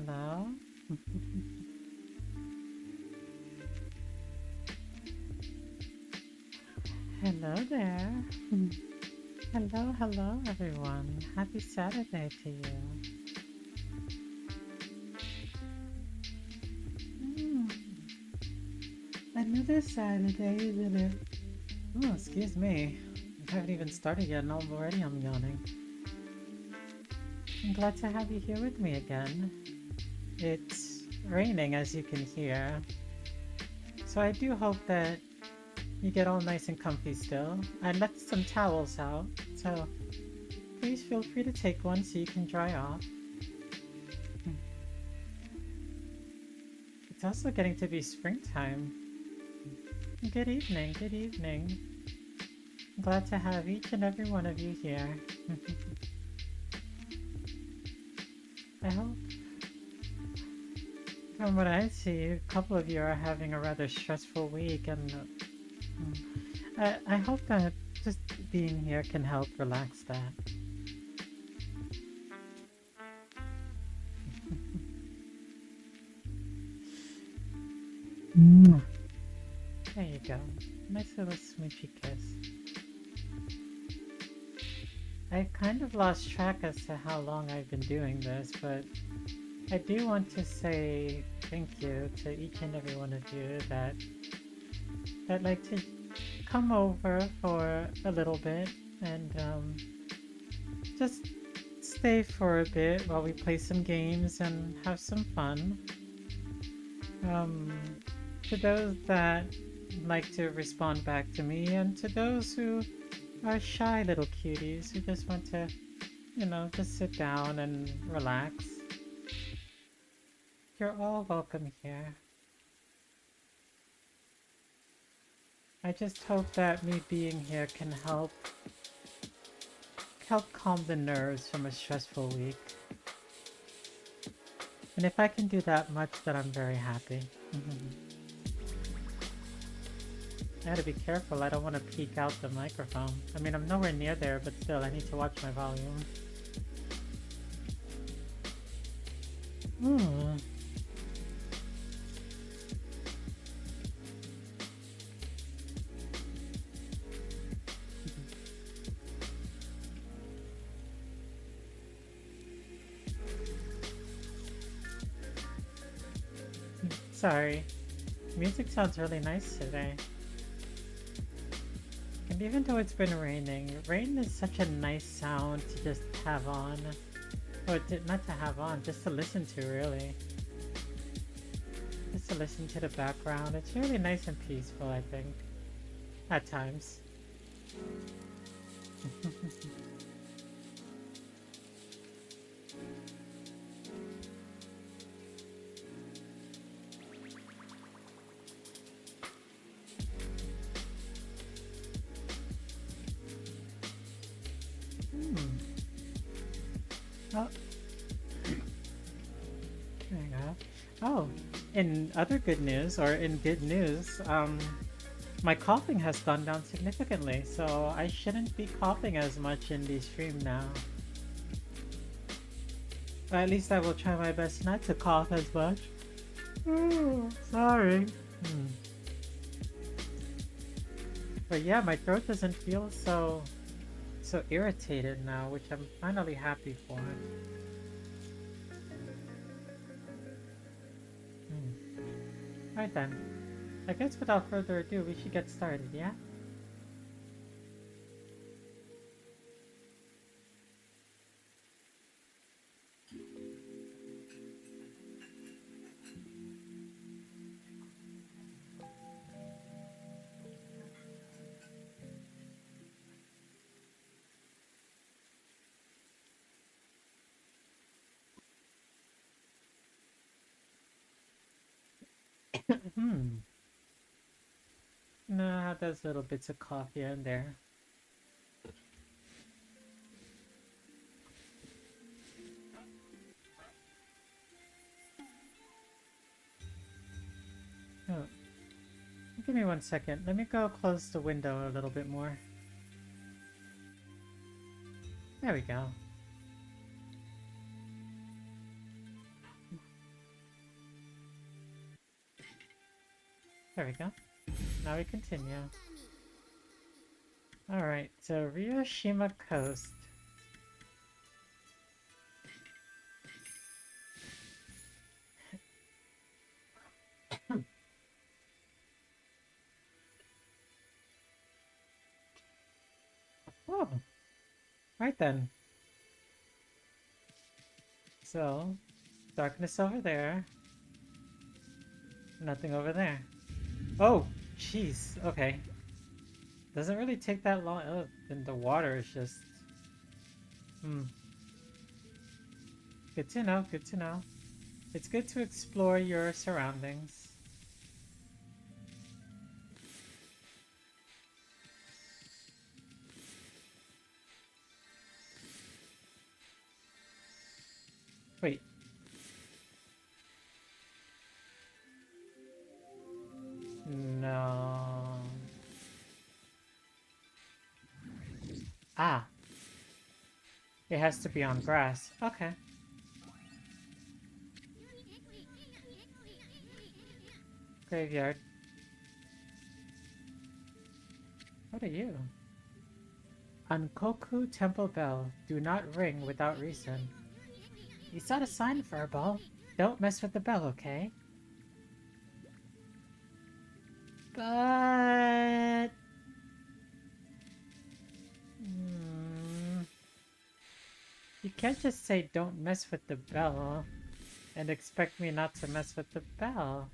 hello. Hello there. Hello, hello, everyone. Happy Saturday to you. Mm, another Saturday, isn't it? Oh, excuse me. I haven't even started yet, and already I'm yawning. I'm glad to have you here with me again. It's raining, as you can hear, so I do hope that you get all nice and comfy still. I left some towels out, so please feel free to take one so you can dry off. It's also getting to be springtime. Good evening, good evening. Glad to have each and every one of you here. I hope, from what I see, a couple of you are having a rather stressful week, and I hope that just being here can help relax that. There you go. Nice little smoochy kiss. I kind of lost track as to how long I've been doing this, but I do want to say thank you to each and every one of you that like to come over for a little bit and just stay for a bit while we play some games and have some fun. To those that like to respond back to me, and to those who are shy little cuties who just want to, just sit down and relax, you're all welcome here. I just hope that me being here can help calm the nerves from a stressful week. And if I can do that much, then I'm very happy. I gotta be careful, I don't want to peek out the microphone. I mean, I'm nowhere near there, but still, I need to watch my volume. Sorry. Music sounds really nice today. And even though it's been raining, rain is such a nice sound to just have on. Or not to have on, just to listen to, really. Just to listen to the background. It's really nice and peaceful, I think. At times. Oh. There you go. Oh, in other good news, or in good news, my coughing has gone down significantly, so I shouldn't be coughing as much in the stream now. Or at least I will try my best not to cough as much. Sorry. But yeah, my throat doesn't feel so irritated now, which I'm finally happy for. Alright then. I guess without further ado, we should get started, yeah? No, I have those little bits of coffee in there. Oh. Give me 1 second. Let me go close the window a little bit more. There we go. There we go. Now we continue. Alright, so Ryoshima Coast. Oh, right then. So, darkness over there. Nothing over there. Oh, jeez. Okay. Doesn't really take that long. Oh, then the water is just... Hmm. Good to know, good to know. It's good to explore your surroundings. Wait. No. Ah. It has to be on grass. Okay. Graveyard. What are you? Ankoku Temple Bell. Do not ring without reason. You saw a sign for a bell. Don't mess with the bell, okay? But... You can't just say don't mess with the bell and expect me not to mess with the bell.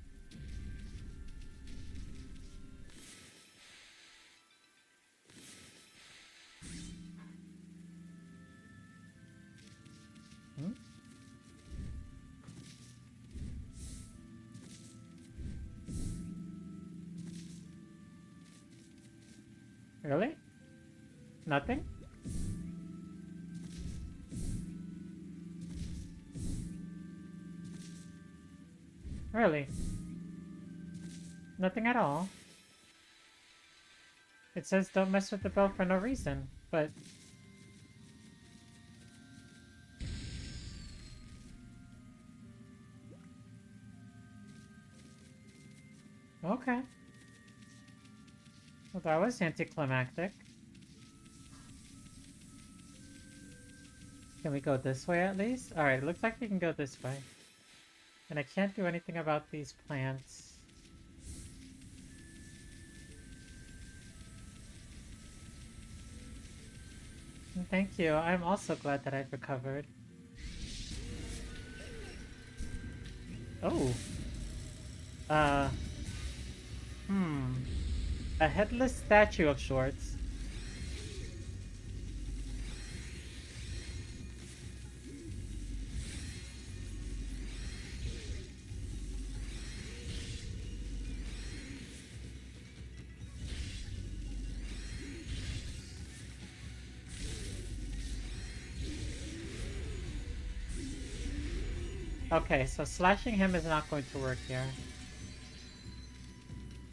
Hmm? Really? Nothing? Really? Nothing at all? It says don't mess with the bell for no reason, but... Okay. Well, that was anticlimactic. Can we go this way at least? Alright, looks like we can go this way. And I can't do anything about these plants. Thank you. I'm also glad that I've recovered. Oh. Uh. A headless statue of sorts. Okay, so slashing him is not going to work here.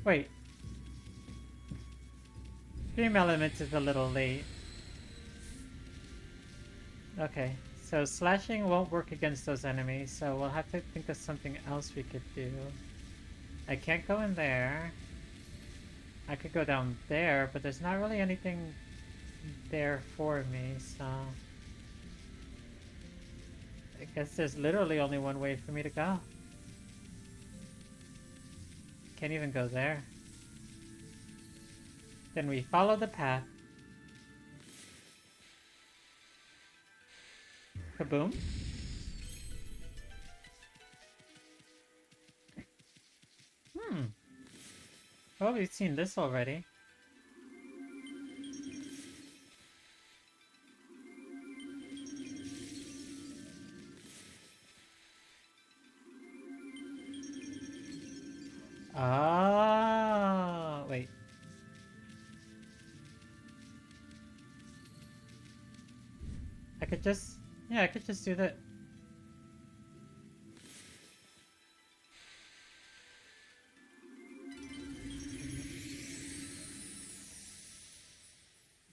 Wait. Dream Elements is a little late. Okay, so slashing won't work against those enemies, so we'll have to think of something else we could do. I can't go in there. I could go down there, but there's not really anything there for me, so... I guess there's literally only one way for me to go. Can't even go there. Then we follow the path. Kaboom. Well, we've seen this already. Ah, wait. I could just... Yeah, I could just do that.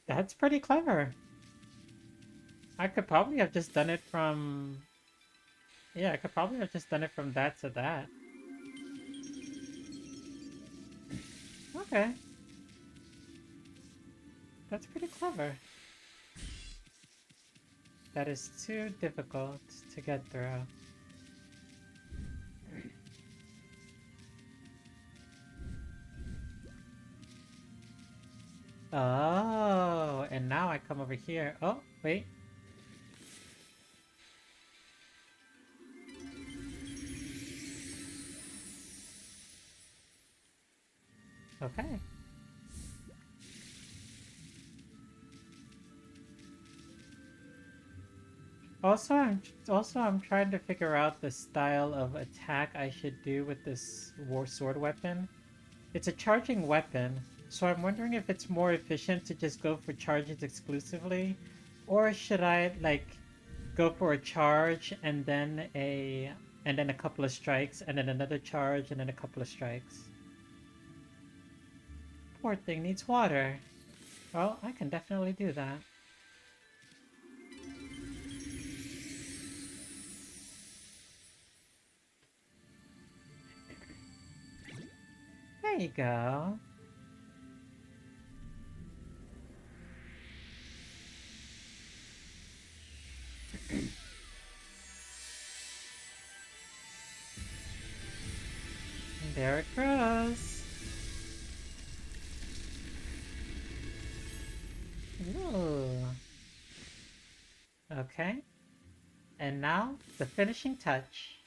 That's pretty clever. I could probably have just done it from... Yeah, I could probably have just done it from that to that. Okay. That's pretty clever. That is too difficult to get through. Oh, and now I come over here. Oh, wait. Okay. Also I'm trying to figure out the style of attack I should do with this war sword weapon. It's a charging weapon, so I'm wondering if it's more efficient to just go for charges exclusively, or should I like go for a charge and then a couple of strikes and then another charge and then a couple of strikes. Poor thing needs water. Well, I can definitely do that. There you go. And there it grows. Ooh. Okay. And now, the finishing touch.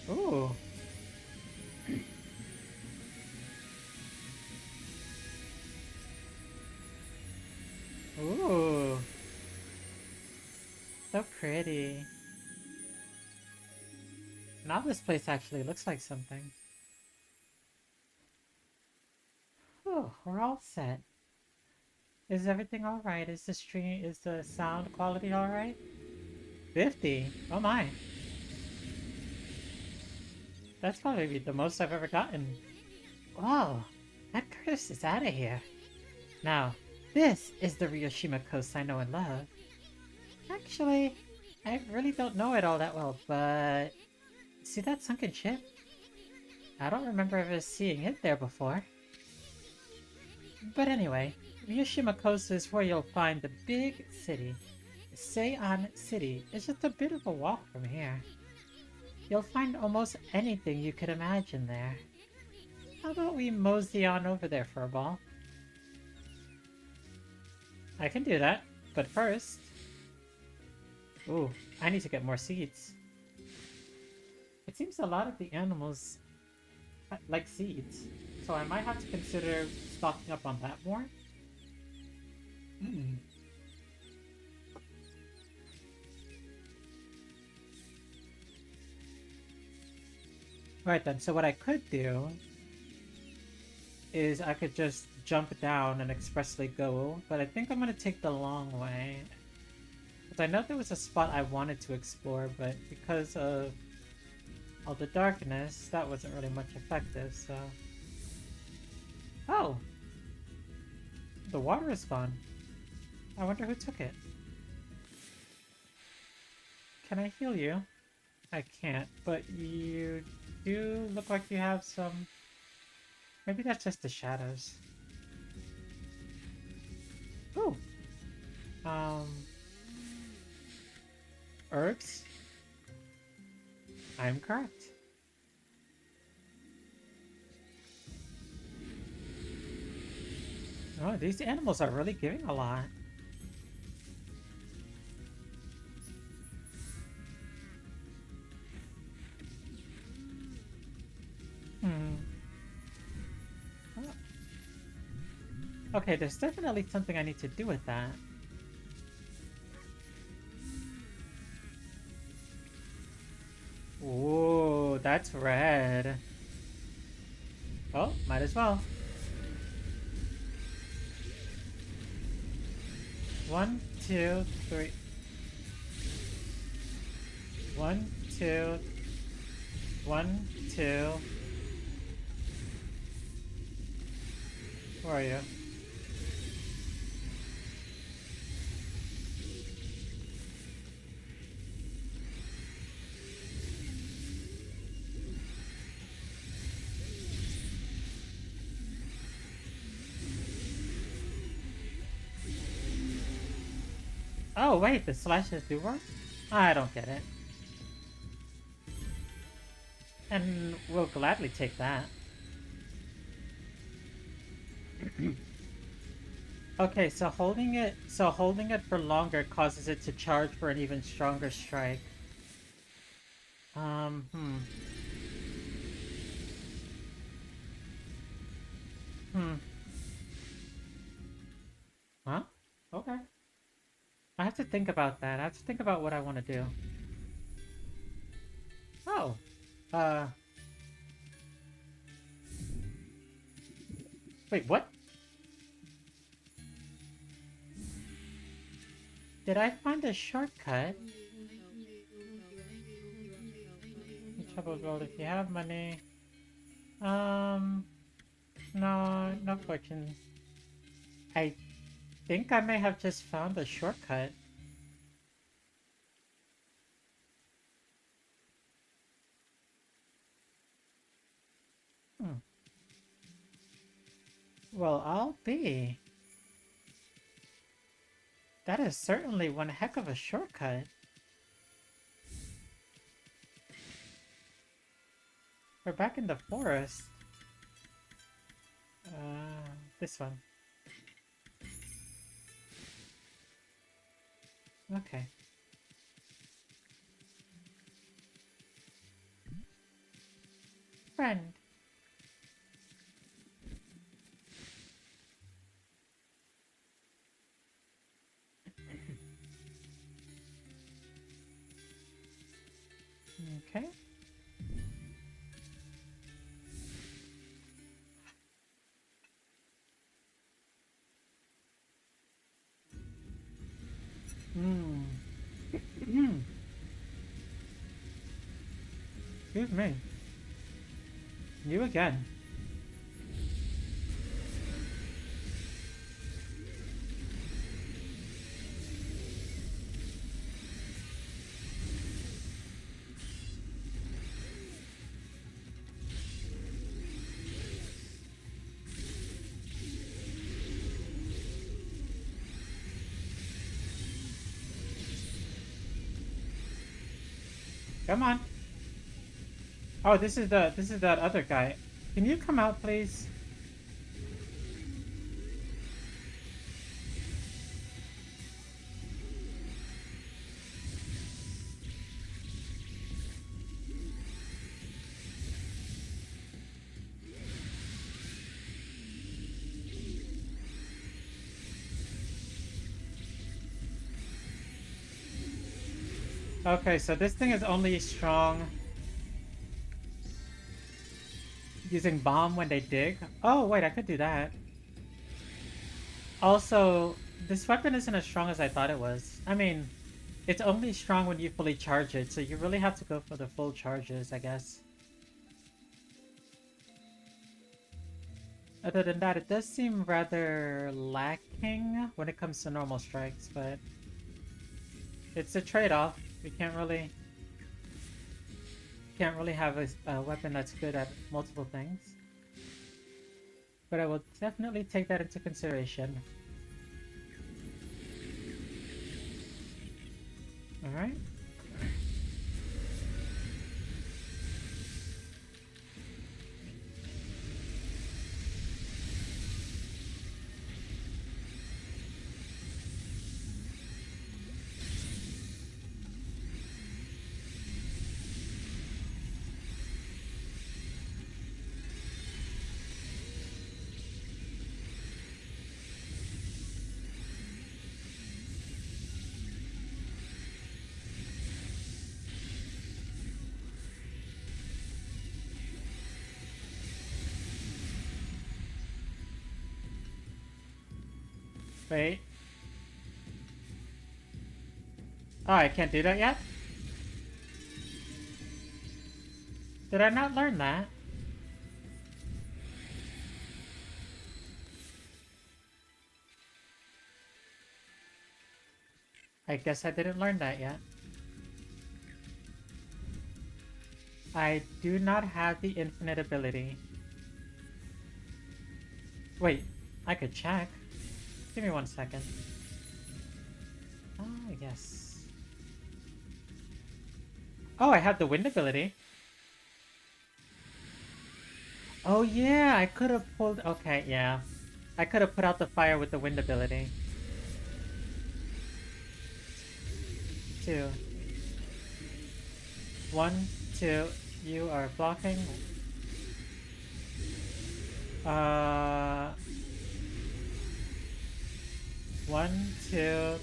Ooh. Ooh. So pretty. Now this place actually looks like something. Oh, we're all set. Is everything alright? Is the sound quality alright? 50? Oh my. That's probably the most I've ever gotten. Whoa, that Curtis is out of here. Now, this is the Ryoshima coast I know and love. Actually, I really don't know it all that well, but... See that sunken ship? I don't remember ever seeing it there before. But anyway, Ryoshima coast is where you'll find the big city. Seian City is just a bit of a walk from here. You'll find almost anything you could imagine there. How about we mosey on over there for a ball? I can do that, but first... Ooh, I need to get more seeds. It seems a lot of the animals like seeds, so I might have to consider stocking up on that more. Hmm. Right then, so what I could do is I could just jump down and expressly go, but I think I'm gonna take the long way. Because I know there was a spot I wanted to explore, but because of all the darkness, that wasn't really much effective, so... Oh! The water is gone. I wonder who took it. Can I heal you? I can't, but you do look like you have some... Maybe that's just the shadows. Ooh! Herbs? I'm correct. Oh, these animals are really giving a lot. Hmm. Oh. Okay, there's definitely something I need to do with that. Ooh, that's red. Oh, might as well. 1, 2, 3. 1, 2. 1, 2. Where are you? Oh wait, the slashes do work? I don't get it. And we'll gladly take that. Okay, so holding it for longer causes it to charge for an even stronger strike. Hmm. Hmm. Huh? Okay. I have to think about that. I have to think about what I want to do. Oh. Uh. Wait, what? Did I find a shortcut? Trouble roll if you have money. No, no fortune. I think I may have just found a shortcut. Hmm. Well, I'll be. That is certainly one heck of a shortcut. We're back in the forest. This one. Okay. Friend. Okay. Hmm. Excuse me. You again. Come on. Oh, this is that other guy. Can you come out, please? Okay, so this thing is only strong using bomb when they dig. Oh, wait, I could do that. Also, this weapon isn't as strong as I thought it was. I mean, it's only strong when you fully charge it, so you really have to go for the full charges, I guess. Other than that, it does seem rather lacking when it comes to normal strikes, but it's a trade-off. We can't really have a weapon that's good at multiple things. But I will definitely take that into consideration. Alright. Wait. Oh, I can't do that yet? Did I not learn that? I guess I didn't learn that yet. I do not have the infinite ability. Wait, I could check. Give me 1 second. Oh, yes. Oh, I have the wind ability. Oh, yeah, I could have pulled... Okay, yeah. I could have put out the fire with the wind ability. 2. 1, 2. You are blocking. Uh... 1, 2...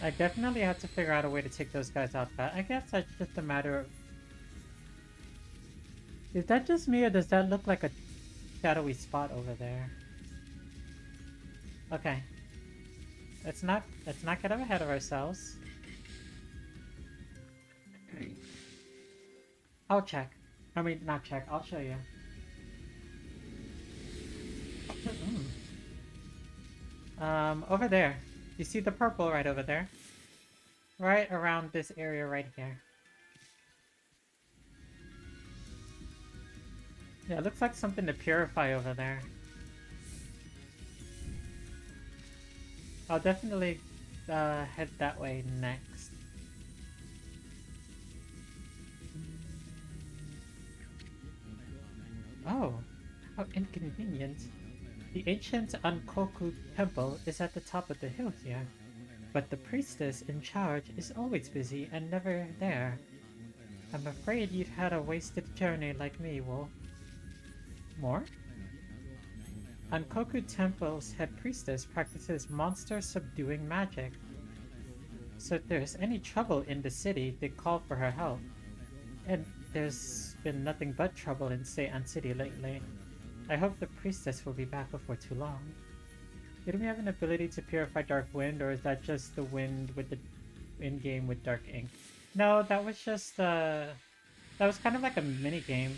I definitely have to figure out a way to take those guys out fast. I guess that's just a matter of... Is that just me, or does that look like a shadowy spot over there? Okay. Let's not get ahead of ourselves. I'll check. I mean, not check. I'll show you. Over there. You see the purple right over there? Right around this area right here. Yeah, it looks like something to purify over there. I'll definitely head that way next. Oh, how inconvenient. The ancient Ankoku temple is at the top of the hill here, but the priestess in charge is always busy and never there. I'm afraid you've had a wasted journey like me, Wolf. More? Ankoku Temple's head priestess practices monster-subduing magic. So if there's any trouble in the city, they call for her help. And there's been nothing but trouble in Sei'an City lately. I hope the priestess will be back before too long. Did we have an ability to purify dark wind, or is that just the wind with the in-game with dark ink? No, that was just that was kind of like a mini game.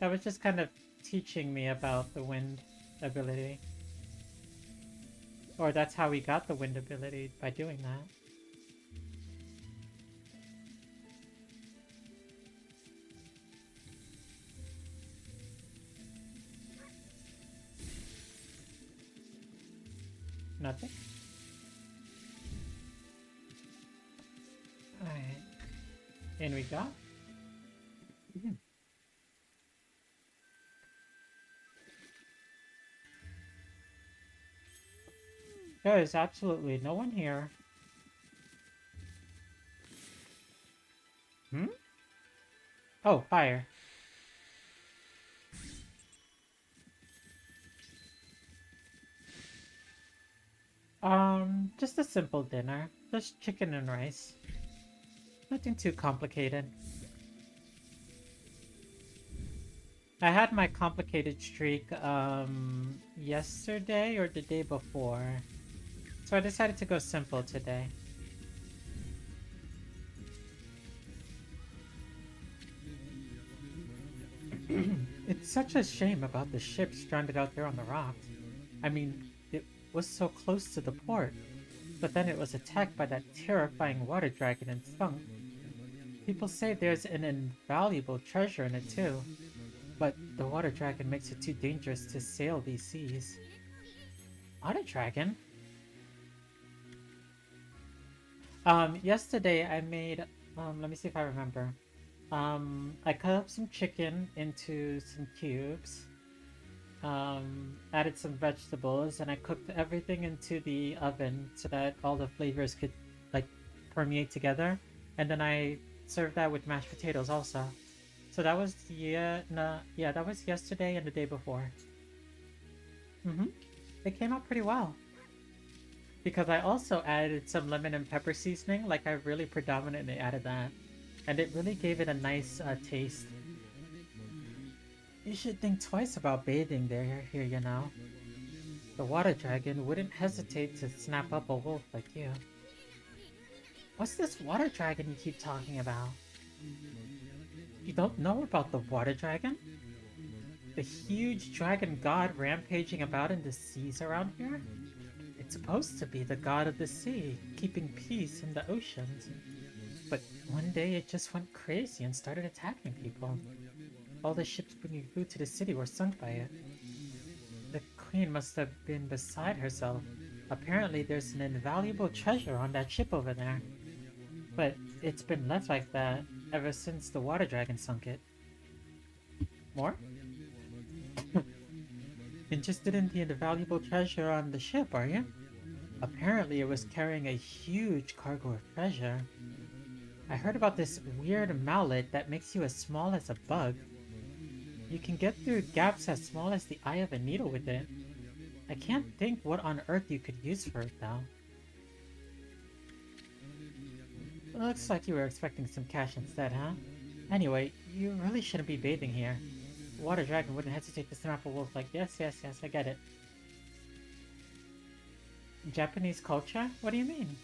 That was just kind of teaching me about the wind ability. Or that's how we got the wind ability, by doing that. Nothing? Alright. In we go. There is absolutely no one here. Hmm? Oh, fire. Just a simple dinner. Just chicken and rice. Nothing too complicated. I had my complicated streak, yesterday or the day before. So I decided to go simple today. It's such a shame about the ship stranded out there on the rocks. I mean, it was so close to the port, but then it was attacked by that terrifying water dragon and sunk. People say there's an invaluable treasure in it too, but the water dragon makes it too dangerous to sail these seas. Water dragon? Yesterday I made, let me see if I remember. I cut up some chicken into some cubes, added some vegetables, and I cooked everything into the oven so that all the flavors could, like, permeate together. And then I served that with mashed potatoes also. So that was yeah, that was yesterday and the day before. Mm-hmm. It came out pretty well. Because I also added some lemon and pepper seasoning, like I really predominantly added that. And it really gave it a nice taste. You should think twice about bathing there here, you know. The water dragon wouldn't hesitate to snap up a wolf like you. What's this water dragon you keep talking about? You don't know about the water dragon? The huge dragon god rampaging about in the seas around here? It's supposed to be the god of the sea, keeping peace in the oceans. But one day it just went crazy and started attacking people. All the ships bringing food to the city were sunk by it. The queen must have been beside herself. Apparently there's an invaluable treasure on that ship over there. But it's been left like that ever since the water dragon sunk it. More? Interested in the invaluable treasure on the ship, are you? Apparently it was carrying a huge cargo of treasure. I heard about this weird mallet that makes you as small as a bug. You can get through gaps as small as the eye of a needle with it. I can't think what on earth you could use for it though. Looks like you were expecting some cash instead, huh? Anyway, you really shouldn't be bathing here. Water dragon wouldn't hesitate to snap a wolf like, yes, yes, yes, I get it. Japanese culture? What do you mean?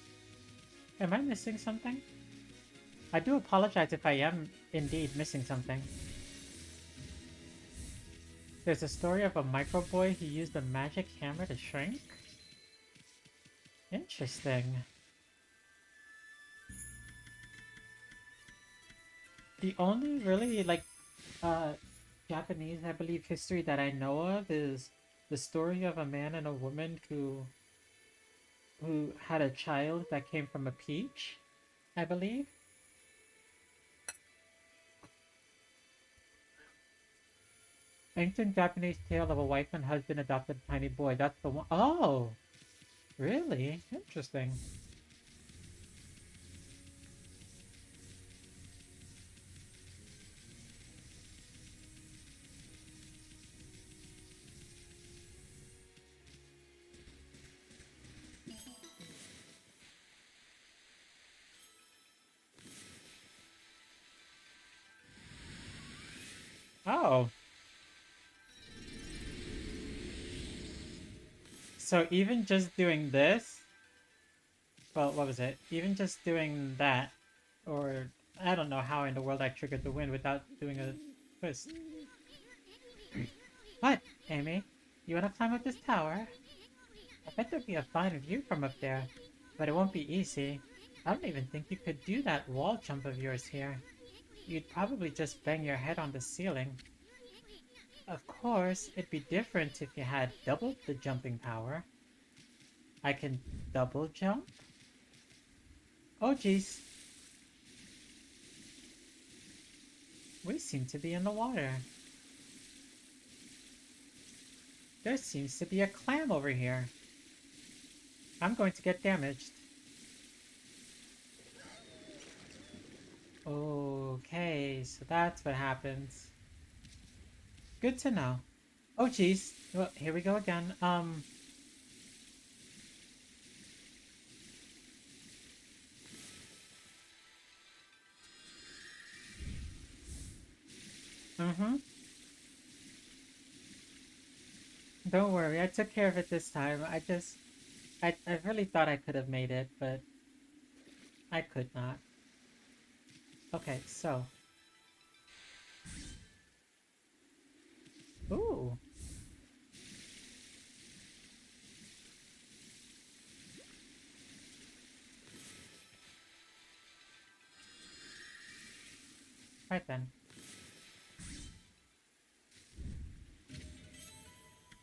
Am I missing something? I do apologize if I am indeed missing something. There's a story of a microboy who used a magic hammer to shrink? Interesting. The only really, like, Japanese, I believe, history that I know of is the story of a man and a woman who had a child that came from a peach, I believe. Ancient Japanese tale of a wife and husband adopted a tiny boy. That's the one. Oh, really? Interesting. Oh, so even just doing this, well, what was it? Even just doing that, or I don't know how in the world I triggered the wind without doing a twist. What, Amy? You wanna climb up this tower? I bet there'd be a fine view from up there, but it won't be easy. I don't even think you could do that wall jump of yours here. You'd probably just bang your head on the ceiling. Of course, it'd be different if you had double the jumping power. I can double jump? Oh jeez, we seem to be in the water. There seems to be a clam over here. I'm going to get damaged. Okay, so that's what happens. Good to know. Oh jeez, well, here we go again. Mm-hmm. Don't worry, I took care of it this time. I really thought I could have made it, but I could not. Okay, so. Ooh. Right then.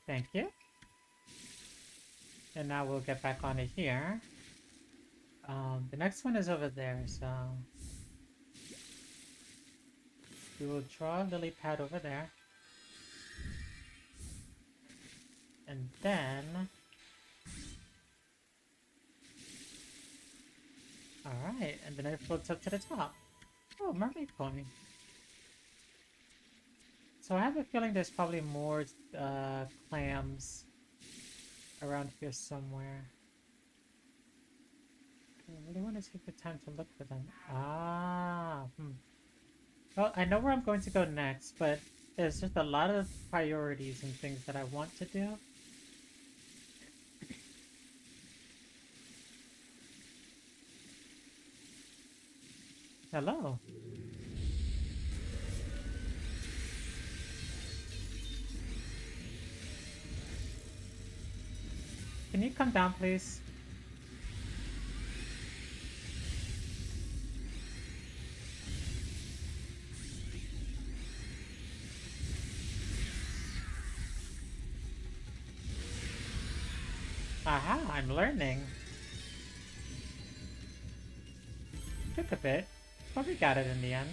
Thank you. And now we'll get back on it here. The next one is over there, so we will draw a lily pad over there. And then... Alright, and then it floats up to the top. Oh, mermaid coin. So I have a feeling there's probably more clams around here somewhere. I really want to take the time to look for them. Ah, Well, I know where I'm going to go next, but there's just a lot of priorities and things that I want to do. Hello. Can you come down, please? Aha, I'm learning. Took a bit, but we got it in the end.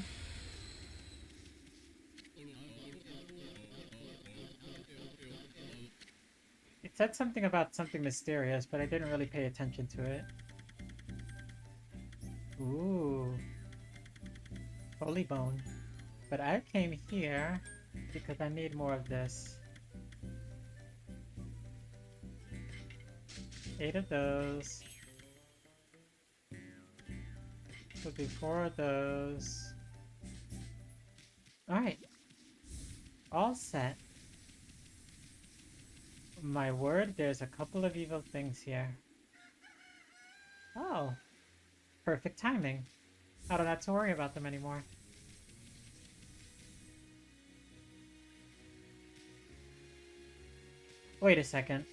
It said something about something mysterious, but I didn't really pay attention to it. Ooh. Holy bone. But I came here because I need more of this. 8 of those. Would be 4 of those. Alright. All set. My word, there's a couple of evil things here. Oh. Perfect timing. I don't have to worry about them anymore. Wait a second.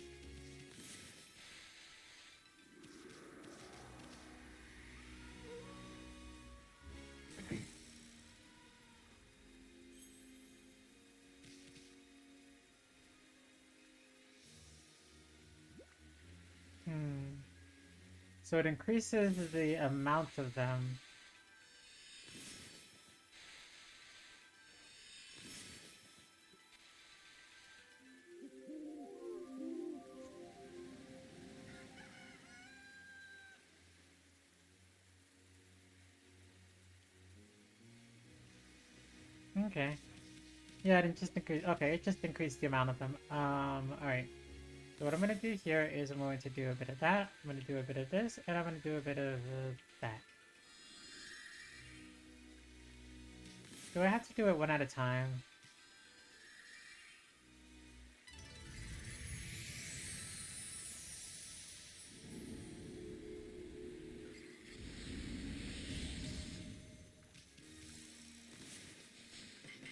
So it increases the amount of them. Okay. Yeah, it just increased. Okay, it just increased the amount of them. Alright. So what I'm gonna do here is I'm going to do a bit of that, I'm gonna do a bit of this, and I'm gonna do a bit of that. Do I have to do it one at a time?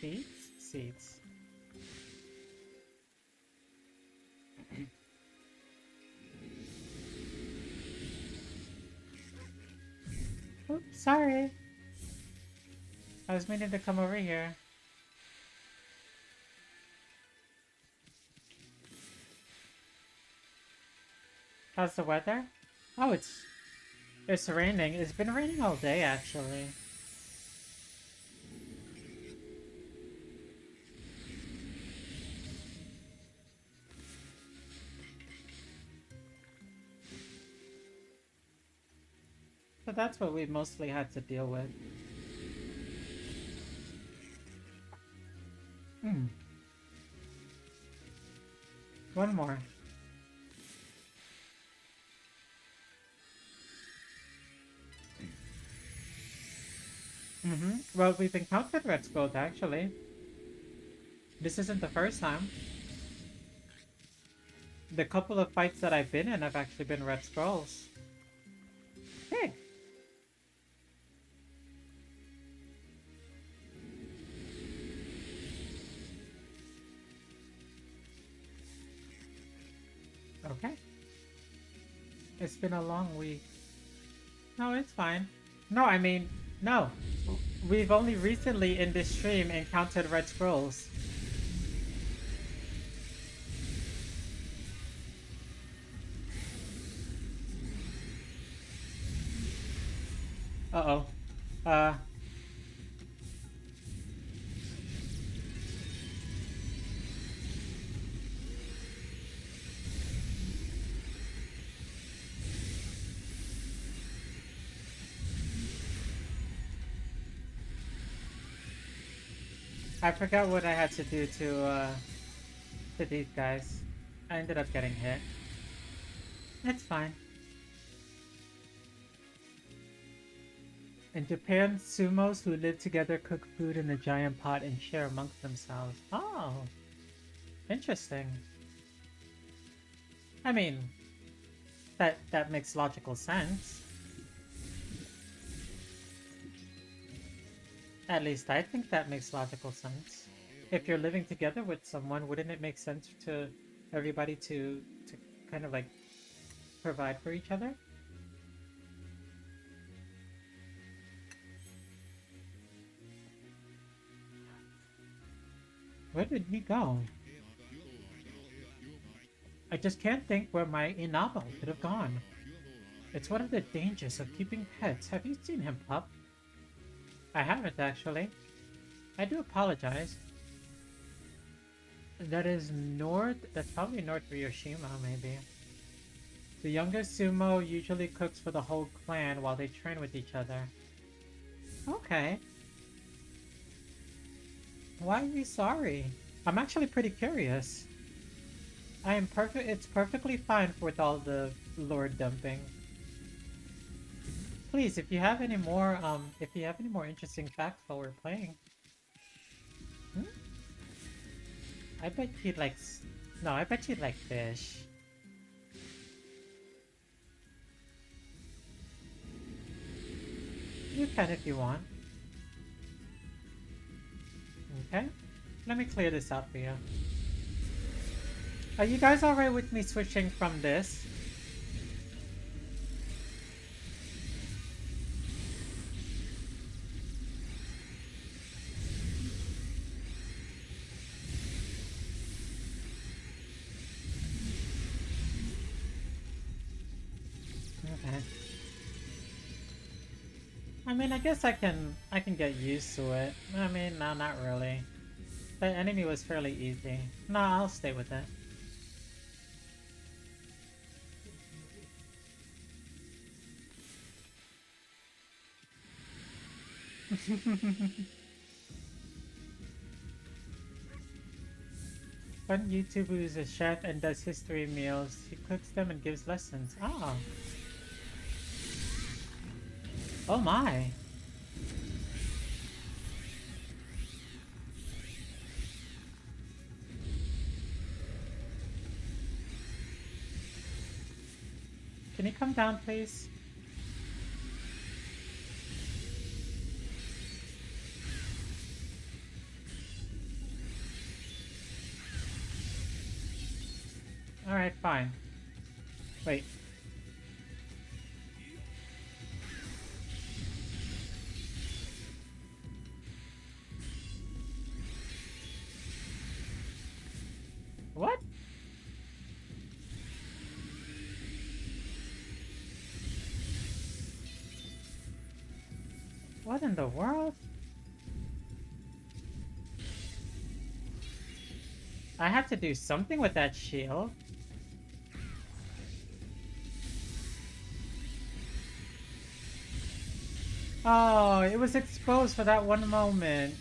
Seeds? Seeds. Oops, sorry. I was meaning to come over here. How's the weather? Oh, it's raining. It's been raining all day, actually. So that's what we mostly had to deal with. One more. Well, we've encountered Red Skulls, actually. This isn't the first time. The couple of fights that I've been in have actually been Red Skulls. Hey! Okay. It's been a long week. No, it's fine. No, I mean, no. We've only recently in this stream encountered Red Scrolls. Uh-oh. I forgot what I had to do to these guys. I ended up getting hit. It's fine. In Japan, sumos who live together cook food in a giant pot and share amongst themselves. Oh, interesting. I mean, that makes logical sense. At least I think that makes logical sense. If you're living together with someone, wouldn't it make sense to everybody to kind of like provide for each other? Where did he go? I just can't think where my Inabo could have gone. It's one of the dangers of keeping pets. Have you seen him, pup? I haven't, actually. I do apologize. That is north. That's probably north for Yoshima, maybe. The youngest sumo usually cooks for the whole clan while they train with each other. Okay. Why are you sorry? I'm actually pretty curious. I am perfect. It's perfectly fine with all the lord dumping. Please, if you have any more, interesting facts while we're playing. Hmm? I bet you'd like. No, I bet you'd like fish. You can if you want. Okay. Let me clear this out for you. Are you guys alright with me switching from this? Okay. I mean, I guess I can get used to it. I mean, no, not really. The enemy was fairly easy. No, I'll stay with it. One YouTuber who's a chef and does history meals. He cooks them and gives lessons. Oh. Oh my. Can you come down, please? Alright, fine. Wait. What? What in the world? I have to do something with that shield. Oh, it was exposed for that one moment.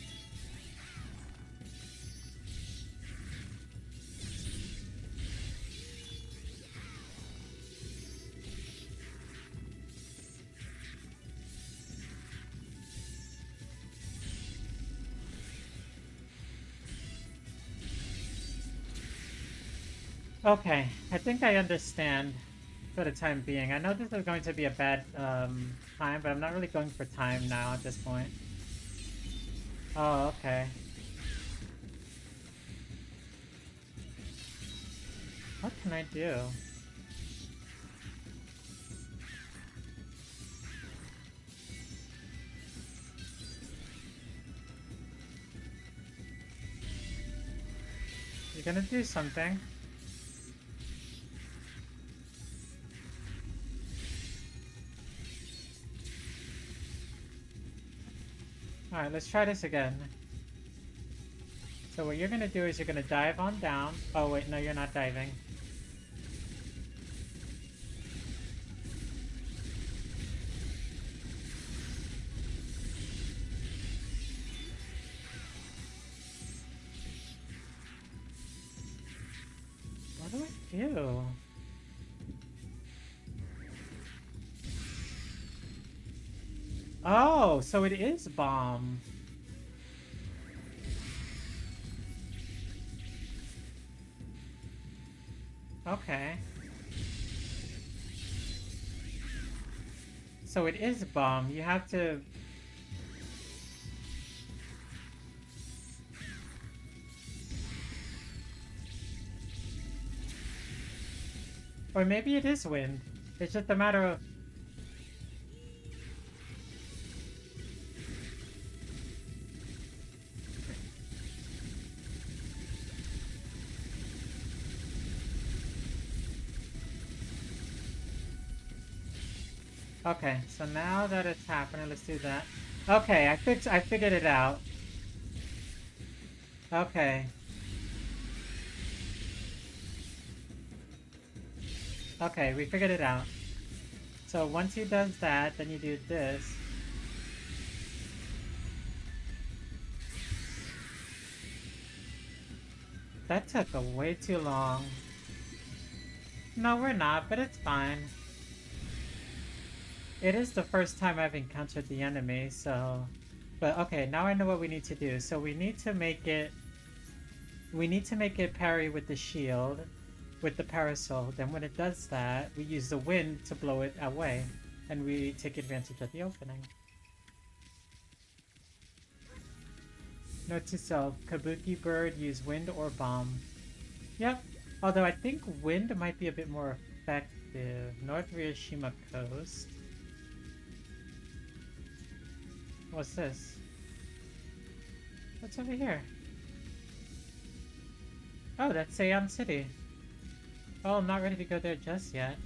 Okay, I think I understand for the time being. I know this is going to be a bad time, but I'm not really going for time now at this point. Oh, okay. What can I do? You're gonna do something. Alright, let's try this again. So what you're gonna do is you're gonna dive on down. Oh wait, no, you're not diving. Ew. Oh, so it is bomb. Okay. So it is bomb. You have to... Or maybe it is wind. It's just a matter of... Okay, so now that it's happening, let's do that. Okay, I figured it out. Okay. Okay, we figured it out. So once he does that, then you do this. That took way too long. No, we're not, but it's fine. It is the first time I've encountered the enemy, so... But okay, now I know what we need to do. So we need to make it... We need to make it parry with the shield, with the parasol. Then when it does that, we use the wind to blow it away. And we take advantage of the opening. Note to self, Kabuki Bird, use wind or bomb. Yep, although I think wind might be a bit more effective. North Ryushima Coast. What's this? What's over here? Oh, that's Seion City. Oh, I'm not ready to go there just yet.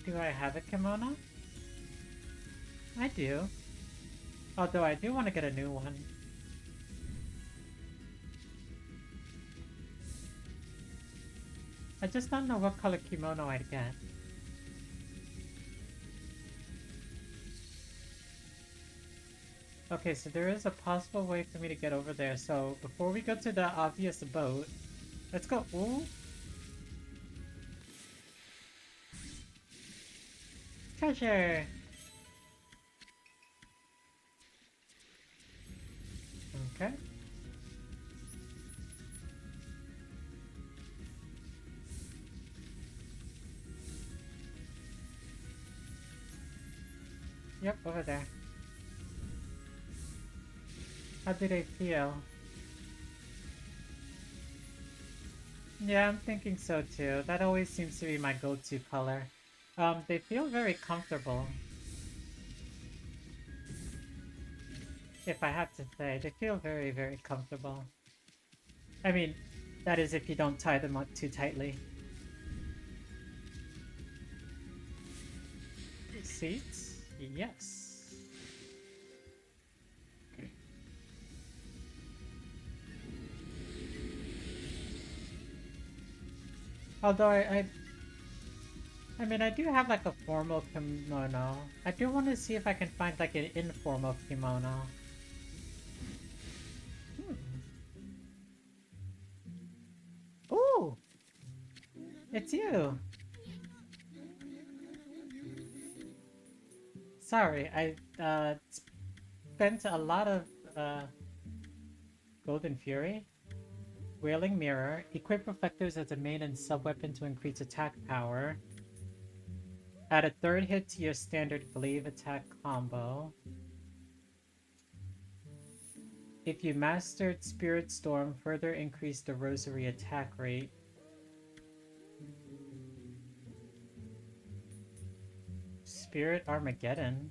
Do I have a kimono? I do. Although I do want to get a new one. I just don't know what color kimono I'd get. Okay, so there is a possible way for me to get over there. So before we go to the obvious boat, let's go. Ooh. Treasure! Okay. Yep, over there. How do they feel? Yeah, I'm thinking so too. That always seems to be my go-to color. They feel very comfortable. If I have to say, they feel very, very comfortable. I mean, that is if you don't tie them up too tightly. Seats? Yes. Although I mean, I do have like a formal kimono. I do want to see if I can find like an informal kimono. Ooh! It's you! Sorry, I spent a lot of Golden Fury. Wailing Mirror. Equip reflectors as a main and sub-weapon to increase attack power. Add a third hit to your standard glaive attack combo. If you mastered Spirit Storm, further increase the rosary attack rate. Spirit Armageddon.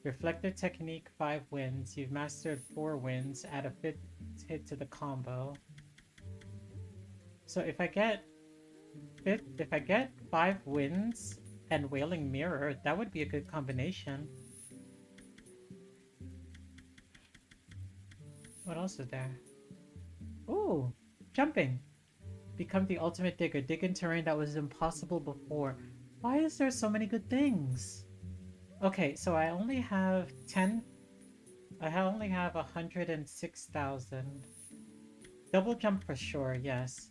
Reflector Technique 5 wins. You've mastered 4 wins. Add a 5th hit to the combo. So if I get 5 wins and Wailing Mirror, that would be a good combination. What else is there? Ooh, jumping. Become the ultimate digger. Dig in terrain that was impossible before. Why is there so many good things? Okay, so I only have 10 I only have 106,000. Double jump for sure, yes.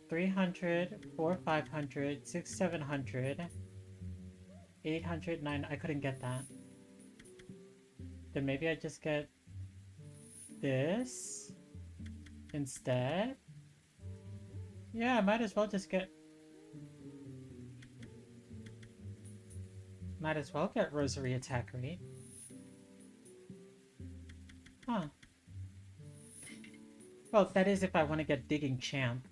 300, 4, 500, 6, 700, 800, 9. I couldn't get that. Then maybe I just get this instead. Yeah, I might as well just get... Might as well get Rosary attack rate. Huh. Well, that is if I want to get Digging Champ.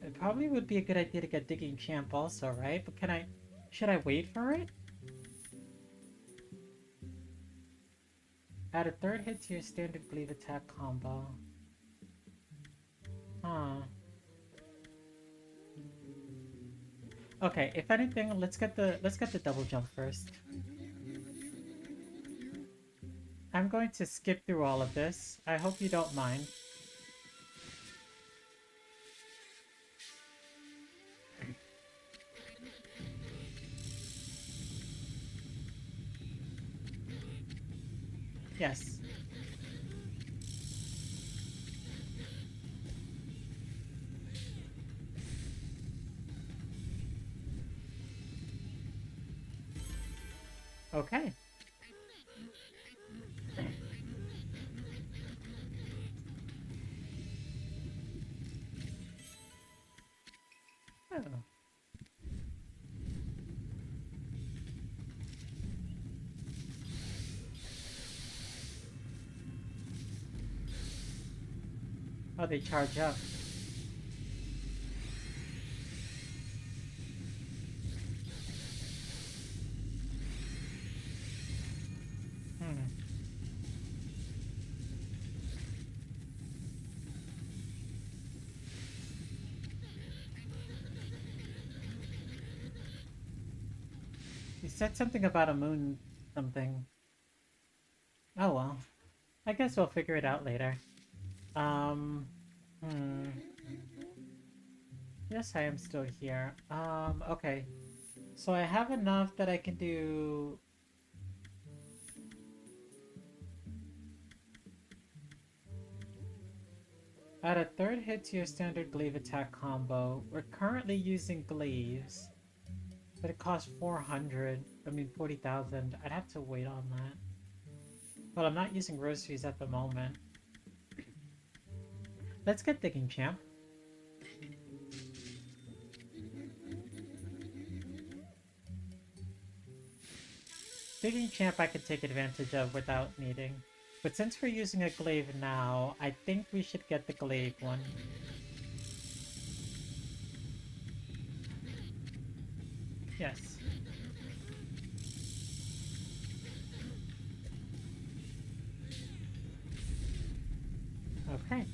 It probably would be a good idea to get Digging Champ also, right? But can I... Should I wait for it? Add a third hit to your standard Glaive attack combo. Huh. Okay, if anything, let's get the double jump first. I'm going to skip through all of this. I hope you don't mind. Yes. Okay. Oh. Oh, they charge up. Hmm. You said something about a moon something. Oh well. I guess we'll figure it out later. Hmm. Yes, I am still here. Okay. So I have enough that I can do... Add a third hit to your standard glaive attack combo. We're currently using glaives, but it costs 400. I mean 40,000. I'd have to wait on that. But I'm not using rosaries at the moment. Let's get Digging Champ. Digging Champ I could take advantage of without needing. But since we're using a glaive now, I think we should get the glaive one. Yes. Okay.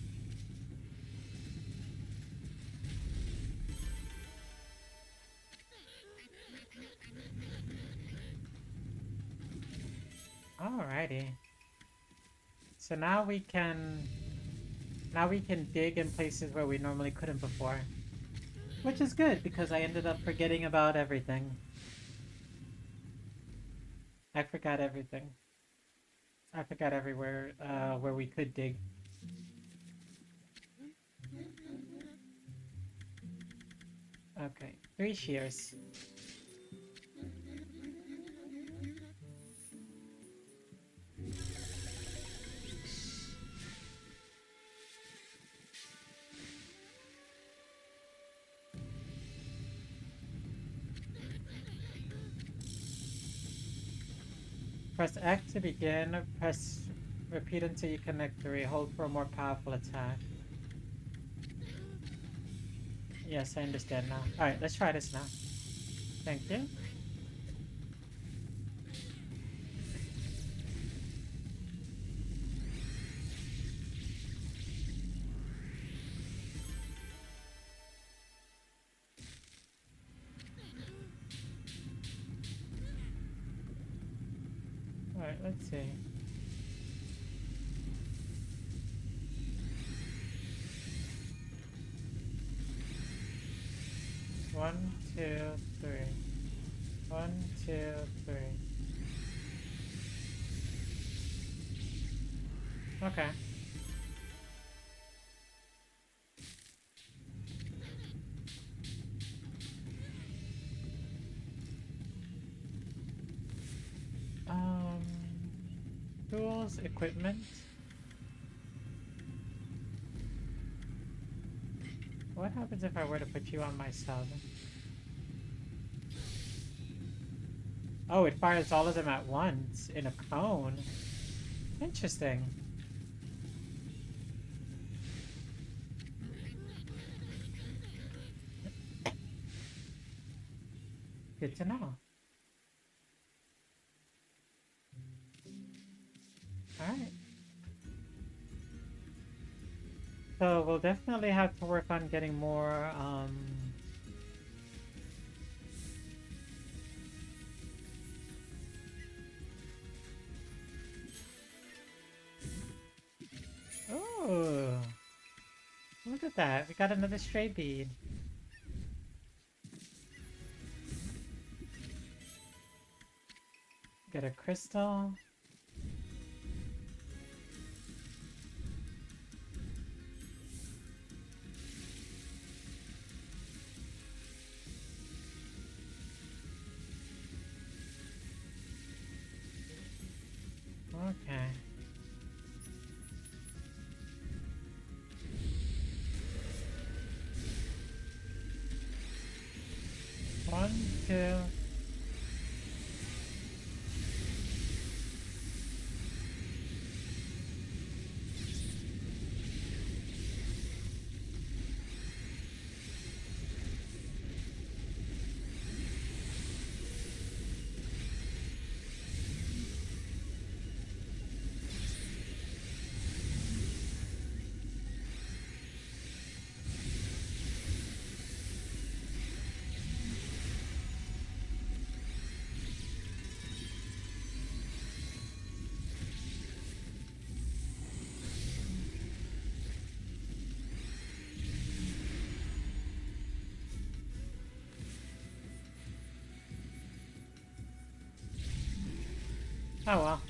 Alrighty. So now we can dig in places where we normally couldn't before. Which is good, because I ended up forgetting about everything. I forgot everything. I forgot everywhere where we could dig. Okay, 3 shears. Press X to begin. Press repeat until you connect 3. Hold for a more powerful attack. Yes, I understand now. Alright, let's try this now. Thank you. Alright, let's see. One, two, three. 1, 2, 3. Okay. Um, tools, equipment. What happens if I were to put you on my sub? Oh, it fires all of them at once in a cone. Interesting. Good to know. Alright. So we'll definitely have to work on getting more, Oh! Look at that. We got another stray bead. Get a crystal. Okay. One, two. Oh well.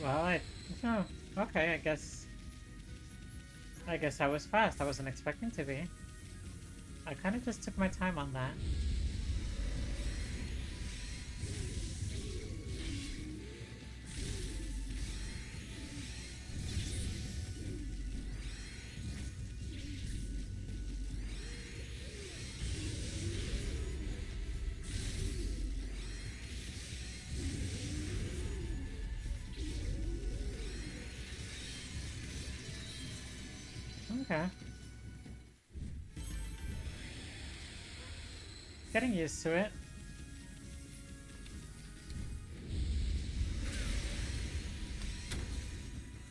Well, oh, okay, I guess I was fast. I wasn't expecting to be. I kind of just took my time on that. Okay. Getting used to it.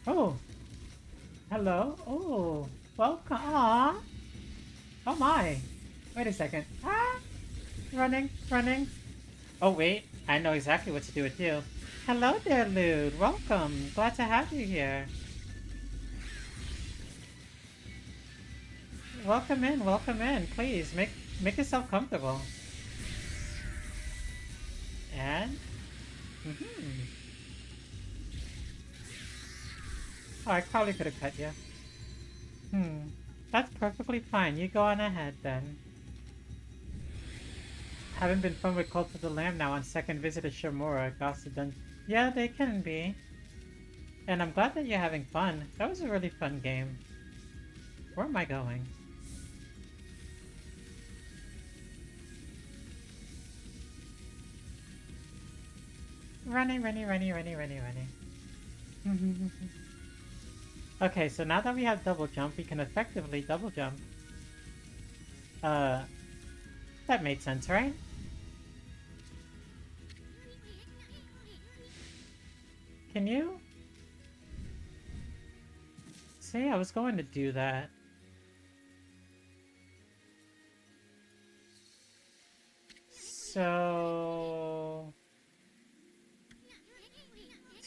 Oh! Hello? Oh! Welcome! Aww! Oh my! Wait a second. Ah! Running, running. Oh wait, I know exactly what to do with you. Hello there, Lude. Welcome. Glad to have you here. Welcome in, welcome in. Please, make yourself comfortable. And? Mm-hmm. Oh, I probably could have cut you. That's perfectly fine. You go on ahead, then. Haven't been fun with Cult of the Lamb now on second visit to Shimura. Gossip done. Yeah, they can be. And I'm glad that you're having fun. That was a really fun game. Where am I going? Running, running, running, running, running, running. Okay, so now that we have double jump, we can effectively double jump. Uh, that made sense, right? Can you? See, I was going to do that. So...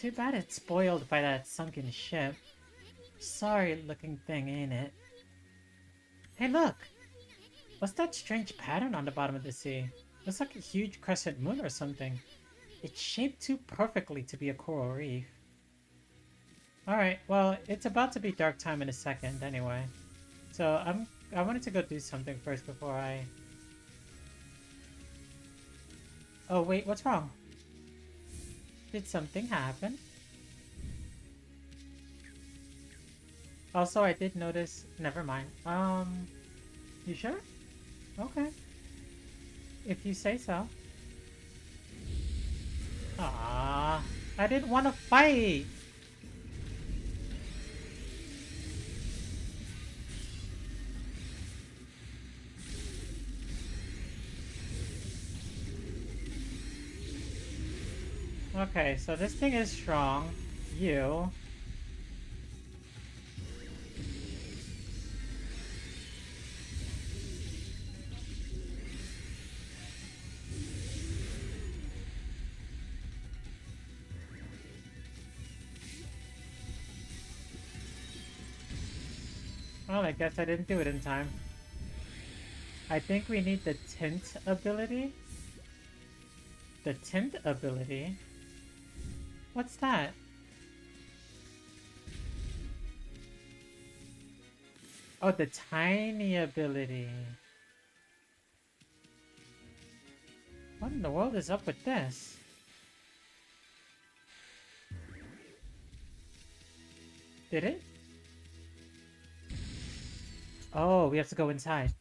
Too bad it's spoiled by that sunken ship. Sorry looking thing, ain't it? Hey look! What's that strange pattern on the bottom of the sea? Looks like a huge crescent moon or something. It's shaped too perfectly to be a coral reef. Alright, well, it's about to be dark time in a second anyway. So I wanted to go do something first before I... Oh wait, what's wrong? Did something happen? Also, I did notice... Never mind. You sure? Okay. If you say so. Ah, I didn't want to fight! Okay, so this thing is strong. You. Well, I guess I didn't do it in time. I think we need the tint ability. The tint ability? What's that? Oh, the tiny ability. What in the world is up with this? Did it? Oh, we have to go inside.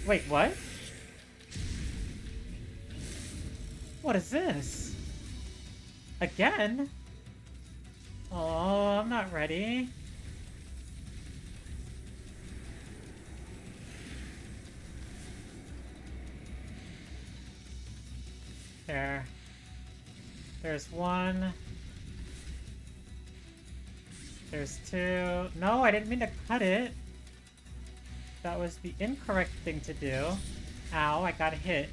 Wait, what? What is this? Again? Oh, I'm not ready. There. There's one. There's two. No, I didn't mean to cut it. That was the incorrect thing to do. Ow, I got hit.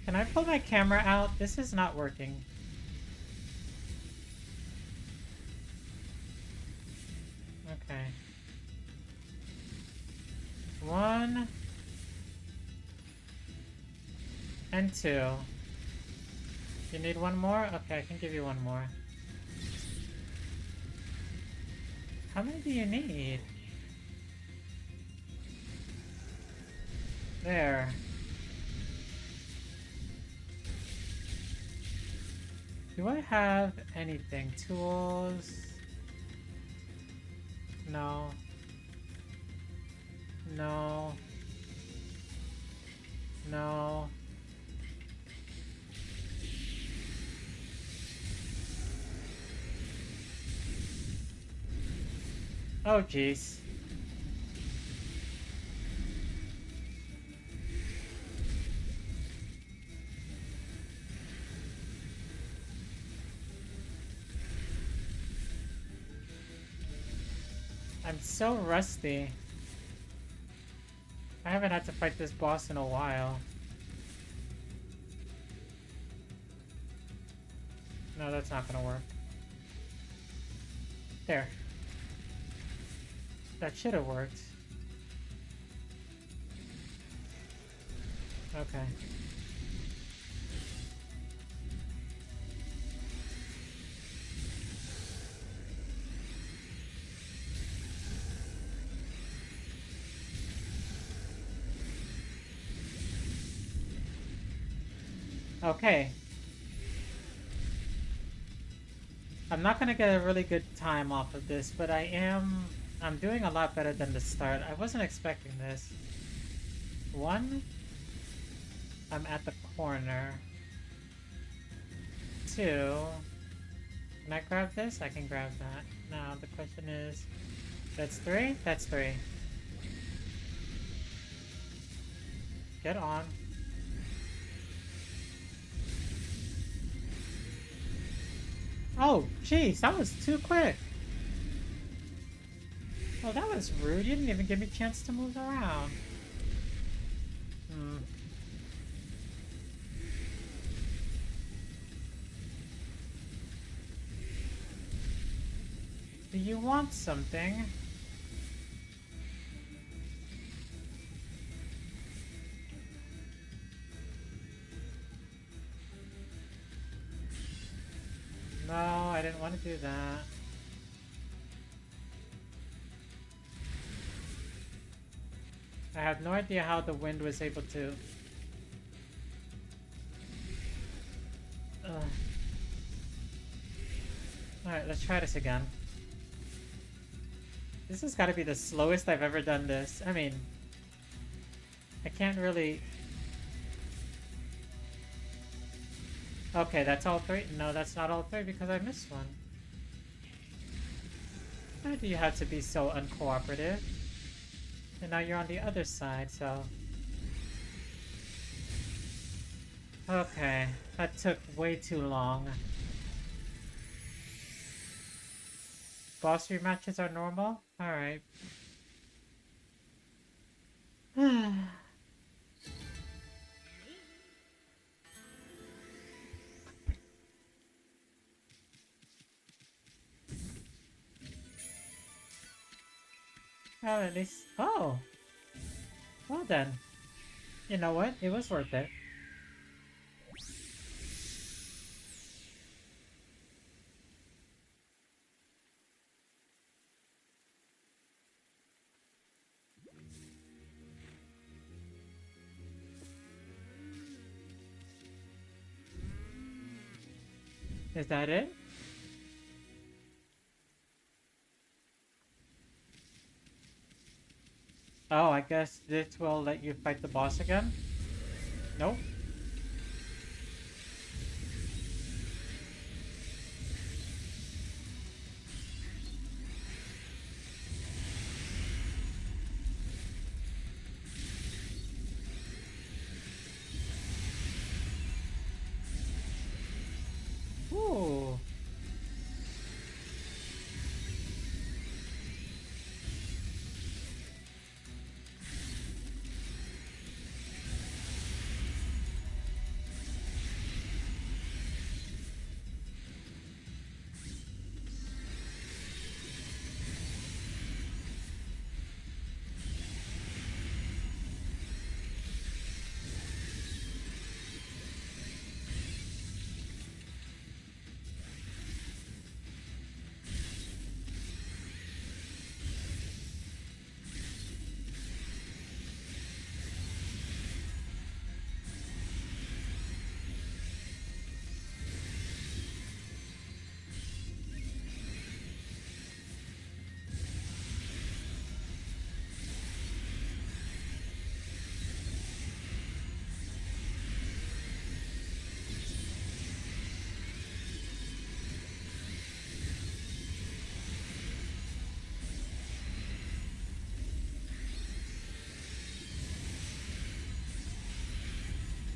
Can I pull my camera out? This is not working. Okay. One. And two. You need one more? Okay, I can give you one more. How many do you need? There. Do I have anything? Tools? No. No. No. Oh, jeez. I'm so rusty. I haven't had to fight this boss in a while. No, that's not gonna work. There. That should have worked. Okay. Okay. I'm not gonna get a really good time off of this, but I'm doing a lot better than the start. I wasn't expecting this. One, I'm at the corner. Two, can I grab this? I can grab that. Now the question is, that's three? That's three. Get on. Oh, jeez, that was too quick. Well, that was rude. You didn't even give me a chance to move around. Do you want something? No, I didn't want to do that. I have no idea how the wind was able to... Alright, let's try this again. This has got to be the slowest I've ever done this. I mean, I can't really... Okay, that's all three? No, that's not all three because I missed one. Why do you have to be so uncooperative? And now you're on the other side, so... Okay, that took way too long. Boss rematches are normal? Alright. Well, at least... Oh! Well then. You know what? It was worth it. Is that it? Oh, I guess this will let you fight the boss again? Nope. Ooh.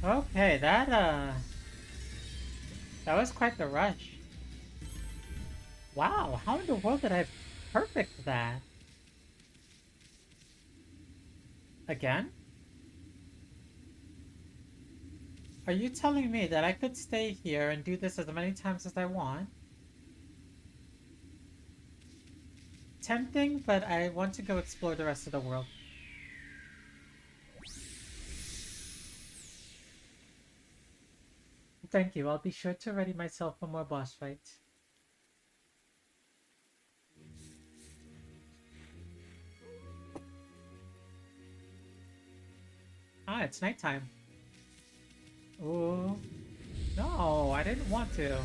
Okay, that was quite the rush. Wow, how in the world did I perfect that? Again? Are you telling me that I could stay here and do this as many times as I want? Tempting, but I want to go explore the rest of the world. Thank you, I'll be sure to ready myself for more boss fights. Ah, it's nighttime. Ooh. No, I didn't want to.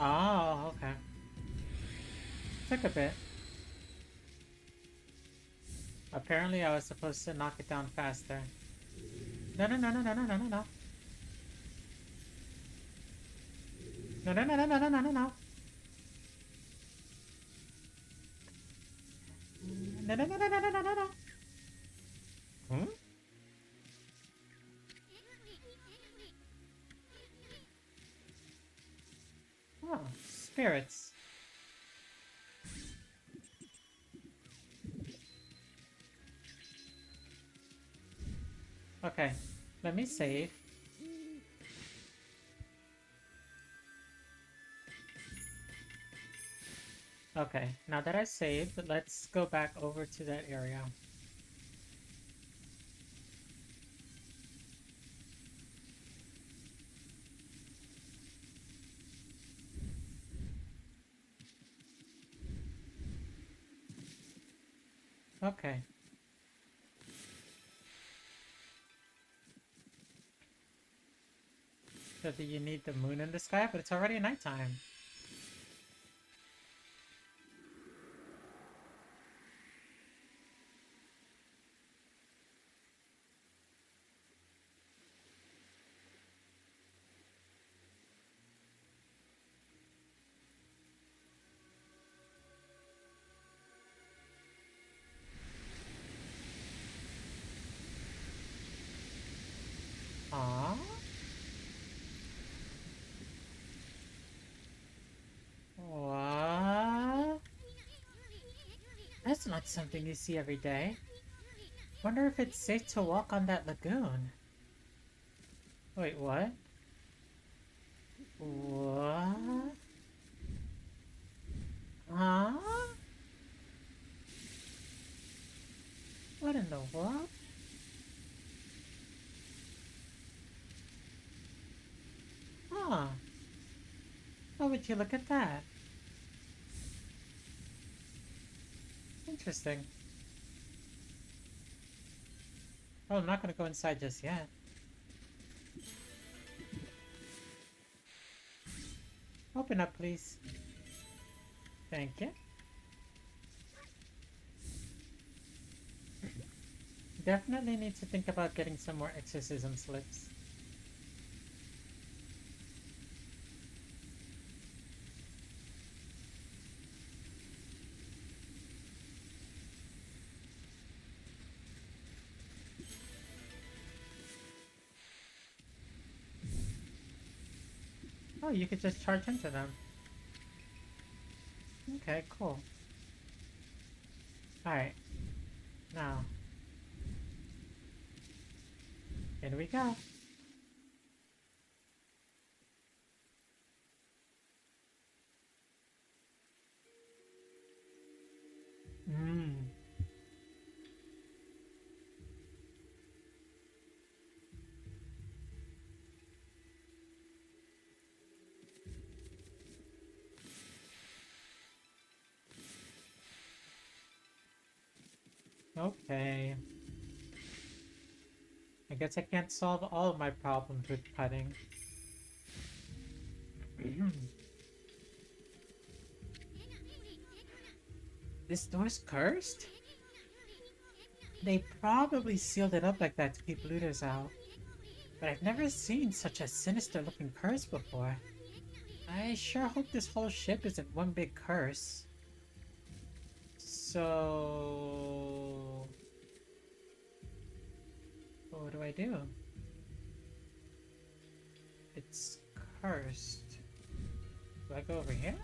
Oh, okay. Took a bit. Apparently I was supposed to knock it down faster. No, no, no, no, no, no, no, no, no. No, no, no, no, no, no, no, no, no. No, no, no, no, no, no, no, no, no. Hmm? Oh, spirits. Okay, let me save. Okay, now that I saved, let's go back over to that area. Okay. So do you need the moon in the sky? But it's already nighttime. Aww. What? That's not something you see every day. Wonder if it's safe to walk on that lagoon. Wait, what? What? Huh? What in the world? Huh. Why would you look at that? Interesting. Oh, I'm not gonna go inside just yet. Open up, please. Thank you. Definitely need to think about getting some more exorcism slips. Oh, you could just charge into them. Okay, cool. Alright. Now. In we go. Mmm. Okay. I guess I can't solve all of my problems with cutting. This door's cursed? They probably sealed it up like that to keep looters out. But I've never seen such a sinister looking curse before. I sure hope this whole ship isn't one big curse. So... what do I do? It's cursed. Do I go over here?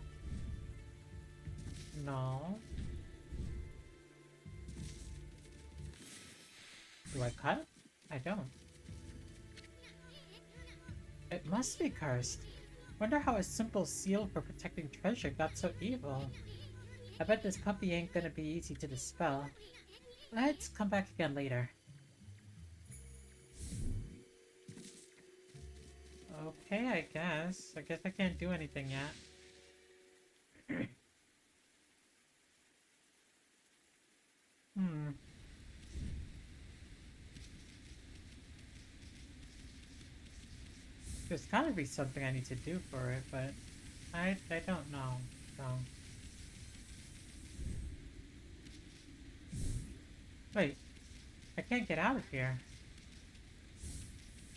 No. Do I cut it? I don't. It must be cursed. Wonder how a simple seal for protecting treasure got so evil. I bet this puppy ain't gonna be easy to dispel. Let's come back again later. Okay, I guess. I guess I can't do anything yet. Hmm. There's gotta be something I need to do for it, but I don't know. So. Wait. I can't get out of here.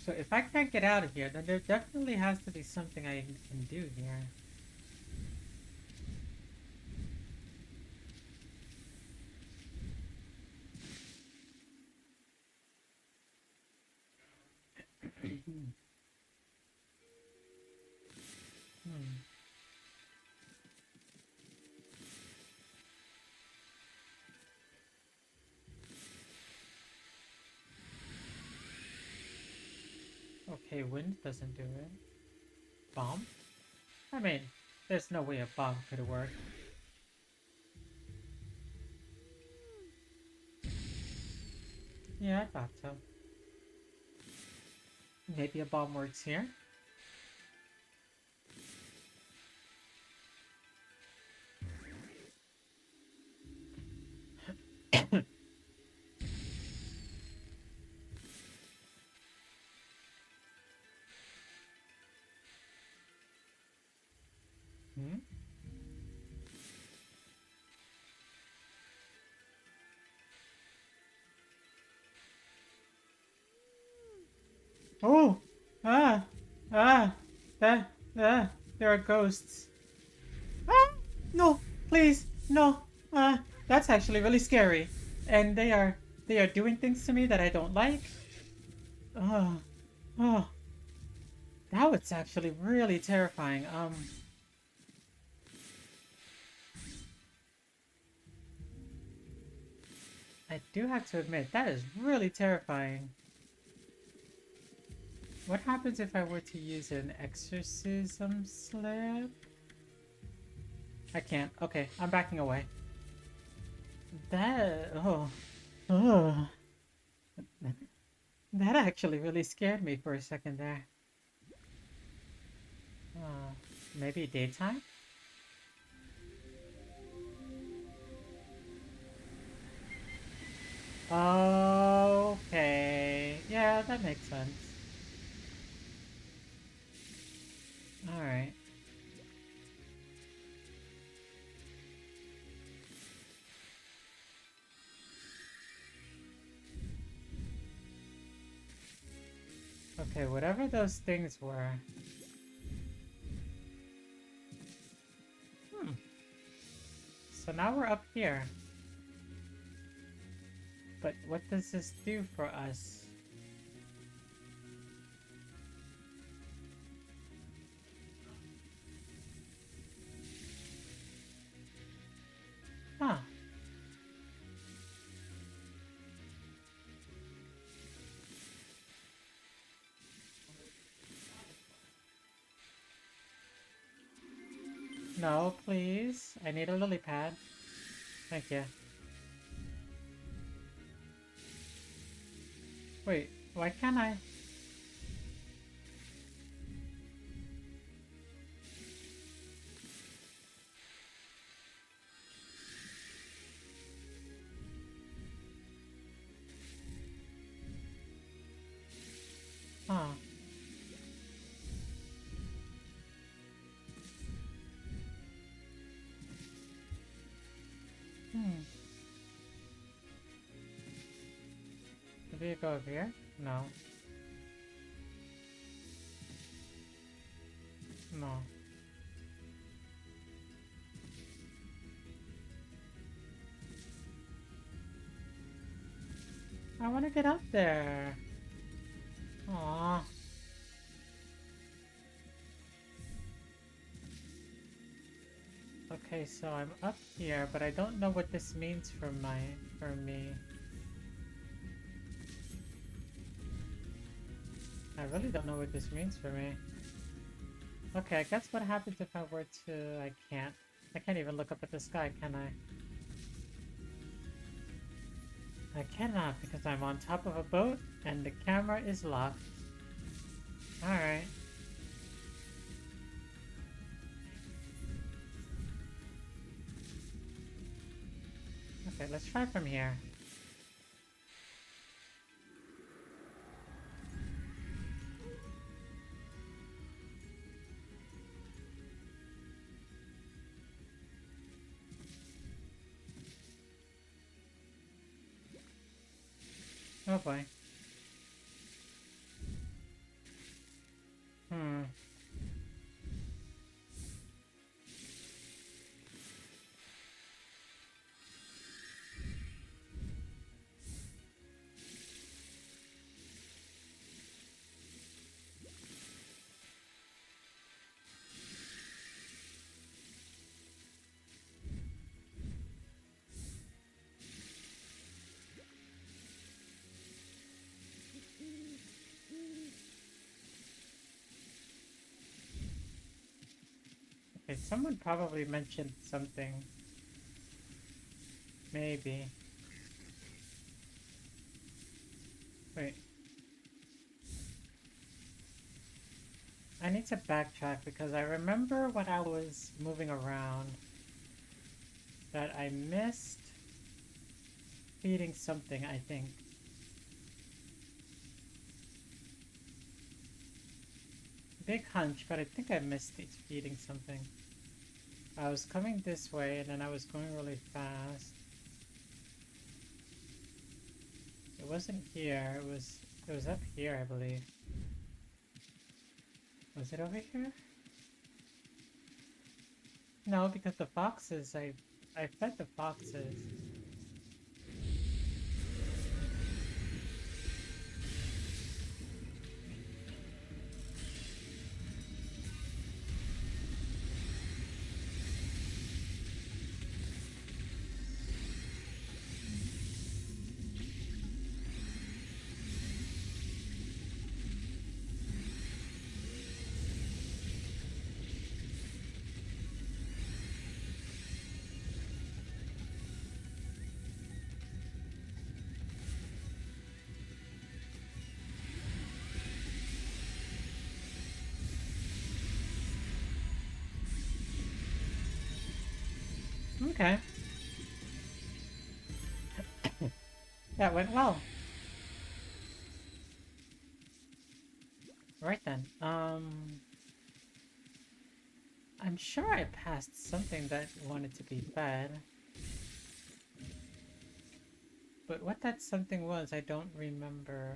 So if I can't get out of here, then there definitely has to be something I can do here. Hmm. Okay, wind doesn't do it. Bomb? I mean, there's no way a bomb could work. Yeah, I thought so. Maybe a bomb works here? Hmm? Oh! Ah! Ah! That, there are ghosts. Ah! No! Please! No! That's actually really scary. And they are doing things to me that I don't like. Oh, oh, that was actually really terrifying. I do have to admit, that is really terrifying. What happens if I were to use an exorcism slip? I can't. Okay, I'm backing away. That, oh, that actually really scared me for a second there. Uh, maybe daytime? Okay. Yeah, that makes sense. Alright. Okay, whatever those things were. Hmm. So now we're up here. But what does this do for us? Huh. No, please. I need a lily pad. Thank you. Wait, why can't I? Huh. Hmm. Maybe you go over here? No. No. I want to get up there. Aww. Okay, so I'm up here, but I don't know what this means for me. I really don't know what this means for me. Okay, I guess what happens if I were to... I can't. I can't even look up at the sky, can I? I cannot because I'm on top of a boat and the camera is locked. Alright. Okay, let's try from here. Oh boy. Okay, someone probably mentioned something. Maybe. Wait. I need to backtrack because I remember when I was moving around that I missed feeding something, I think. Big hunch, but I think I missed feeding something. I was coming this way and then I was going really fast. It wasn't here, it was up here, I believe. Was it over here? No, because the foxes, I fed the foxes. Okay. That went well. Right then. I'm sure I passed something that wanted to be fed. But what that something was, I don't remember.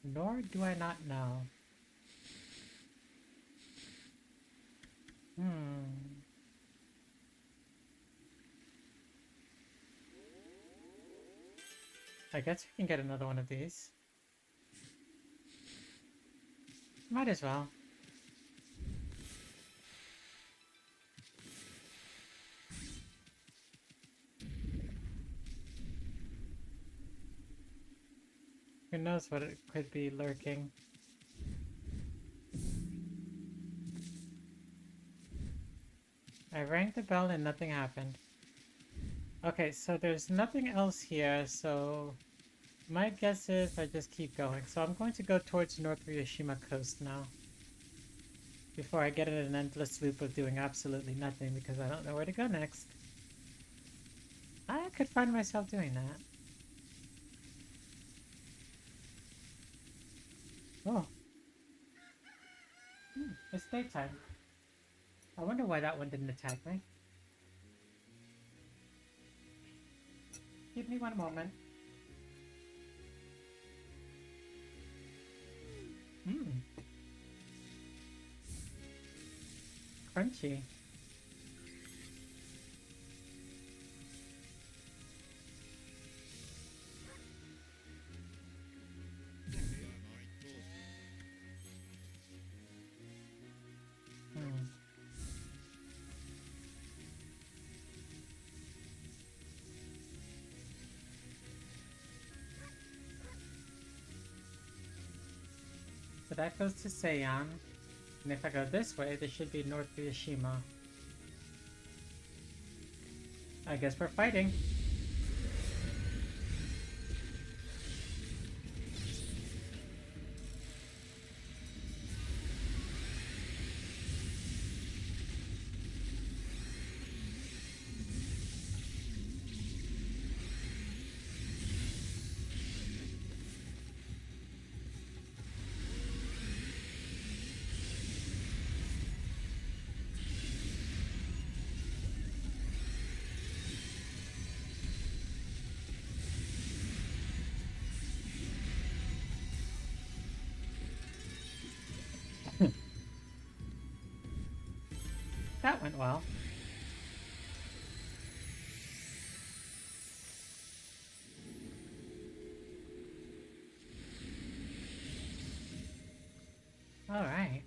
Nor do I not know. I guess we can get another one of these. Might as well. Who knows what it could be lurking. I rang the bell and nothing happened. Okay, so there's nothing else here, so my guess is I just keep going. So I'm going to go towards North Ryushima Coast now. Before I get in an endless loop of doing absolutely nothing because I don't know where to go next. I could find myself doing that. Oh. It's daytime. I wonder why that one didn't attack me. Give me one moment. Crunchy. So that goes to Seiyan. And if I go this way, this should be North Ryushima. I guess we're fighting. That went well. Alright.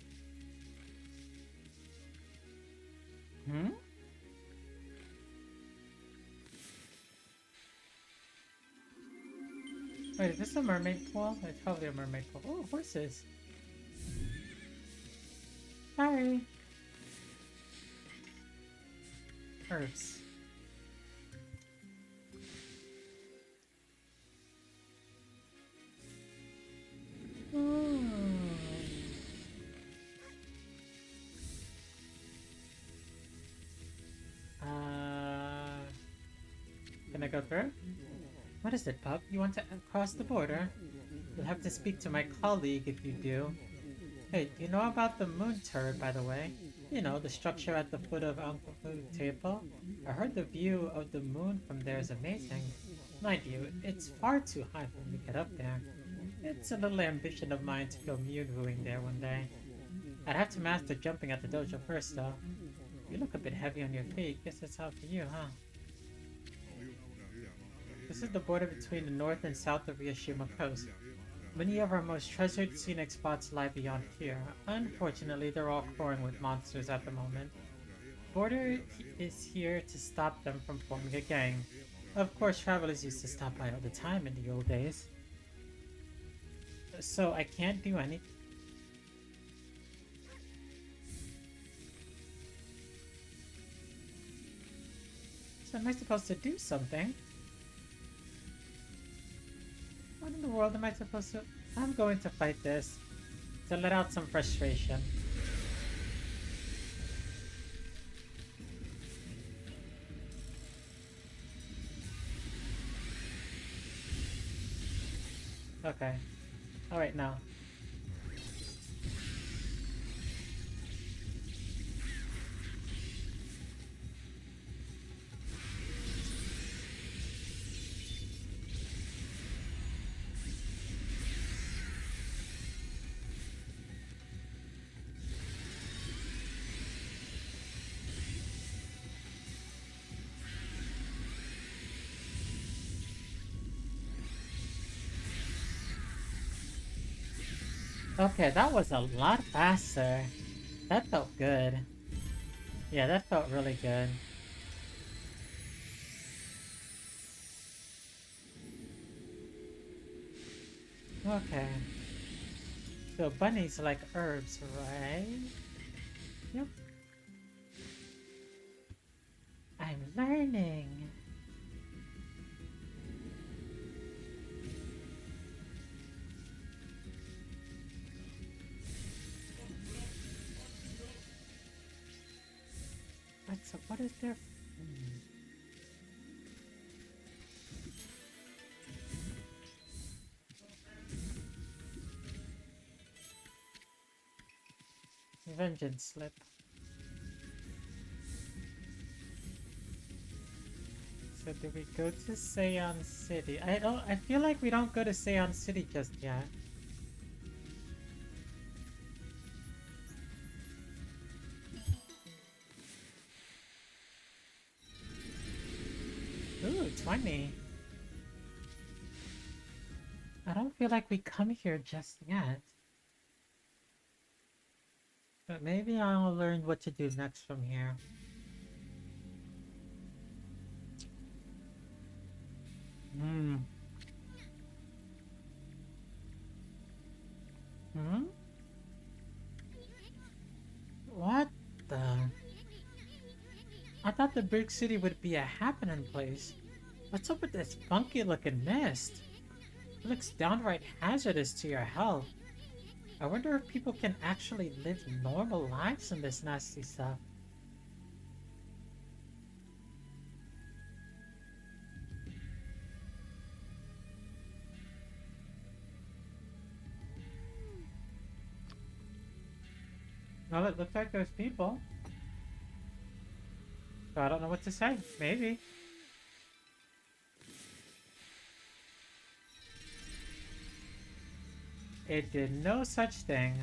Wait, is this a mermaid pool? It's probably a mermaid pool. Oh, horses. Sorry. herbs. Ooh. Can I go through? What is it, pup? You want to cross the border? You'll have to speak to my colleague if you do. Hey, do you know about the moon turret, by the way? You know, the structure at the foot of Uncle Food's table? I heard the view of the moon from there is amazing. Mind you, it's far too high for me to get up there. It's a little ambition of mine to go moon-wooing there one day. I'd have to master jumping at the dojo first, though. You look a bit heavy on your feet. Guess it's out for you, huh? This is the border between the north and south of Ryushima Coast. Many of our most treasured scenic spots lie beyond here. Unfortunately, they're all crawling with monsters at the moment. Border is here to stop them from forming a gang. Of course, travelers used to stop by all the time in the old days. So I can't do anything. So am I supposed to do something? What in the world am I supposed to... I'm going to fight this to let out some frustration. Okay. Alright, now. Okay, that was a lot faster. That felt good. Yeah, that felt really good. Okay. So bunnies like herbs, right? Yep. I'm learning. What is there? Vengeance slip. So do we go to Seon City? I feel like we don't go to Seon City just yet. Ooh, 20. I don't feel like we come here just yet. But maybe I'll learn what to do next from here. Hmm. Hmm? What the? I thought the big city would be a happening place. What's up with this funky looking mist? It looks downright hazardous to your health. I wonder if people can actually live normal lives in this nasty stuff. Well, it looks like there's people. So I don't know what to say. Maybe. It did no such thing.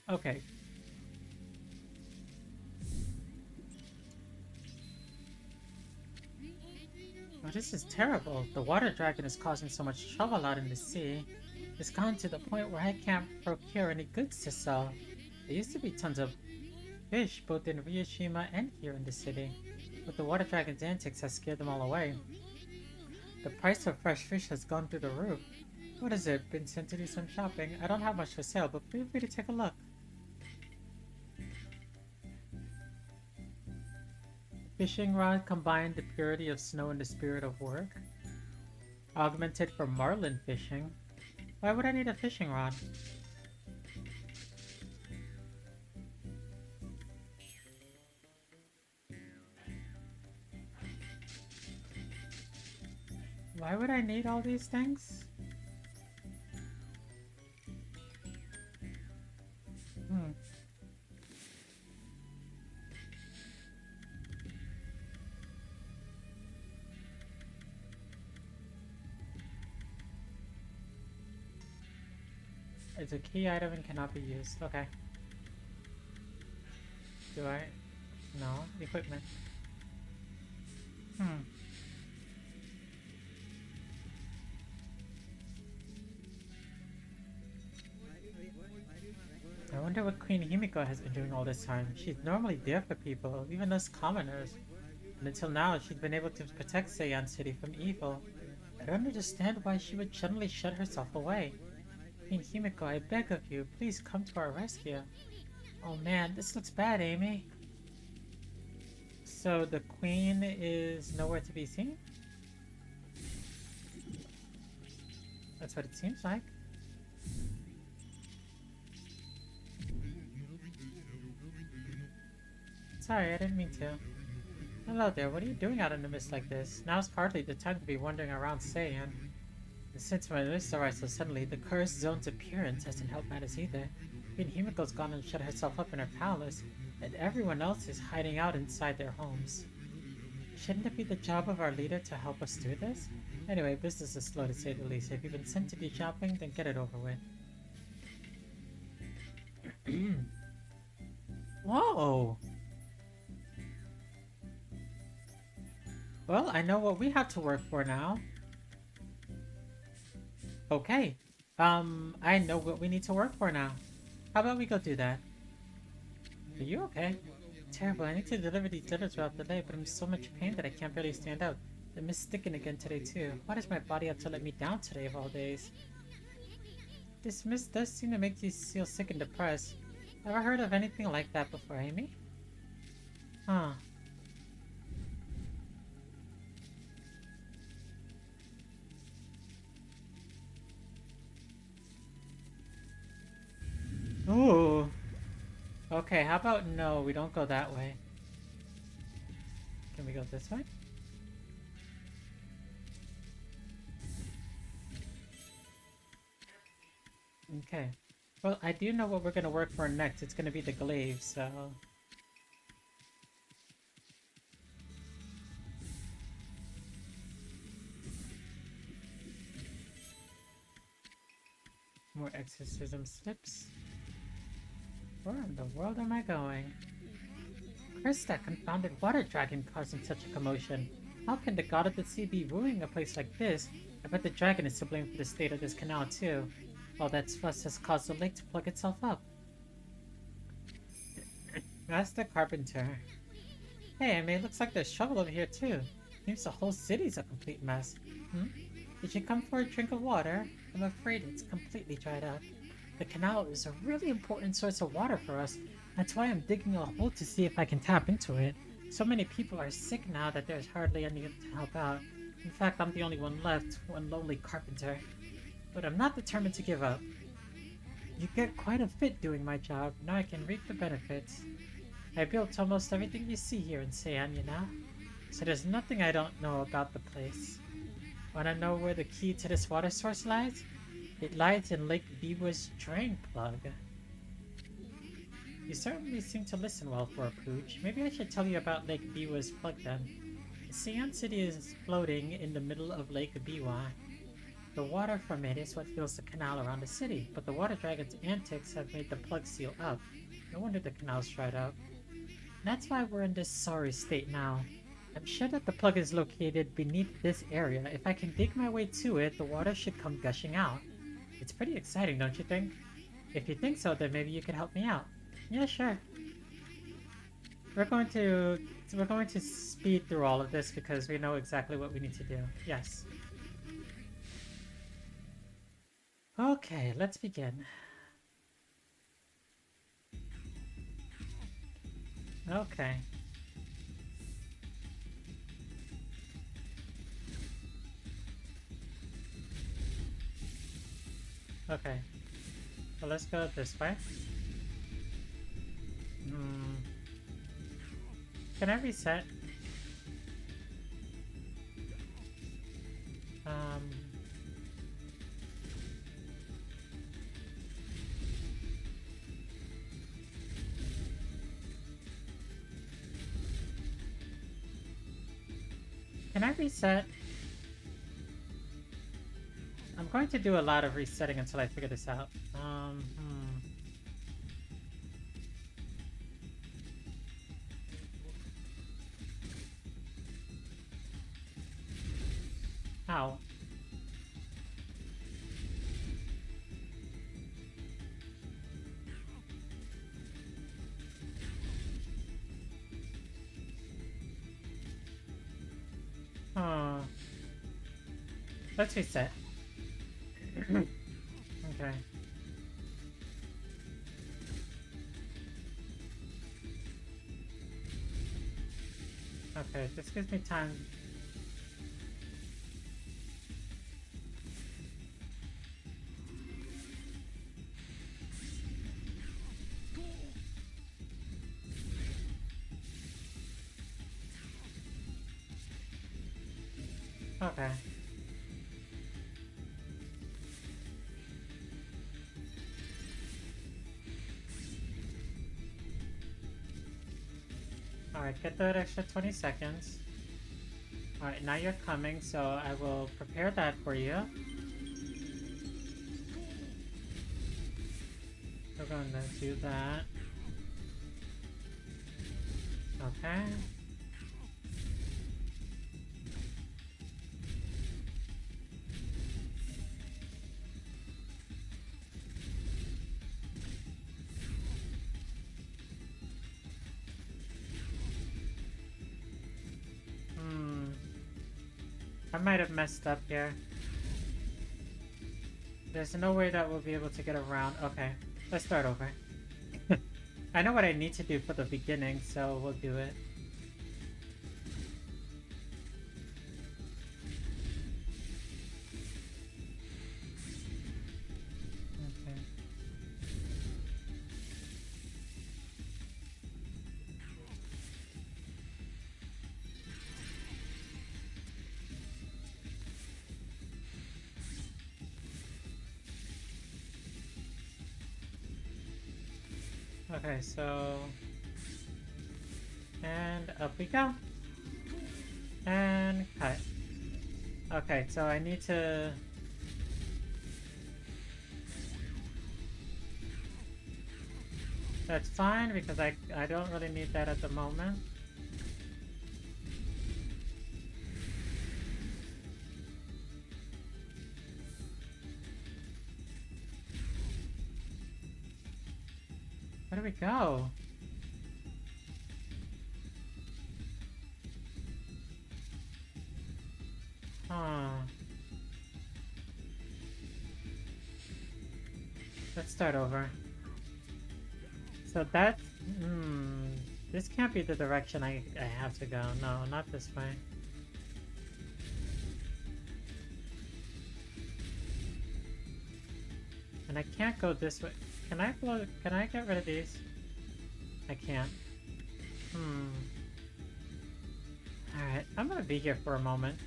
Okay. Oh, this is terrible. The water dragon is causing so much trouble out in the sea. It's gone to the point where I can't procure any goods to sell. There used to be tons of fish both in Ryushima and here in the city, but the water dragon's antics has scared them all away. The price of fresh fish has gone through the roof. What is it? Been sent to do some shopping. I don't have much for sale, but feel free to take a look. Fishing rod combined the purity of snow and the spirit of work. Augmented for marlin fishing. Why would I need a fishing rod? Why would I need all these things? It's a key item and cannot be used. Okay. Do I? No. Equipment. I wonder what Queen Himiko has been doing all this time. She's normally there for people, even us commoners. And until now, she's been able to protect Seiyan City from evil. I don't understand why she would suddenly shut herself away. Queen Himiko, I beg of you, please come to our rescue. Oh man, this looks bad, Amy. So the queen is nowhere to be seen? That's what it seems like. Sorry, I didn't mean to. Hello there, what are you doing out in the mist like this? Now's hardly the time to be wandering around Seiyan. And since my mist arrived so suddenly, the cursed zone's appearance hasn't helped matters either. Queen Himiko's gone and shut herself up in her palace, and everyone else is hiding out inside their homes. Shouldn't it be the job of our leader to help us through this? Anyway, business is slow to say the least. If you've been sent to do shopping, then get it over with. Whoa! Well, I know what we have to work for now. Okay. I know what we need to work for now. How about we go do that? Are you okay? Terrible. I need to deliver these letters throughout the day, but I'm in so much pain that I can't barely stand up. The mist sticking again today too. Why does my body have to let me down today of all days? This mist does seem to make you feel sick and depressed. Ever heard of anything like that before, Amy? Huh. Ooh. Okay, how about no, we don't go that way. Can we go this way? Okay. Well, I do know what we're gonna work for next. It's gonna be the glaive, so... More exorcism slips. Where in the world am I going? Curse that confounded water dragon causing such a commotion. How can the god of the sea be ruining a place like this? I bet the dragon is to blame for the state of this canal too. All that fuss has caused the lake to plug itself up. Ask the carpenter. Hey, I mean, it looks like there's trouble over here too. Seems the whole city's a complete mess. Did you come for a drink of water? I'm afraid it's completely dried up. The canal is a really important source of water for us. That's why I'm digging a hole to see if I can tap into it. So many people are sick now that there's hardly anyone to help out. In fact, I'm the only one left, one lonely carpenter. But I'm not determined to give up. You get quite a fit doing my job. Now I can reap the benefits. I built almost everything you see here in Seiyan, you know? So there's nothing I don't know about the place. Wanna know where the key to this water source lies? It lies in Lake Biwa's drain plug. You certainly seem to listen well for a pooch. Maybe I should tell you about Lake Biwa's plug then. Seiyan City is floating in the middle of Lake Biwa. The water from it is what fills the canal around the city, but the water dragon's antics have made the plug seal up. No wonder the canal's dried up. That's why we're in this sorry state now. I'm sure that the plug is located beneath this area. If I can dig my way to it, the water should come gushing out. It's pretty exciting, don't you think? If you think so, then maybe you can help me out. Yeah, sure. We're going to speed through all of this because we know exactly what we need to do. Yes. Okay, let's begin. Okay. Okay. So let's go this way. Hmm. Can I reset? Um. Can I reset? I'm going to do a lot of resetting until I figure this out. Ow. Oh. Let's reset. Okay. Okay, this gives me time. Okay. Alright, get that extra 20 seconds. Alright, now you're coming, so I will prepare that for you. We're going to do that. Okay. I might have messed up here. There's no way that we'll be able to get around. Okay, let's start over. I know what I need to do for the beginning, so we'll do it. Okay, so... And up we go. And cut. Okay, so I need to... That's fine, because I don't really need that at the moment. Where do we go? Huh. Let's start over. So that's... This can't be the direction I have to go. No, not this way. And I can't go this way. Can I get rid of these? I can't. Alright, I'm gonna be here for a moment.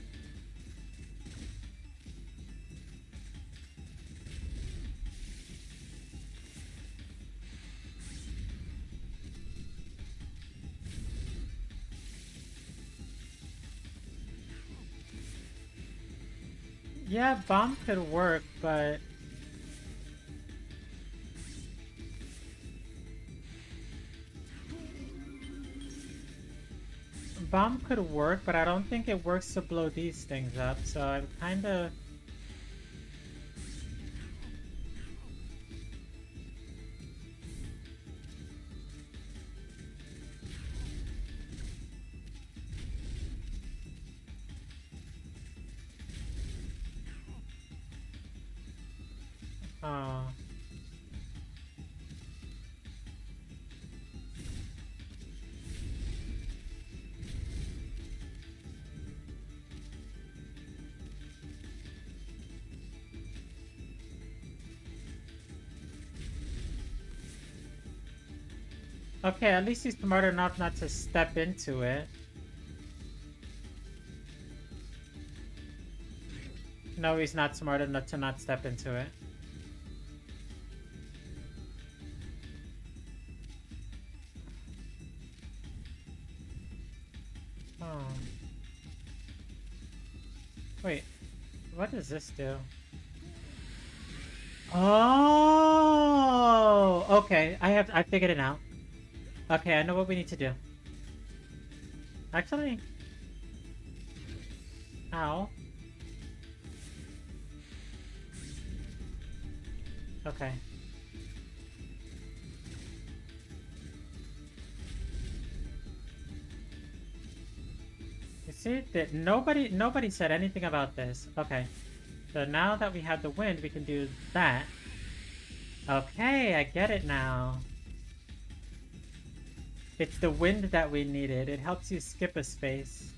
Yeah, bomb could work, but... Bomb could work, but I don't think it works to blow these things up, so I'm kinda... Oh. Okay, at least he's smart enough not to step into it. No, he's not smart enough to not step into it. Oh. Wait, what does this do? Oh! Okay, I figured it out. Okay, I know what we need to do. Actually... Ow. Okay. You see, that nobody said anything about this. Okay. So now that we have the wind, we can do that. Okay, I get it now. It's the wind that we needed. It helps you skip a space.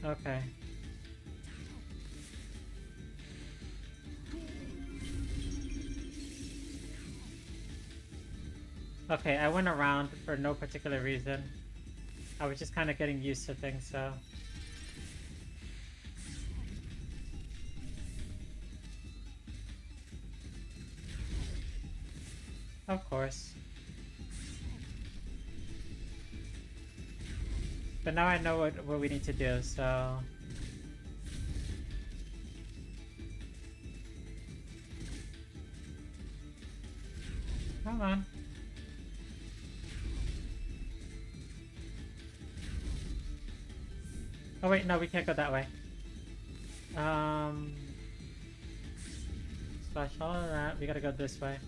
Okay. Okay, I went around for no particular reason. I was just kind of getting used to things, so... Of course. But now I know what we need to do, so... Come on. Oh wait, no, we can't go that way. Slash all of that. We gotta go this way.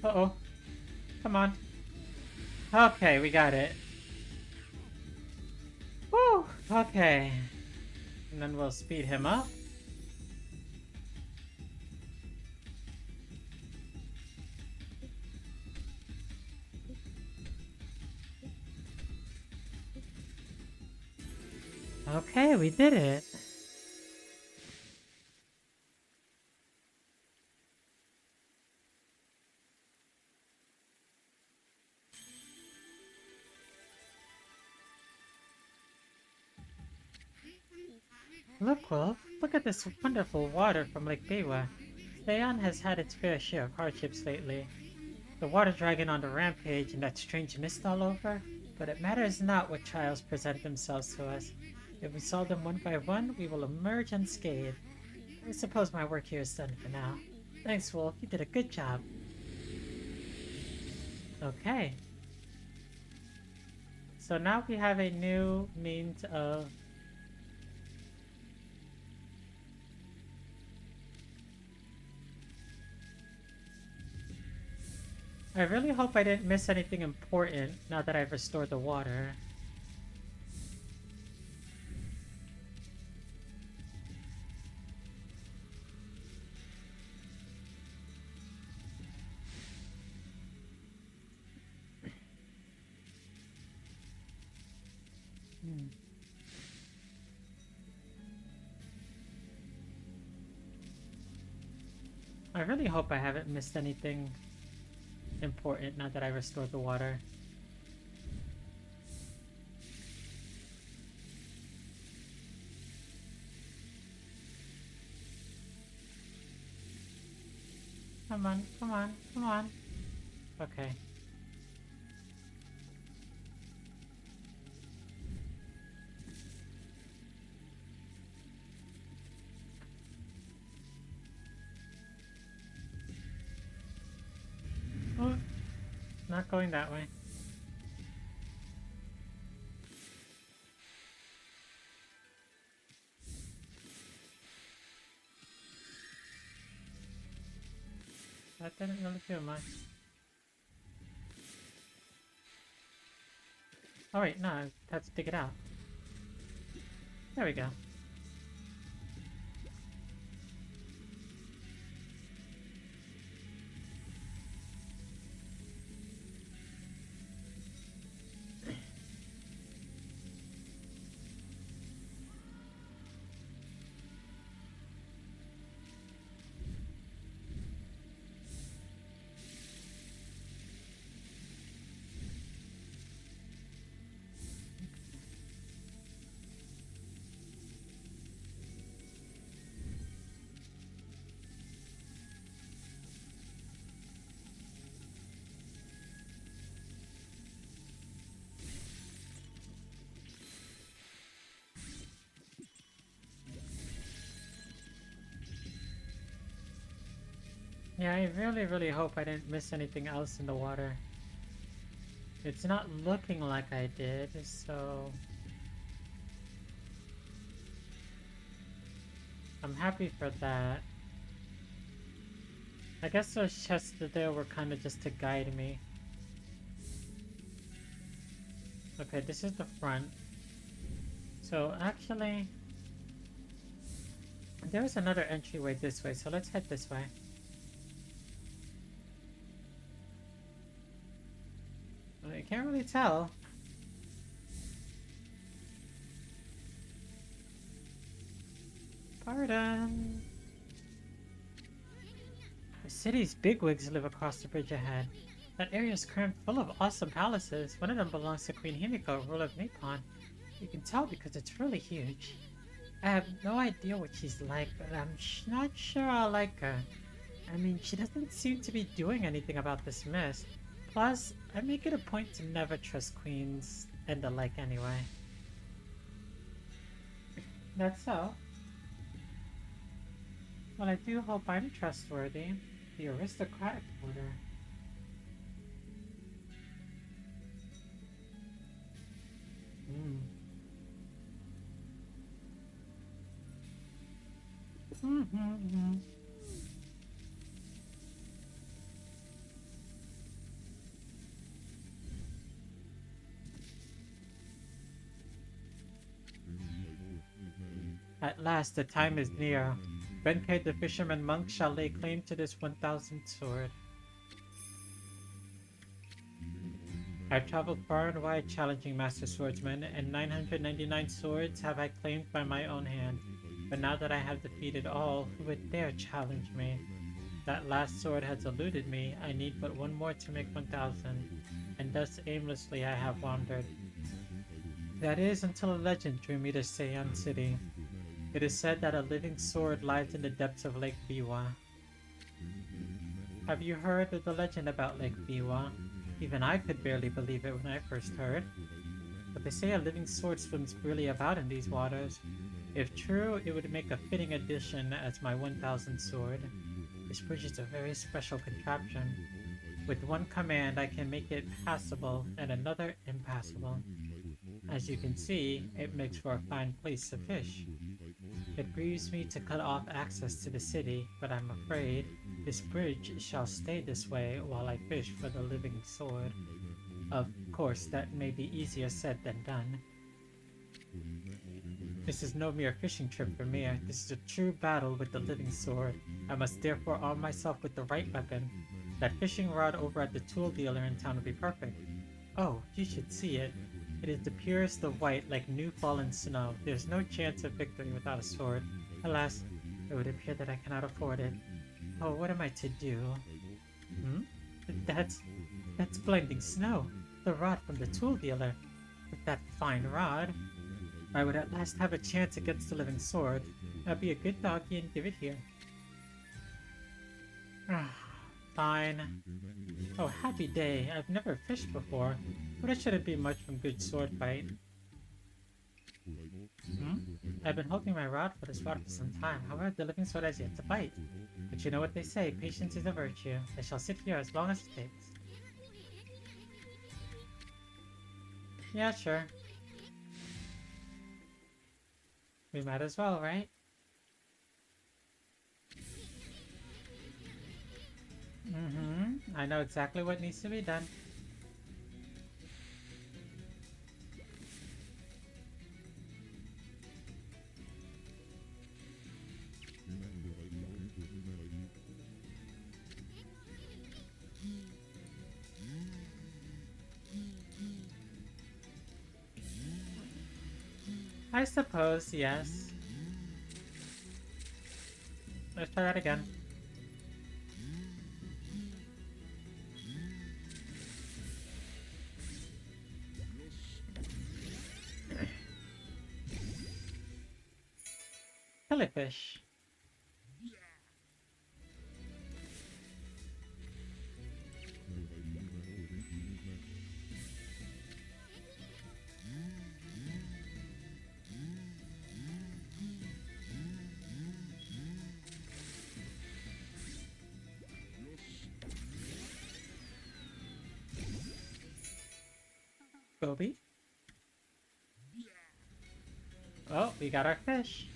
Uh-oh. Come on. Okay, we got it. Woo! Okay. And then we'll speed him up. Okay, we did it. Look, Wolf. Look at this wonderful water from Lake Biwa. Theon has had its fair share of hardships lately. The water dragon on the rampage and that strange mist all over. But it matters not what trials present themselves to us. If we solve them one by one, we will emerge unscathed. I suppose my work here is done for now. Thanks, Wolf. You did a good job. Okay. So now we have a new means of... I really hope I didn't miss anything important now that I've restored the water. I really hope I haven't missed anything important now that I restored the water. Come on, come on, come on. Okay. Oh, not going that way. That didn't really do much. Oh wait, no, I have to dig it out. There we go. Yeah, I really hope I didn't miss anything else in the water. It's not looking like I did, so... I'm happy for that. I guess those chests there were kind of just to guide me. Okay, this is the front. So actually... There's another entryway this way, so let's head this way. I can't really tell. Pardon. The city's bigwigs live across the bridge ahead. That area is crammed full of awesome palaces. One of them belongs to Queen Himiko, ruler of Nippon. You can tell because it's really huge. I have no idea what she's like, but I'm not sure I like her. I mean, she doesn't seem to be doing anything about this mess. Plus, I make it a point to never trust queens and the like anyway. That's so. Well, I do hope I'm trustworthy. The aristocratic order. At last, the time is near. Benkei the fisherman monk shall lay claim to this 1000th sword. I've traveled far and wide challenging master swordsmen, and 999 swords have I claimed by my own hand. But now that I have defeated all, who would dare challenge me? That last sword has eluded me. I need but one more to make 1000, and thus aimlessly I have wandered. That is until a legend drew me to Seian City. It is said that a living sword lies in the depths of Lake Biwa. Have you heard of the legend about Lake Biwa? Even I could barely believe it when I first heard. But they say a living sword swims freely about in these waters. If true, it would make a fitting addition as my 1000th sword. This bridge is a very special contraption. With one command, I can make it passable and another impassable. As you can see, it makes for a fine place to fish. It grieves me to cut off access to the city, but I'm afraid this bridge shall stay this way while I fish for the living sword. Of course, that may be easier said than done. This is no mere fishing trip for me. This is a true battle with the living sword. I must therefore arm myself with the right weapon. That fishing rod over at the tool dealer in town would be perfect. Oh, you should see it. It is the purest of white, like new fallen snow. There's no chance of victory without a sword. Alas, it would appear that I cannot afford it. Oh, what am I to do? That's blinding snow. The rod from the tool dealer. With that fine rod, I would at last have a chance against the living sword. I'll be a good doggy and give it here. fine. Oh, happy day. I've never fished before, but it shouldn't be much from good sword fight. Hmm? I've been holding my rod for this rod for some time. However, the living sword has yet to bite. But you know what they say, patience is a virtue. I shall sit here as long as it takes. Yeah, sure. We might as well, right? I know exactly what needs to be done. I suppose, yes. Let's try that again. Jellyfish. Goby. Oh, we got our fish.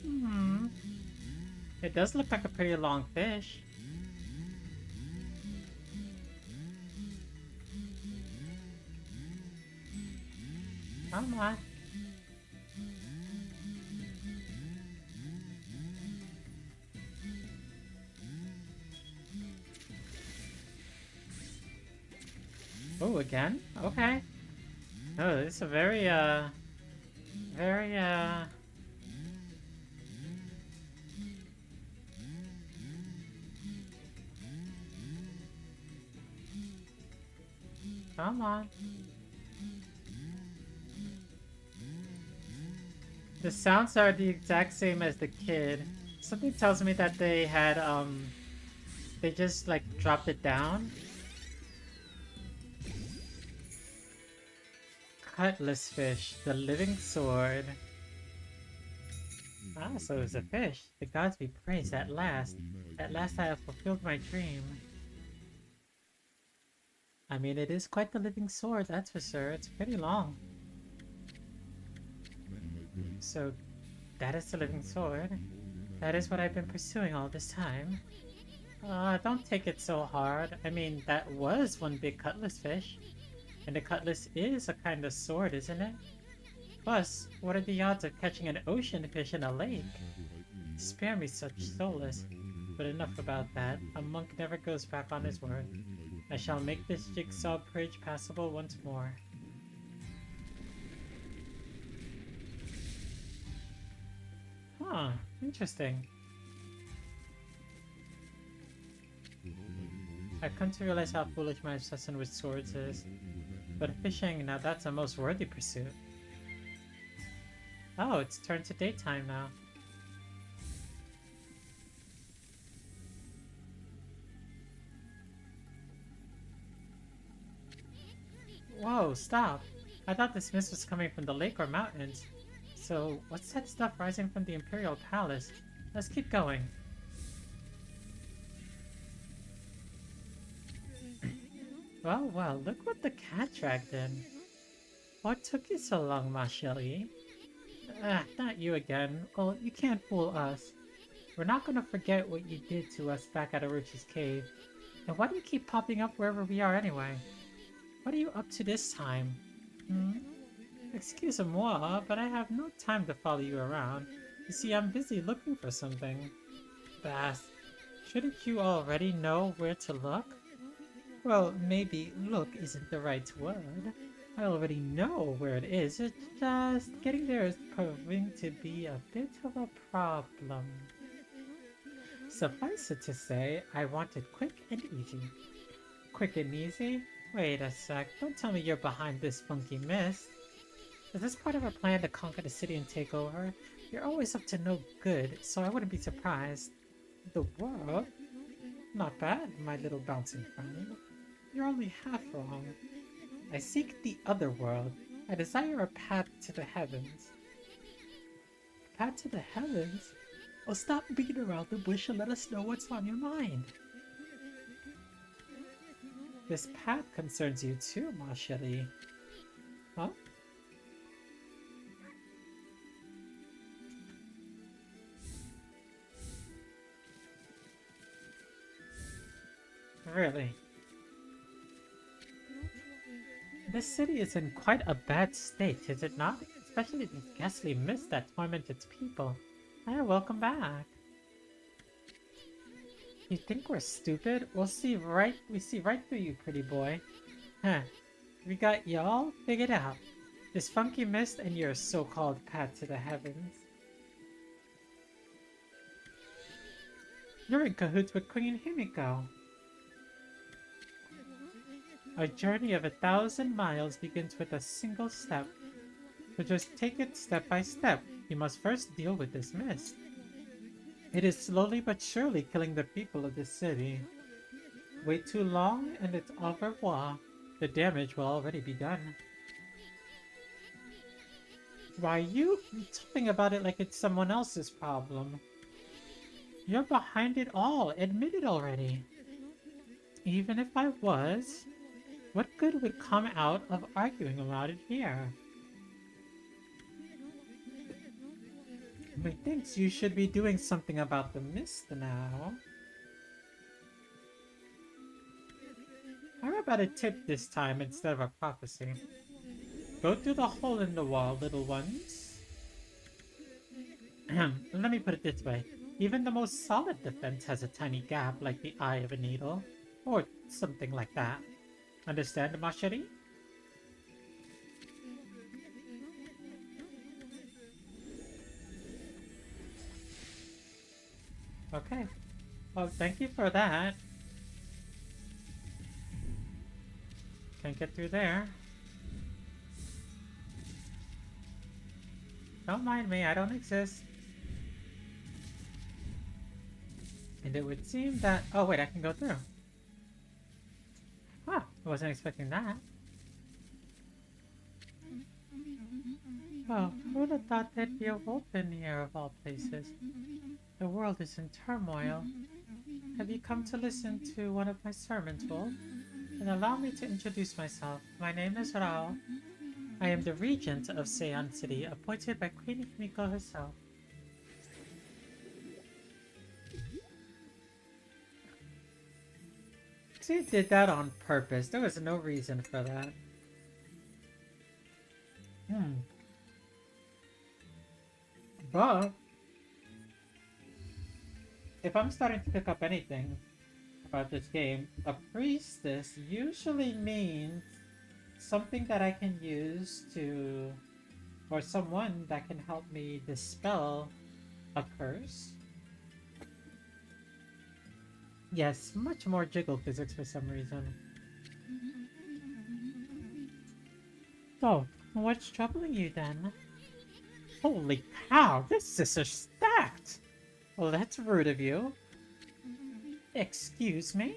Hmm. It does look like a pretty long fish. Come on. Oh, again? Okay. Oh, this is a very. Come on. The sounds are the exact same as the kid. Something tells me that they just like dropped it down. Cutlass fish, the living sword. Ah, so it's a fish. The gods be praised at last. At last I have fulfilled my dream. I mean, it is quite the living sword, that's for sure. It's pretty long. So, that is the living sword. That is what I've been pursuing all this time. Don't take it so hard. I mean, that was one big cutlass fish. And a cutlass is a kind of sword, isn't it? Plus, what are the odds of catching an ocean fish in a lake? Spare me such solace. But enough about that. A monk never goes back on his word. I shall make this jigsaw bridge passable once more. Huh, interesting. I've come to realize how foolish my obsession with swords is. But fishing, now that's a most worthy pursuit. Oh, it's turned to daytime now. Whoa, stop! I thought this mist was coming from the lake or mountains. So, what's that stuff rising from the Imperial Palace? Let's keep going. Well, look what the cat dragged in. What took you so long, ma chérie? Ah, not you again. Well, you can't fool us. We're not gonna forget what you did to us back at Orochi's cave. And why do you keep popping up wherever we are anyway? What are you up to this time? Hmm? Excuse-moi, but I have no time to follow you around. You see, I'm busy looking for something. Bath. Shouldn't you already know where to look? Well, maybe look isn't the right word. I already know where it is, it's just getting there is proving to be a bit of a problem. Suffice it to say, I want it quick and easy. Quick and easy? Wait a sec, don't tell me you're behind this funky mist. Is this part of a plan to conquer the city and take over? You're always up to no good, so I wouldn't be surprised. The world? Not bad, my little bouncing friend. You're only half wrong. I seek the other world. I desire a path to the heavens. Path to the heavens? Oh, stop beating around the bush and let us know what's on your mind. This path concerns you too, ma chérie. Huh? Really? This city is in quite a bad state, is it not? Especially this ghastly mist that torments its people. Ah, welcome back. You think we're stupid? We see right through you, pretty boy. Huh. We got y'all figured out. This funky mist and your so-called path to the heavens. You're in cahoots with Queen Himiko. A journey of 1,000 miles begins with a single step. So just take it step by step. You must first deal with this mist. It is slowly but surely killing the people of this city. Wait too long and it's au revoir. The damage will already be done. Why, you talking about it like it's someone else's problem. You're behind it all. Admit it already. Even if I was, what good would come out of arguing about it here? Methinks you should be doing something about the mist now. How about a tip this time instead of a prophecy? Go through the hole in the wall, little ones. Let me put it this way. Even the most solid defense has a tiny gap like the eye of a needle. Or something like that. Understand, ma chérie? Okay. Well, thank you for that. Can't get through there. Don't mind me, I don't exist. And it would seem that... Oh wait, I can go through. Huh, I wasn't expecting that. Oh, who would have thought there'd be a wolf in here of all places? The world is in turmoil. Have you come to listen to one of my sermons, Wolf? Then allow me to introduce myself. My name is Rao. I am the regent of Seian City, appointed by Queen Himiko herself. She did that on purpose. There was no reason for that. But if I'm starting to pick up anything about this game, a priestess usually means something that I can use to, or someone that can help me dispel a curse. Yes, much more jiggle physics for some reason. So, what's troubling you then? Holy cow, this is stacked! Well, that's rude of you. Excuse me?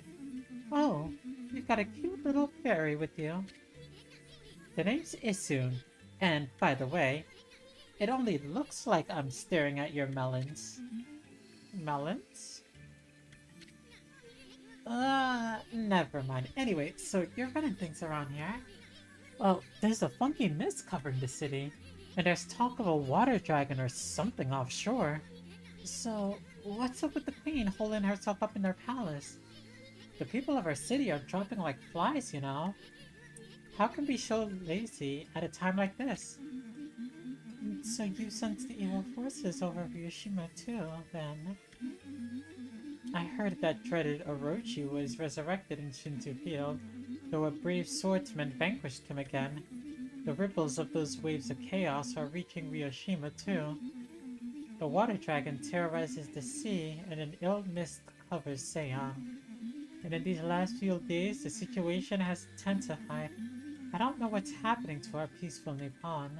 Oh, you've got a cute little fairy with you. The name's Isun, and by the way, it only looks like I'm staring at your melons. Melons? Never mind. Anyway, so you're running things around here? Well, there's a funky mist covering the city, and there's talk of a water dragon or something offshore. So, what's up with the queen holding herself up in their palace? The people of our city are dropping like flies, you know. How can we be so lazy at a time like this? So you sense the evil forces over Ryushima too, then? I heard that dreaded Orochi was resurrected in Shinto Field, though a brave swordsman vanquished him again. The ripples of those waves of chaos are reaching Ryoshima too. The water dragon terrorizes the sea, and an ill mist covers Seiya. And in these last few days, the situation has intensified. I don't know what's happening to our peaceful Nippon.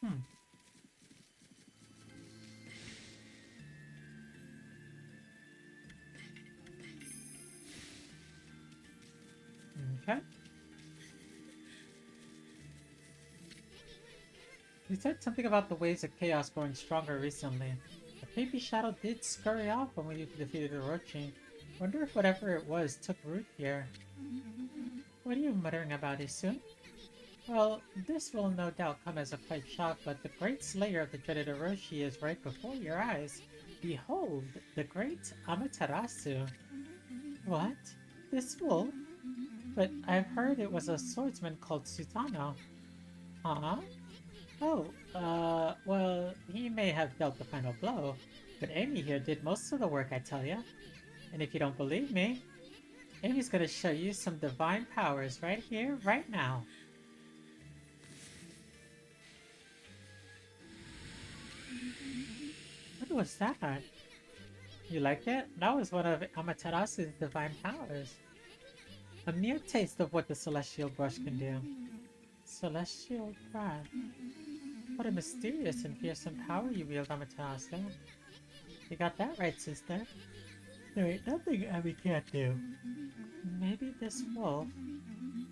Hmm. Okay. You said something about the waves of chaos growing stronger recently. The baby shadow did scurry off when we defeated Orochi. Wonder if whatever it was took root here. What are you muttering about, Isun? Well, this will no doubt come as a quite shock, but the great slayer of the dreaded Orochi is right before your eyes. Behold, the great Amaterasu. What? This wolf? But I've heard it was a swordsman called Sutano. Huh? Oh, well, he may have dealt the final blow, but Amy here did most of the work, I tell ya. And if you don't believe me, Amy's gonna show you some divine powers right here, right now. What was that? You like it? That was one of Amaterasu's divine powers. A mere taste of what the Celestial Brush can do. Celestial Brush. What a mysterious and fearsome power you wield, Amaterasu. You got that right, sister. There ain't nothing Abby can't do. Maybe this wolf...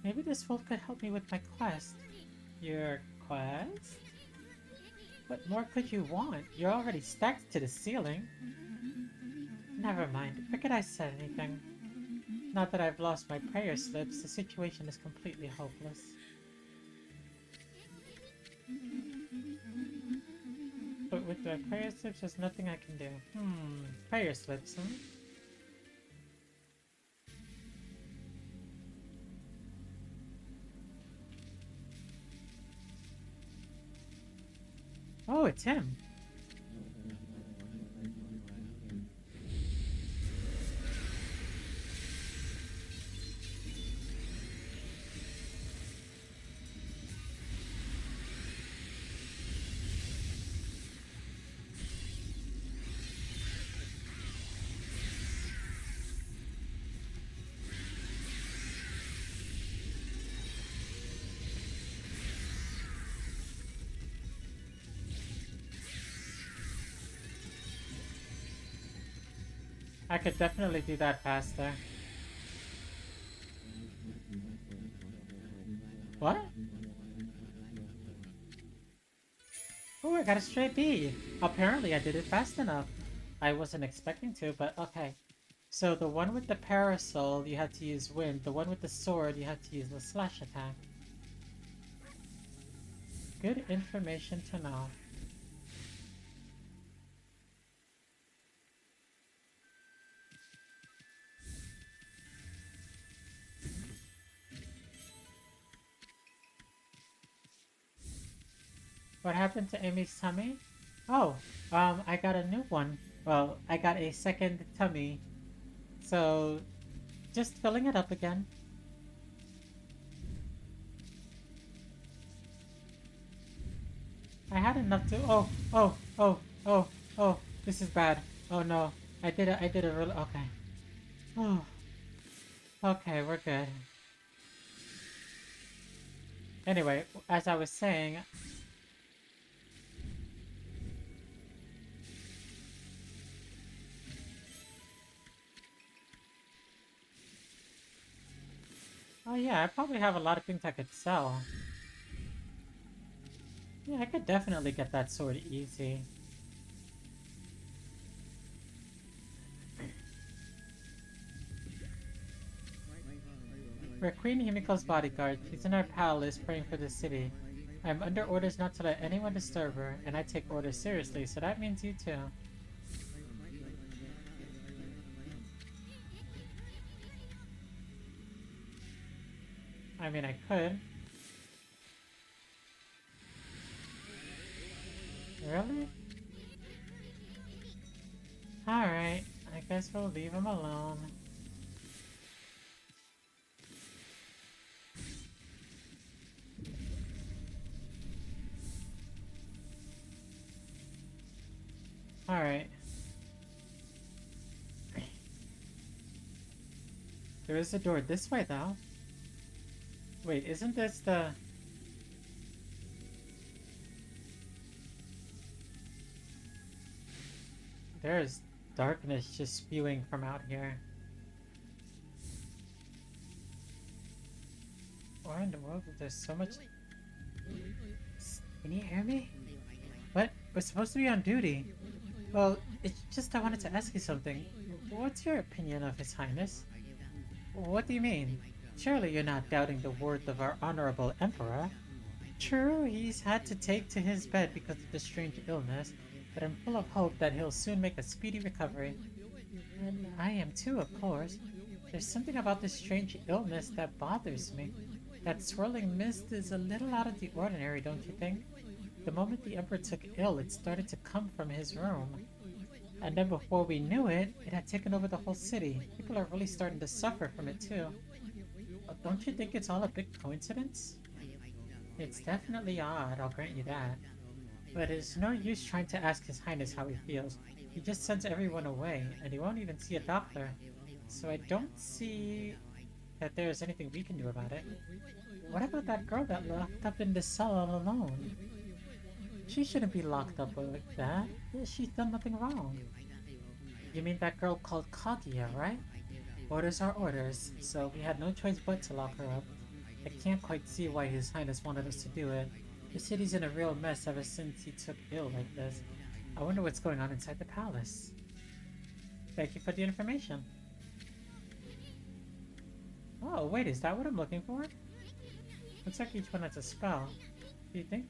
Maybe this wolf could help me with my quest. Your quest? What more could you want? You're already stacked to the ceiling. Never mind. Forget I said anything. Now that I've lost my prayer slips, the situation is completely hopeless. But with my prayer slips, there's nothing I can do. Prayer slips, huh? Oh, it's him. I could definitely do that faster. What? Oh, I got a straight B. Apparently I did it fast enough. I wasn't expecting to, but okay. So the one with the parasol, you had to use wind. The one with the sword, you had to use the slash attack. Good information to know. What happened to Amy's tummy? Oh, I got a new one. Well, I got a second tummy. So, just filling it up again. I had enough to... Oh, this is bad. Oh no, I did a really... Okay. Oh, okay, we're good. Anyway, as I was saying... Oh yeah, I probably have a lot of things I could sell. Yeah, I could definitely get that sword easy. We're Queen Himiko's bodyguard. She's in our palace praying for the city. I'm under orders not to let anyone disturb her, and I take orders seriously, so that means you too. I mean, I could. Really? Alright, I guess we'll leave him alone. Alright. There is a door this way, though. Wait, isn't this the... There's darkness just spewing from out here. Why in the world is there so much... Can you hear me? What? We're supposed to be on duty. Well, it's just I wanted to ask you something. What's your opinion of His Highness? What do you mean? Surely you're not doubting the worth of our honorable Emperor? True, he's had to take to his bed because of the strange illness, but I'm full of hope that he'll soon make a speedy recovery. And I am too, of course. There's something about this strange illness that bothers me. That swirling mist is a little out of the ordinary, don't you think? The moment the Emperor took ill, it started to come from his room. And then before we knew it, it had taken over the whole city. People are really starting to suffer from it too. Don't you think it's all a big coincidence? It's definitely odd, I'll grant you that. But it's no use trying to ask His Highness how he feels. He just sends everyone away, and he won't even see a doctor. So I don't see that there's anything we can do about it. What about that girl that locked up in the cell all alone? She shouldn't be locked up like that. She's done nothing wrong. You mean that girl called Kaguya, right? Orders are orders, so we had no choice but to lock her up. I can't quite see why His Highness wanted us to do it. The city's in a real mess ever since he took ill like this. I wonder what's going on inside the palace. Thank you for the information. Oh, wait, is that what I'm looking for? Looks like each one has a spell. Do you think?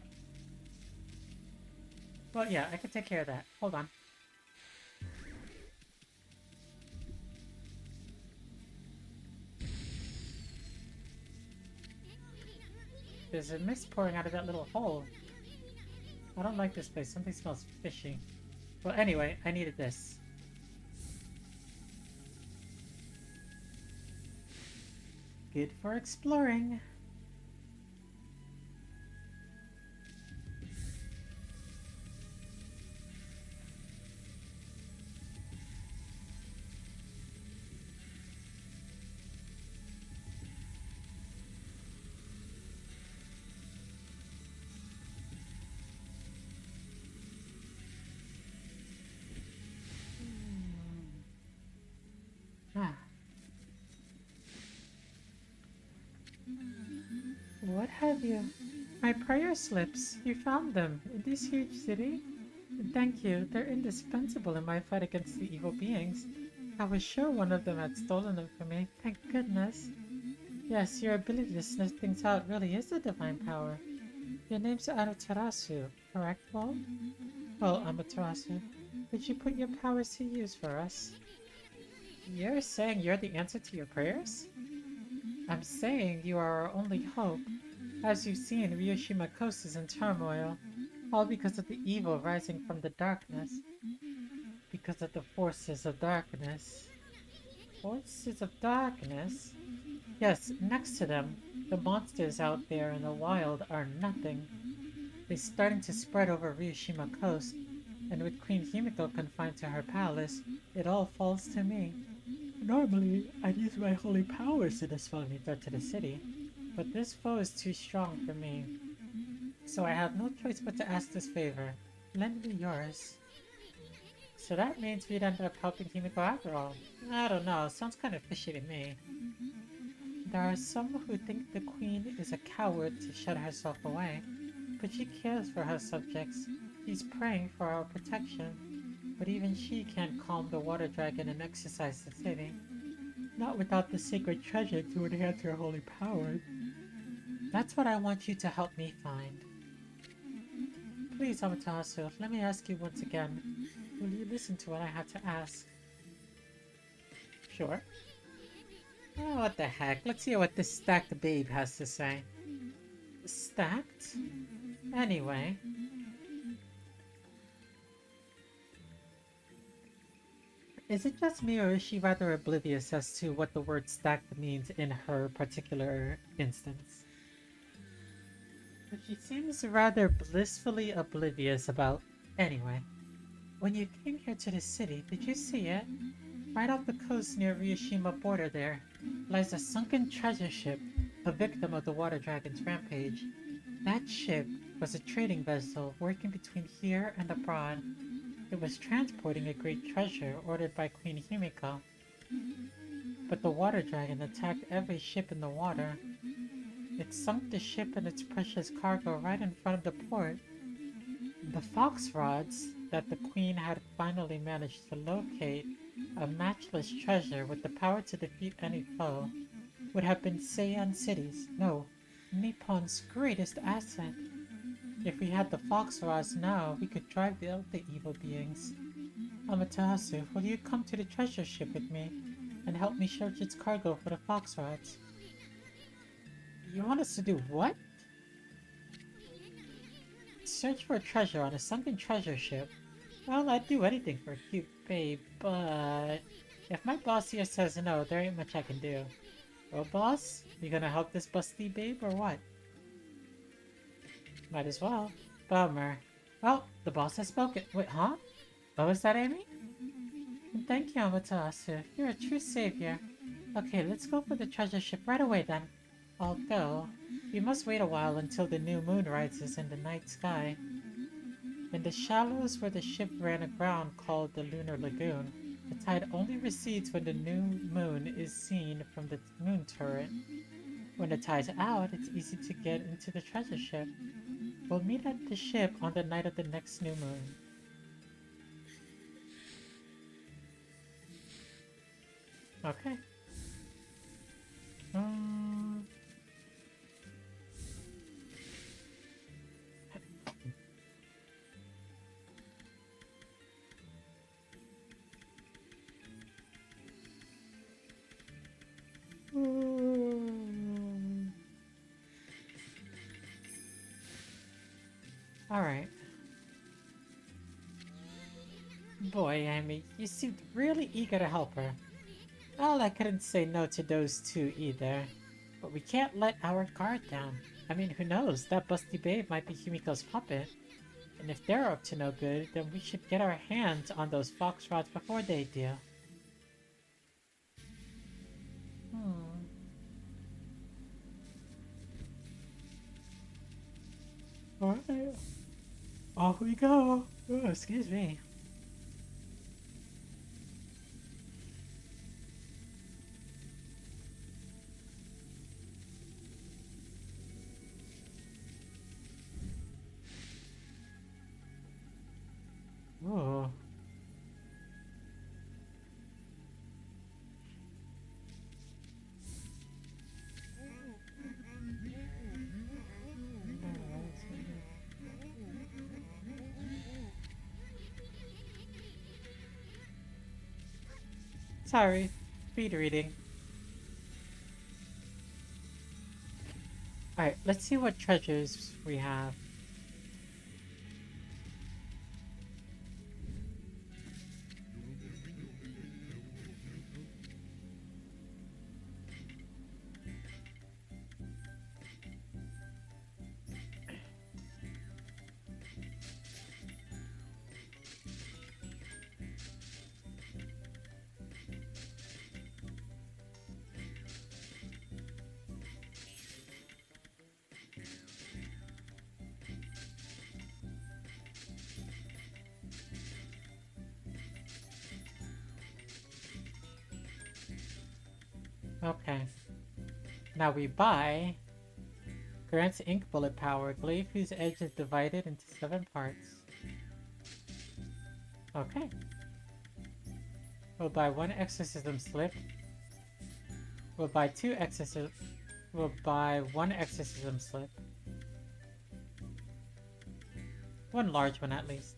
Well, yeah, I can take care of that. Hold on. There's a mist pouring out of that little hole. I don't like this place. Something smells fishy. Well, anyway, I needed this. Good for exploring. Ah. What have you? My prayer slips. You found them in this huge city? Thank you. They're indispensable in my fight against the evil beings. I was sure one of them had stolen them from me. Thank goodness. Yes, your ability to sniff things out really is a divine power. Your name's Amaterasu, correct, Wolf? Well, Amaterasu, would you put your powers to use for us? You're saying you're the answer to your prayers? I'm saying you are our only hope. As you've seen, Ryushima Coast is in turmoil, all because of the evil rising from the darkness. Because of the forces of darkness. Forces of darkness? Yes, next to them, the monsters out there in the wild are nothing. They're starting to spread over Ryushima Coast, and with Queen Himiko confined to her palace, it all falls to me. Normally, I'd use my holy powers to dispel any threat to the city, but this foe is too strong for me. So I have no choice but to ask this favor. Lend me yours. So that means we'd end up helping Himiko after all. I don't know, sounds kind of fishy to me. There are some who think the queen is a coward to shut herself away, but she cares for her subjects. She's praying for our protection. But even she can't calm the water dragon and exorcise the city. Not without the sacred treasure to enhance her holy powers. That's what I want you to help me find. Please, Amaterasu, let me ask you once again. Will you listen to what I have to ask? Sure. Oh, what the heck? Let's hear what this stacked babe has to say. Stacked? Anyway. Is it just me, or is she rather oblivious as to what the word stacked means in her particular instance? But she seems rather blissfully oblivious about... Anyway. When you came here to the city, did you see it? Right off the coast near Ryushima border there lies a sunken treasure ship, a victim of the water dragon's rampage. That ship was a trading vessel working between here and abroad. It was transporting a great treasure ordered by Queen Himiko. But the water dragon attacked every ship in the water. It sunk the ship and its precious cargo right in front of the port. The fox rods that the queen had finally managed to locate, a matchless treasure with the power to defeat any foe, would have been Seian City's, no, Nippon's greatest asset. If we had the fox rods now, we could drive out the evil beings. Amaterasu, will you come to the treasure ship with me and help me search its cargo for the fox rods? You want us to do what? Search for a treasure on a sunken treasure ship. Well, I'd do anything for a cute babe, but... If my boss here says no, there ain't much I can do. Well, boss? You gonna help this busty babe or what? Might as well. Bummer. Well, the boss has spoken. Wait, huh? What was that, Amy? Thank you, Amaterasu. You're a true savior. Okay, let's go for the treasure ship right away then. Although, we must wait a while until the new moon rises in the night sky. In the shallows where the ship ran aground called the Lunar Lagoon, the tide only recedes when the new moon is seen from the moon turret. When the tide's out, it's easy to get into the treasure ship. We'll meet at the ship on the night of the next new moon. Okay. Alright. Boy, Amy, you seemed really eager to help her. Well, I couldn't say no to those two either. But we can't let our guard down. I mean, who knows? That busty babe might be Himiko's puppet. And if they're up to no good, then we should get our hands on those fox rods before they do. Alright. Off we go. Oh, excuse me. Oh. Sorry. Speed reading. Alright, let's see what treasures we have. Okay. Now we buy... Grants ink bullet power. Glaive whose edge is divided into 7 parts. Okay. We'll buy 1 exorcism slip. We'll buy 2 exorcism... We'll buy 1 exorcism slip. 1 large one at least.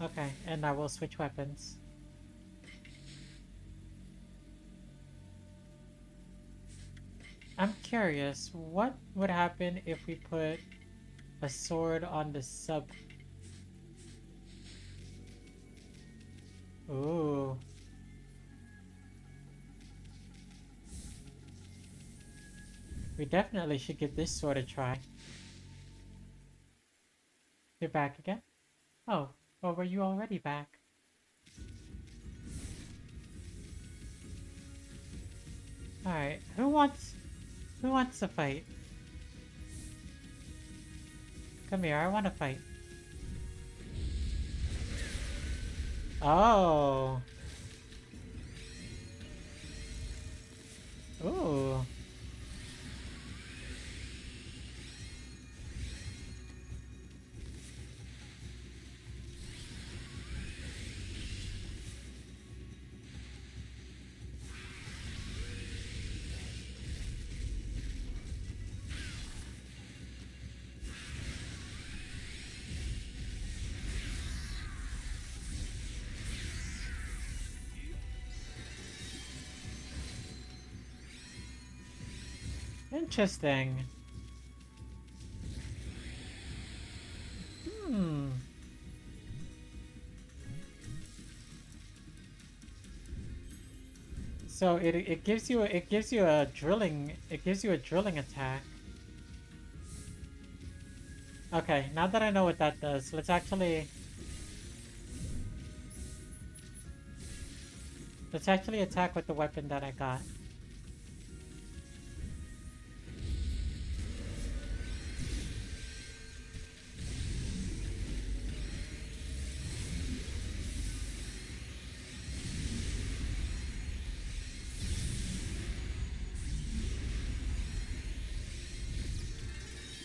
Okay, and now we'll switch weapons. I'm curious, what would happen if we put a sword on the sub? Ooh. We definitely should give this sword a try. You're back again? Oh, or were you already back? Alright, who wants to fight? Come here, I want to fight. Oh. Ooh. Interesting. Hmm. So it gives you a drilling attack. Okay, now that I know what that does, let's actually attack with the weapon that I got.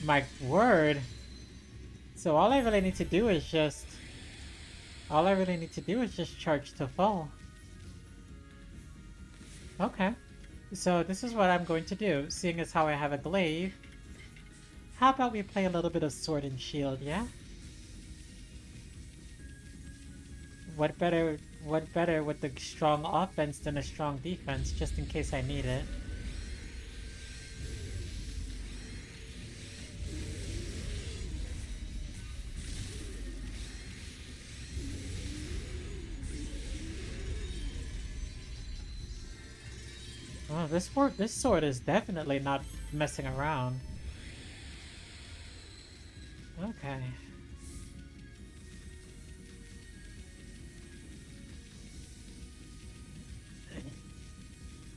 My word. So all I really need to do is just charge to full. Okay. So this is what I'm going to do, seeing as how I have a glaive. How about we play a little bit of sword and shield, yeah? What better with the strong offense than a strong defense, just in case I need it. Oh, this sword is definitely not messing around. Okay.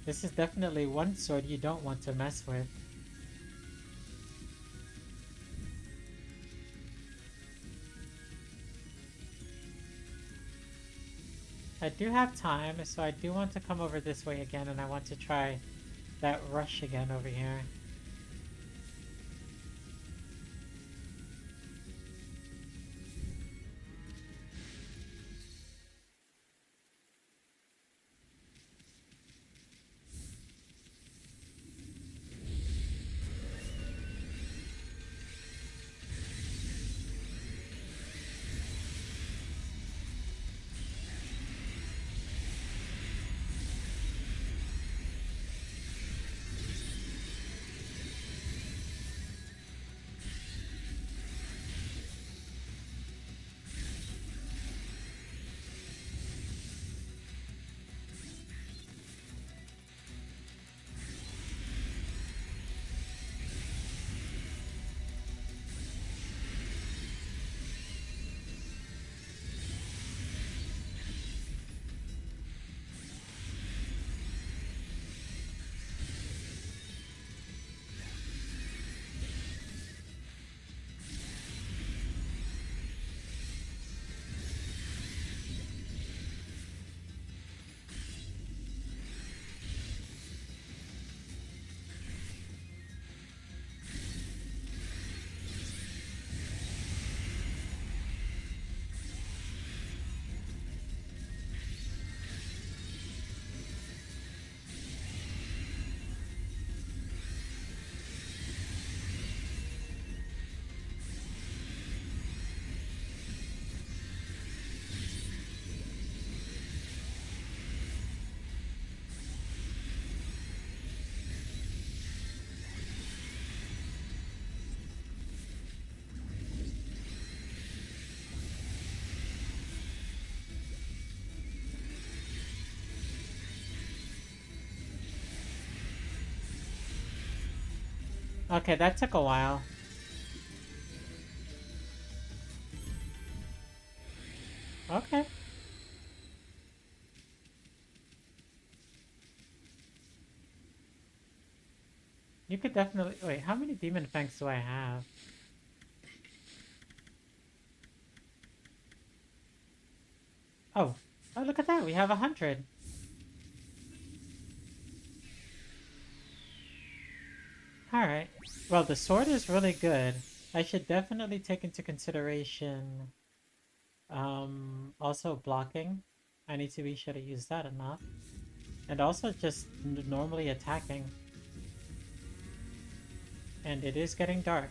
This is definitely one sword you don't want to mess with. I do have time, so I do want to come over this way again, and I want to try that rush again over here. Okay, that took a while. Okay. You could definitely... Wait, how many demon fangs do I have? Oh. Oh, look at that. We have 100. Alright. Well, the sword is really good. I should definitely take into consideration also blocking. I need to be sure to use that enough. And also just normally attacking. And it is getting dark.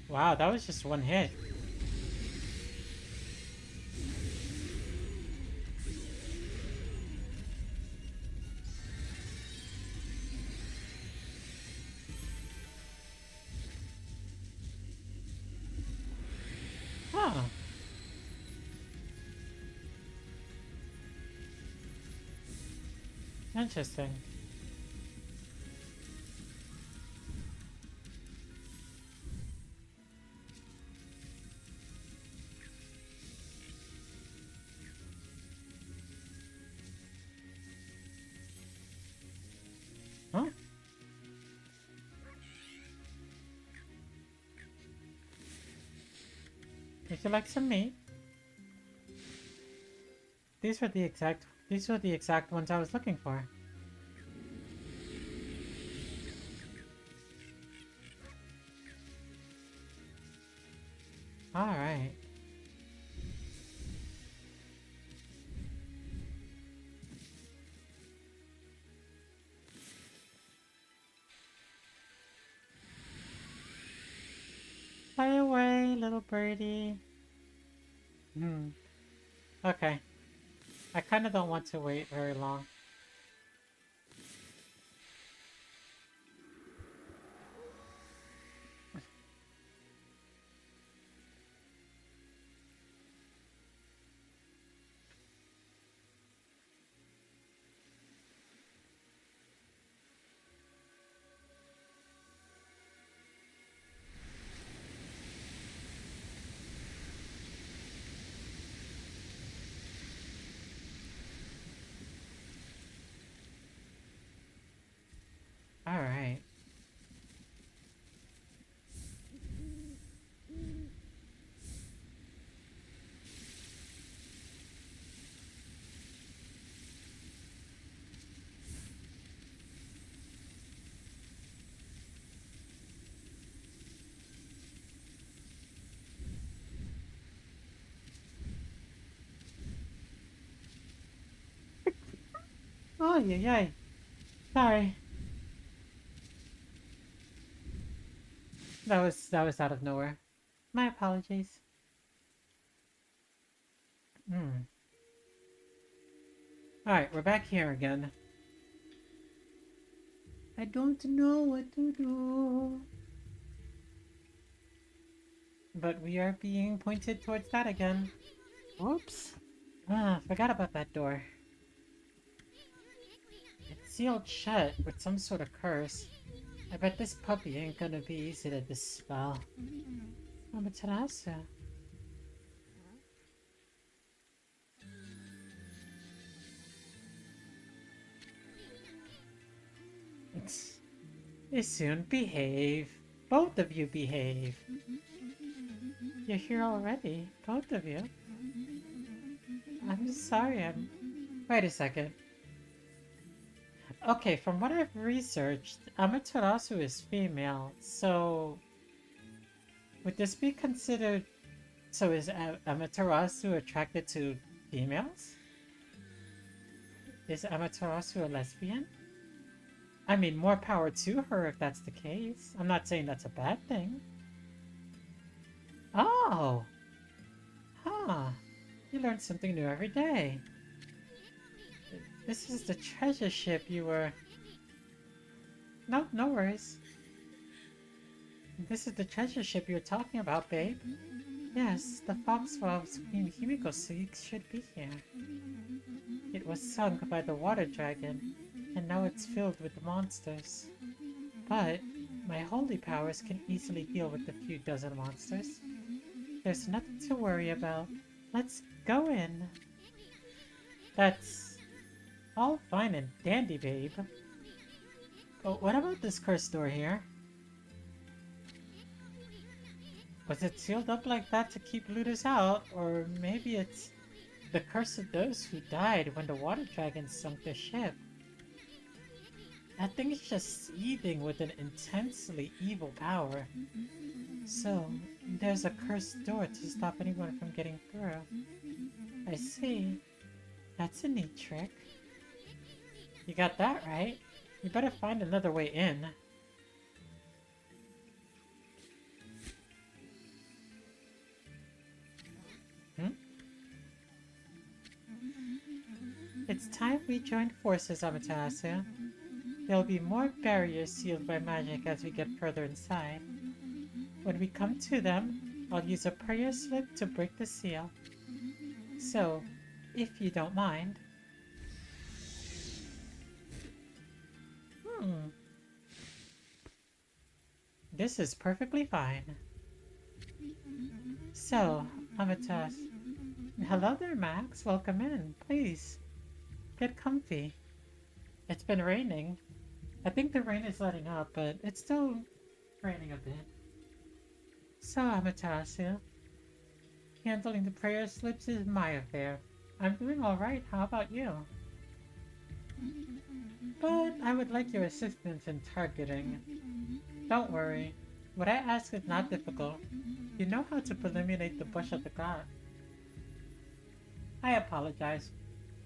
Wow, that was just one hit. Huh. Interesting. Huh? Would you like some meat? These were the exact ones I was looking for. Alright. Fly away, little birdie. Hmm. Okay. I kinda don't want to wait very long. Alright. Oh, yeah, yeah. Sorry. That was out of nowhere. My apologies. Hmm. Alright, we're back here again. I don't know what to do. But we are being pointed towards that again. Oops. Ah, forgot about that door. It's sealed shut with some sort of curse. I bet this puppy ain't gonna be easy to dispel. Amaterasu. You soon behave. Both of you behave. You're here already. Both of you. I'm sorry, Wait a second. Okay, from what I've researched, Amaterasu is female, so... Would this be considered... So is Amaterasu attracted to females? Is Amaterasu a lesbian? I mean, more power to her if that's the case. I'm not saying that's a bad thing. Oh! Huh. You learn something new every day. This is the treasure ship you were... No, no worries. This is the treasure ship you were talking about, babe. Yes, the Foxwell's Queen Himiko should be here. It was sunk by the water dragon, and now it's filled with monsters. But my holy powers can easily deal with a few dozen monsters. There's nothing to worry about. Let's go in. That's all fine and dandy, babe. But what about this cursed door here? Was it sealed up like that to keep looters out? Or maybe it's the curse of those who died when the water dragon sunk the ship? That thing is just seething with an intensely evil power. So, there's a cursed door to stop anyone from getting through. I see. That's a neat trick. You got that right. You better find another way in. It's time we joined forces, Amaterasu. There'll be more barriers sealed by magic as we get further inside. When we come to them, I'll use a prayer slip to break the seal. So, if you don't mind. This is perfectly fine. So, Amaterasu. Hello there, Max. Welcome in. Please, get comfy. It's been raining. I think the rain is letting up, but it's still raining a bit. So, Amaterasu, handling the prayer slips is my affair. I'm doing alright, how about you? But I would like your assistance in targeting. Don't worry, what I ask is not difficult. You know how to eliminate the bush of the god. I apologize.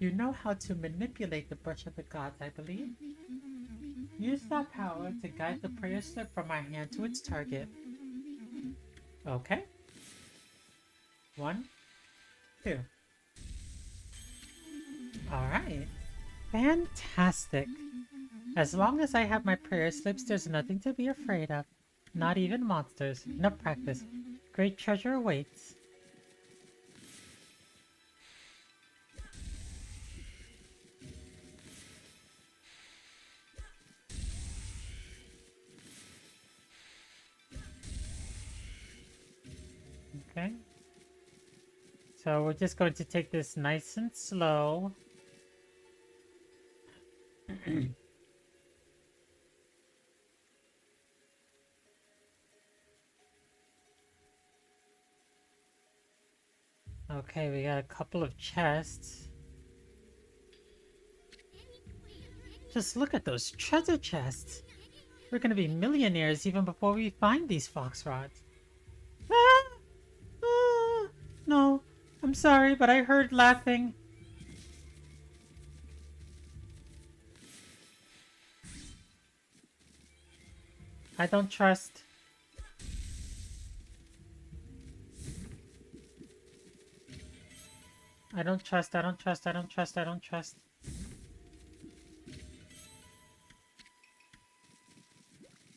You know how to manipulate the bush of the gods, I believe. Use that power to guide the prayer slip from my hand to its target. Okay. 1, 2. Alright. Fantastic. As long as I have my prayer slips, there's nothing to be afraid of. Not even monsters. Enough practice. Great treasure awaits. Okay. So we're just going to take this nice and slow. Okay, we got a couple of chests. Just look at those treasure chests. We're gonna be millionaires even before we find these fox rods. No, I'm sorry, but I heard laughing. I don't trust. I don't trust, I don't trust, I don't trust, I don't trust.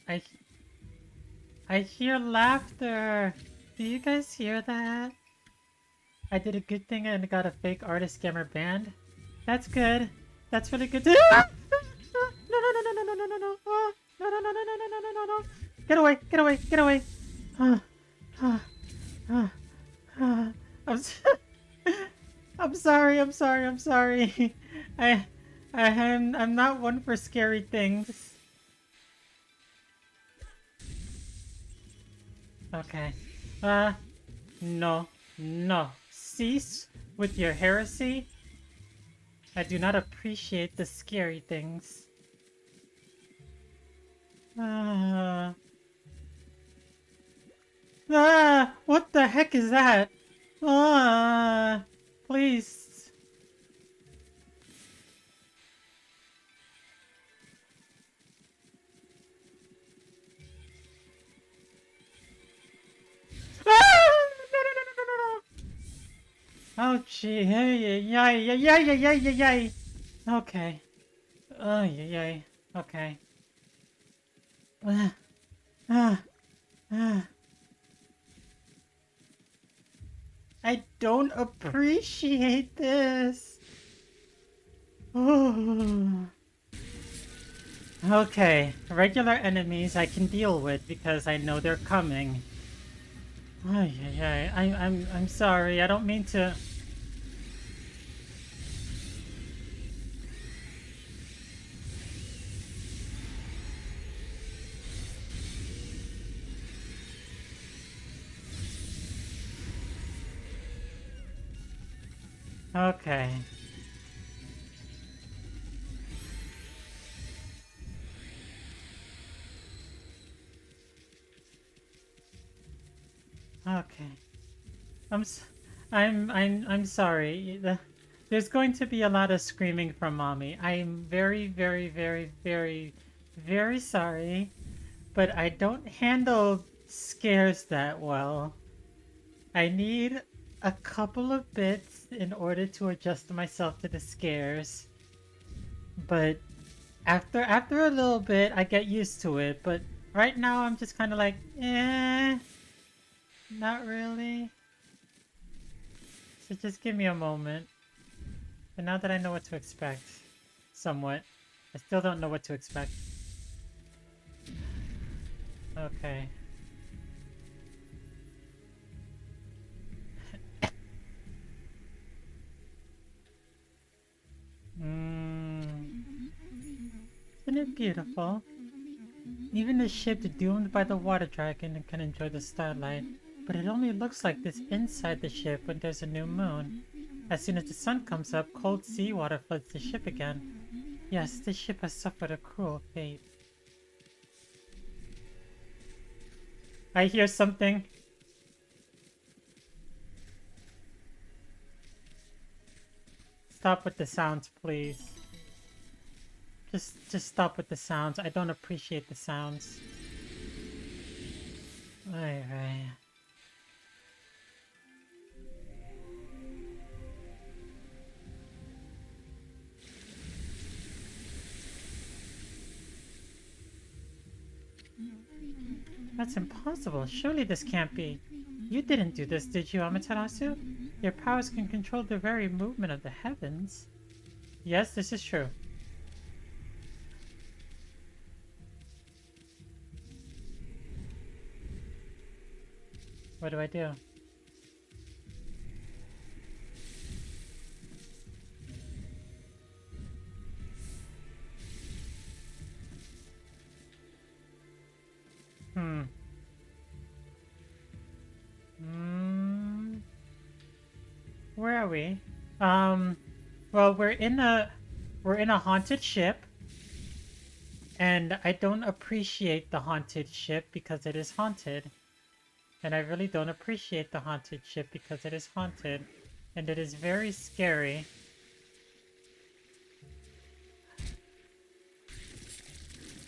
I hear laughter. Do you guys hear that? I did a good thing and got a fake artist scammer banned. That's good. That's really good. No, no, no, no, no, no, no, no, no. No, no, no, no, no, no, no, no, no, no. Get away, get away, get away. I'm sorry, I'm sorry, I'm sorry. I'm not one for scary things. Okay. No, no. Cease with your heresy. I do not appreciate the scary things. What the heck is that? Please. Oh gee, hey, yay, yay, yay, yay, yay, yay. Okay. Oh, yay. Okay. Ah, ah, ah. I don't appreciate this. Oh. Okay, regular enemies I can deal with because I know they're coming. Ay, ay, ay. I'm sorry. I don't mean to. Okay. Okay. I'm s- I'm sorry. There's going to be a lot of screaming from mommy. I'm very, very, very, very, very sorry, but I don't handle scares that well. I need a couple of bits in order to adjust myself to the scares. But after a little bit, I get used to it. But right now, I'm just kind of like, not really. So just give me a moment. But now that I know what to expect, somewhat, I still don't know what to expect. Okay. Isn't it beautiful? Even the ship doomed by the water dragon can enjoy the starlight, but it only looks like this inside the ship when there's a new moon. As soon as the sun comes up, cold seawater floods the ship again. Yes, this ship has suffered a cruel fate. I hear something. Stop with the sounds, please. Just stop with the sounds. I don't appreciate the sounds. Alright. That's impossible. Surely this can't be. You didn't do this, did you, Amaterasu? Your powers can control the very movement of the heavens. Yes, this is true. What do I do? Hmm. Hmm. Where are we? Um. Well, we're in a haunted ship, and I don't appreciate the haunted ship because it is haunted. And I really don't appreciate the haunted ship because it is haunted. And it is very scary.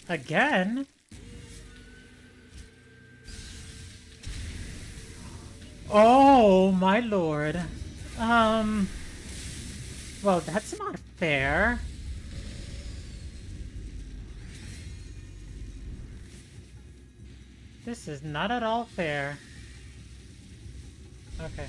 Again? Oh, my lord. Um, well, that's not fair. This is not at all fair. Okay.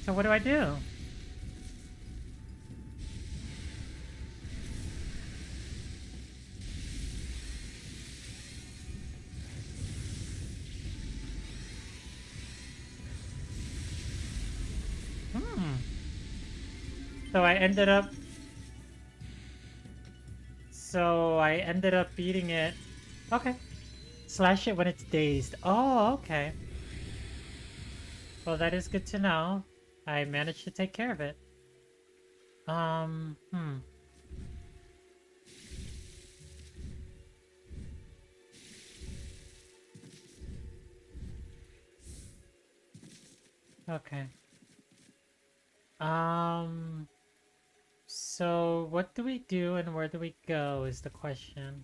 So what do I do? Hmm. So I ended up... So I ended up beating it. Okay. Slash it when it's dazed. Oh, okay. Well, that is good to know. I managed to take care of it. Hmm. Okay. So what do we do and where do we go is the question.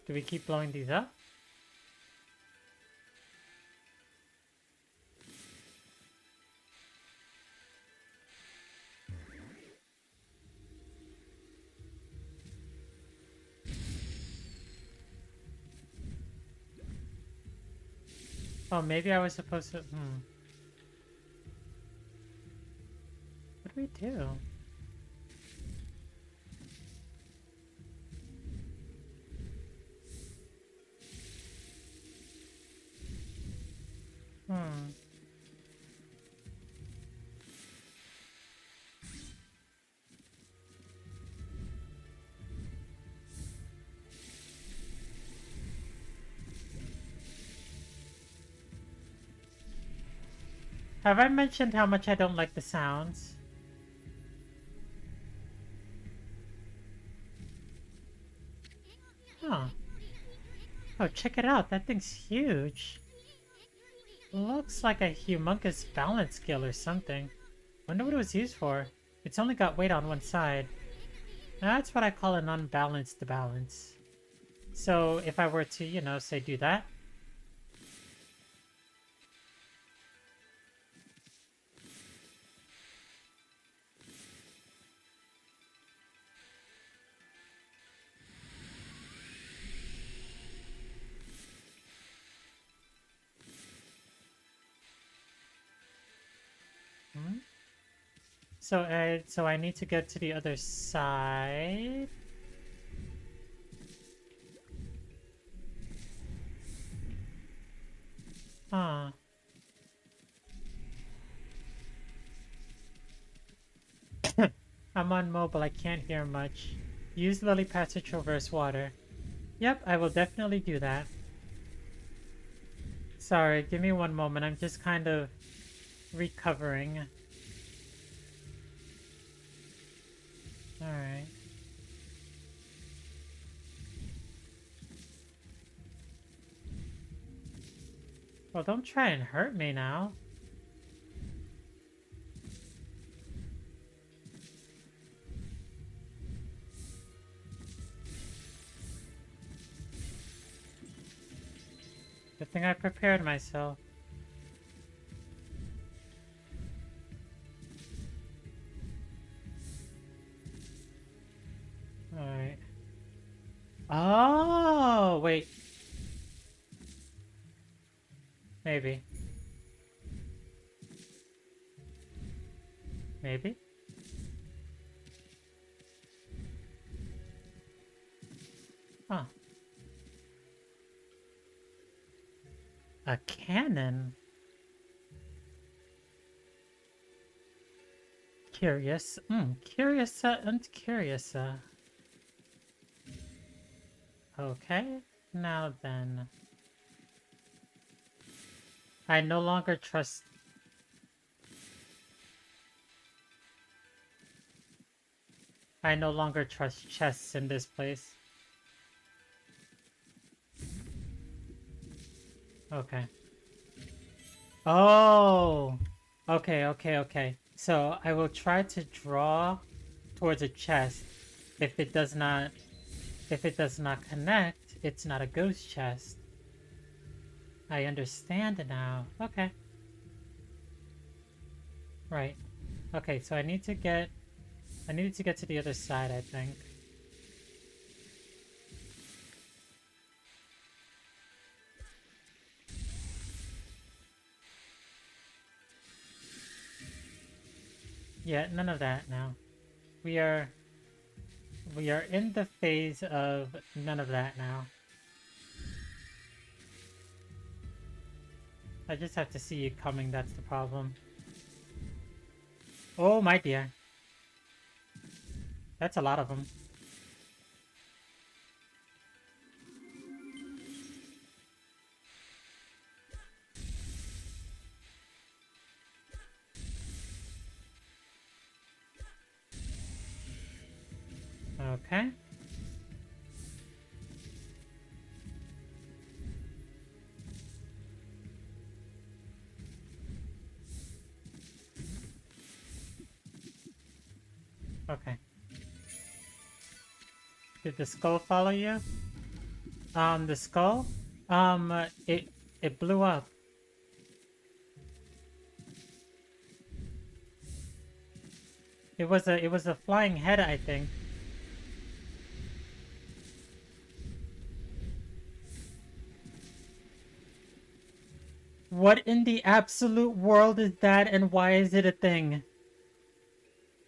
Do we keep blowing these up? Oh, maybe I was supposed to... What do we do? Hmm. Have I mentioned how much I don't like the sounds? Huh. Oh, check it out. That thing's huge. Looks like a humongous balance skill or something. Wonder what it was used for. It's only got weight on one side. That's what I call an unbalanced balance. So if I were to, you know, say do that. Hmm? So I need to get to the other side. Huh. I'm on mobile, I can't hear much. Use lily pad to traverse water. Yep, I will definitely do that. Sorry, give me one moment, I'm just kind of recovering. Alright. Well, don't try and hurt me now. Good thing I prepared myself. Alright. Oh, wait. Maybe. Maybe? Huh. A cannon? Curious. Curious and curious. Okay. Now then. I no longer trust... I no longer trust chests in this place. Okay. Oh! Okay. So, I will try to draw towards a chest. If it does not... If it does not connect, it's not a ghost chest. I understand now. Okay. Right. Okay, so I need to get... I needed to get to the other side, I think. Yeah, none of that now. We are in the phase of none of that now. I just have to see you coming, that's the problem. Oh my dear. That's a lot of them. Okay. Okay. Did the skull follow you? The skull? It blew up. It was a flying head, I think. What in the absolute world is that, and why is it a thing?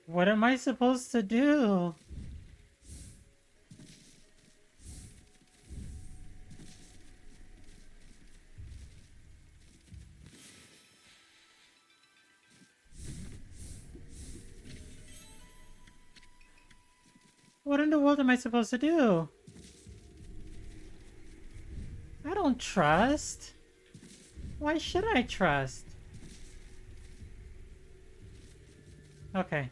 What am I supposed to do? What in the world am I supposed to do? I don't trust. Why should I trust? Okay.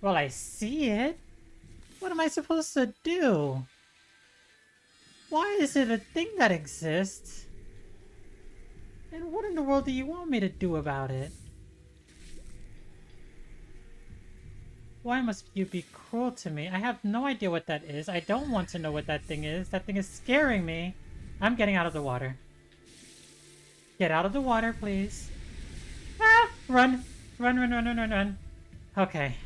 Well, I see it. What am I supposed to do? Why is it a thing that exists? And what in the world do you want me to do about it? Why must you be cruel to me? I have no idea what that is. I don't want to know what that thing is. That thing is scaring me. I'm getting out of the water. Get out of the water, please. Ah! Run! Run, run, run, run, run, run. Okay.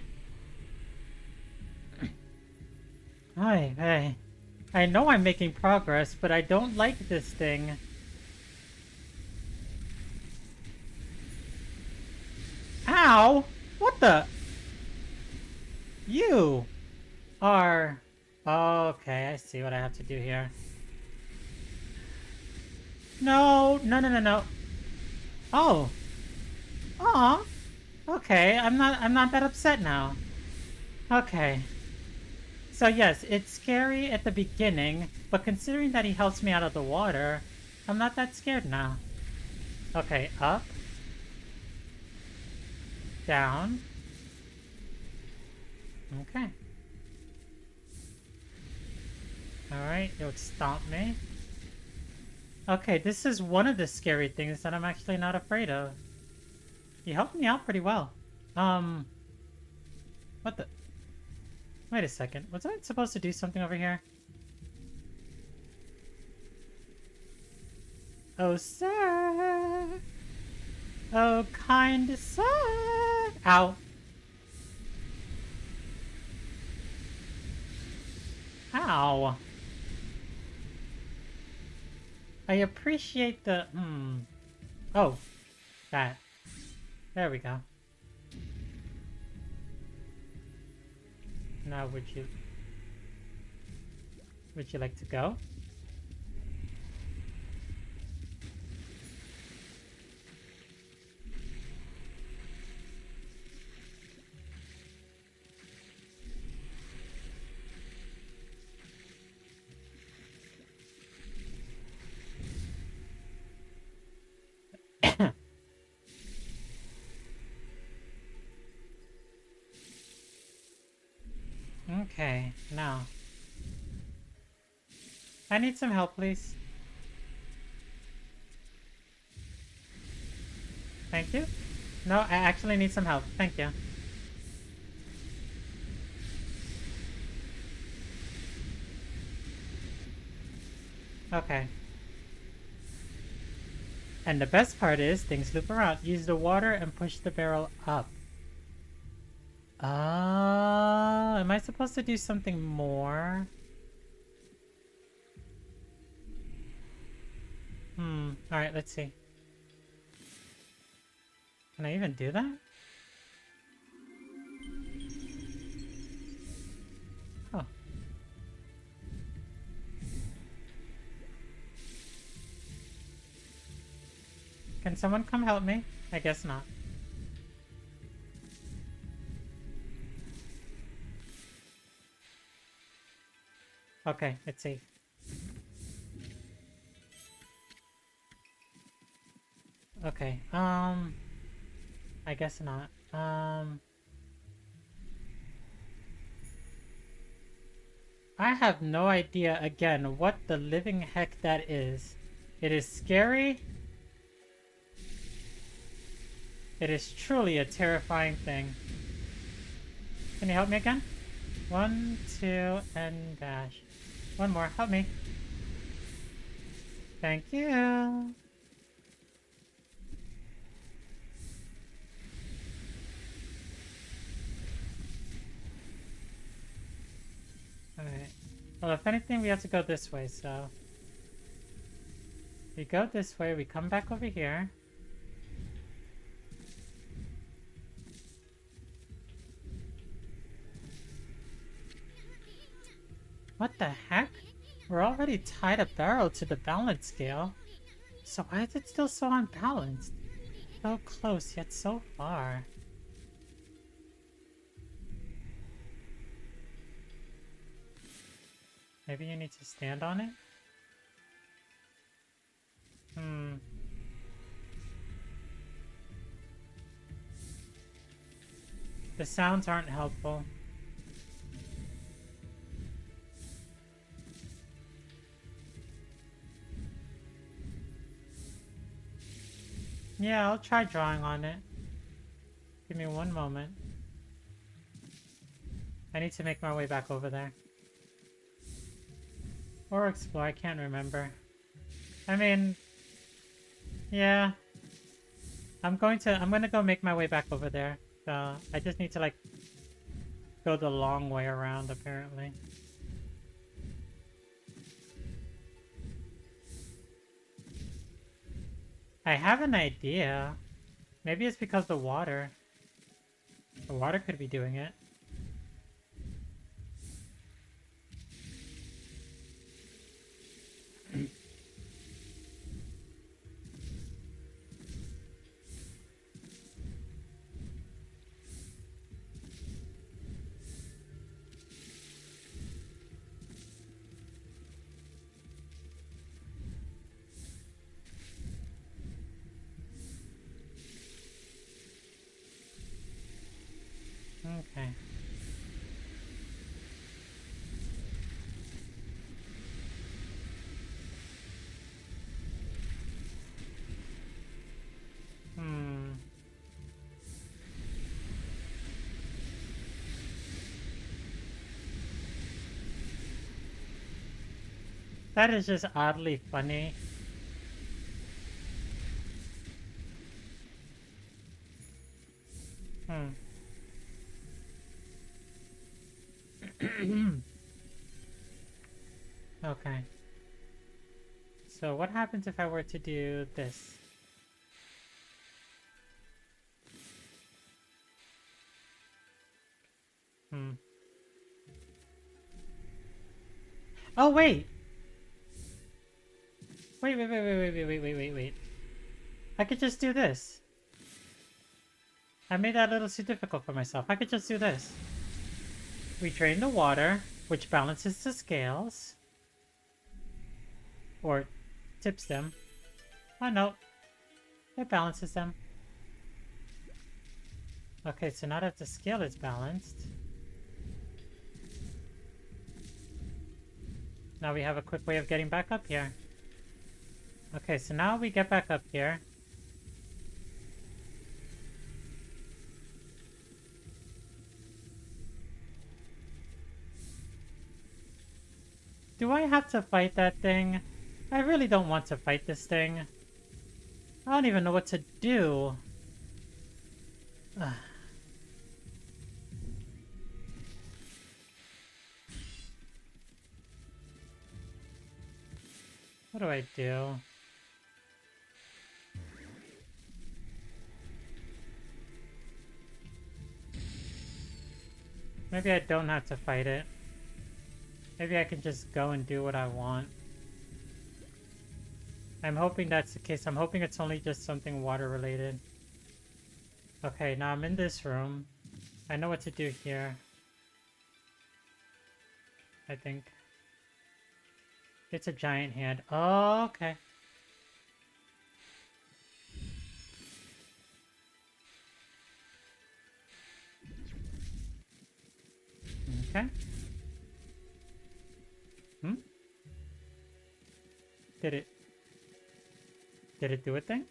Hi, hey. I know I'm making progress, but I don't like this thing. Ow! What the? You are... Okay, I see what I have to do here. No, no, no, no, no. Oh. Aw. Okay, I'm not that upset now. Okay. So yes, it's scary at the beginning, but considering that he helps me out of the water, I'm not that scared now. Okay, up. Down. Okay. Alright, you'll stomp me. Okay, this is one of the scary things that I'm actually not afraid of. He helped me out pretty well. What the? Wait a second. Was I supposed to do something over here? Oh, sir. Oh, kind sir. Ow. Ow. I appreciate the... Oh. That. There we go. Now, would you like to go? Okay, now. I need some help, please. Thank you. No, I actually need some help. Thank you. Okay. And the best part is, things loop around. Use the water and push the barrel up. Am I supposed to do something more? Alright, let's see. Can I even do that? Oh. Can someone come help me? I guess not. Okay, it's safe. Okay, I guess not. I have no idea, again, what the living heck that is. It is scary. It is truly a terrifying thing. Can you help me again? 1, 2, and dash. One more. Help me. Thank you. Alright. Well, if anything, we have to go this way, so... We go this way, we come back over here. What the heck? We're already tied a barrel to the balance scale. So why is it still so unbalanced? So close, yet so far. Maybe you need to stand on it? The sounds aren't helpful. Yeah, I'll try drawing on it. Give me one moment. I need to make my way back over there. Or explore, I can't remember. I mean... Yeah. I'm gonna go make my way back over there. So, I just need to, like, go the long way around, apparently. I have an idea. Maybe it's because the water. The water could be doing it. Okay. That is just oddly funny. Okay. So what happens if I were to do this? Oh, wait! Wait. I could just do this. I made that a little too difficult for myself. I could just do this. We drain the water, which balances the scales. Or tips them. Oh no. It balances them. Okay, so now that the scale is balanced. Now we have a quick way of getting back up here. Okay, so now we get back up here. Do I have to fight that thing? I really don't want to fight this thing. I don't even know what to do. What do I do? Maybe I don't have to fight it. Maybe I can just go and do what I want. I'm hoping that's the case. I'm hoping it's only just something water related. Okay, now I'm in this room. I know what to do here. I think. It's a giant hand. Oh, okay. Okay. Did it do a thing?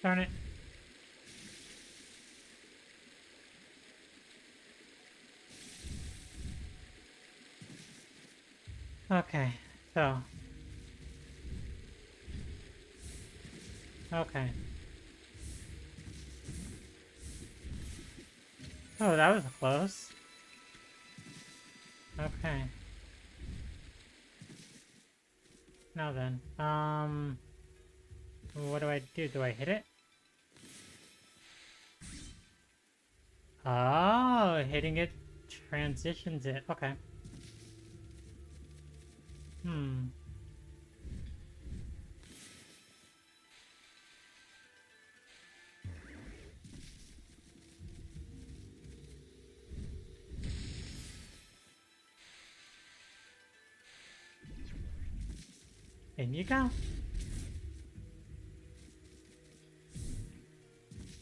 Darn it. Okay, so. Okay. Oh, that was close. Okay. Now then, what do I do? Do I hit it? Oh, hitting it transitions it. Okay. Hmm. In you go.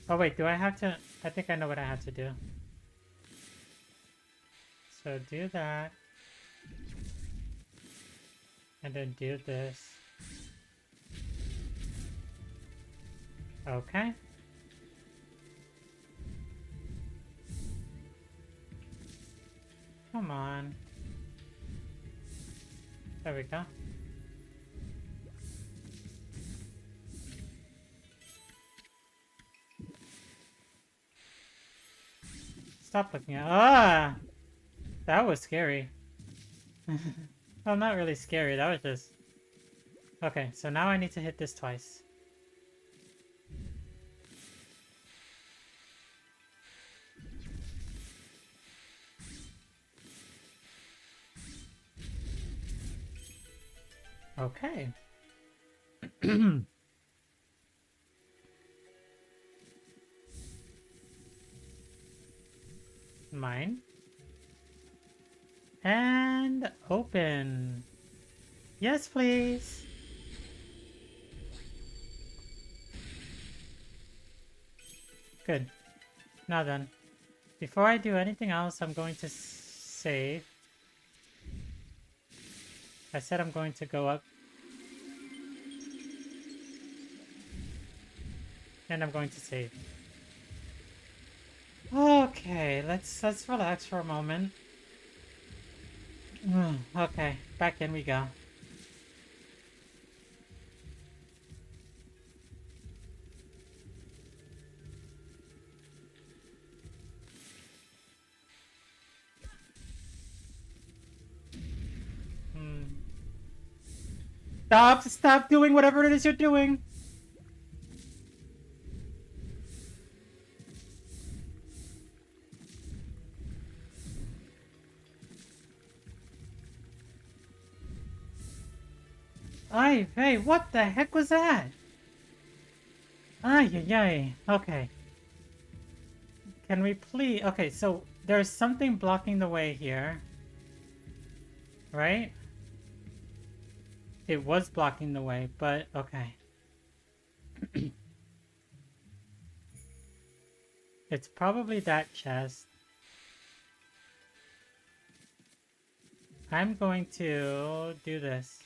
Oh wait, do I have to? I think I know what I have to do. So do that. And then do this. Okay. Come on. There we go. Stop looking at— Ah! That was scary. Well, not really scary, that was just— Okay, so now I need to hit this twice. Okay. Mine. And open. Yes, please. Good. Now then, before I do anything else, I'm going to save. I said I'm going to go up. And I'm going to save. Okay, let's relax for a moment. Okay, back in we go. Stop doing whatever it is you're doing. Ay, hey, what the heck was that? Ay, ay, ay. Okay. Can we please— Okay, so there's something blocking the way here. Right? It was blocking the way, but okay. It's probably that chest. I'm going to do this.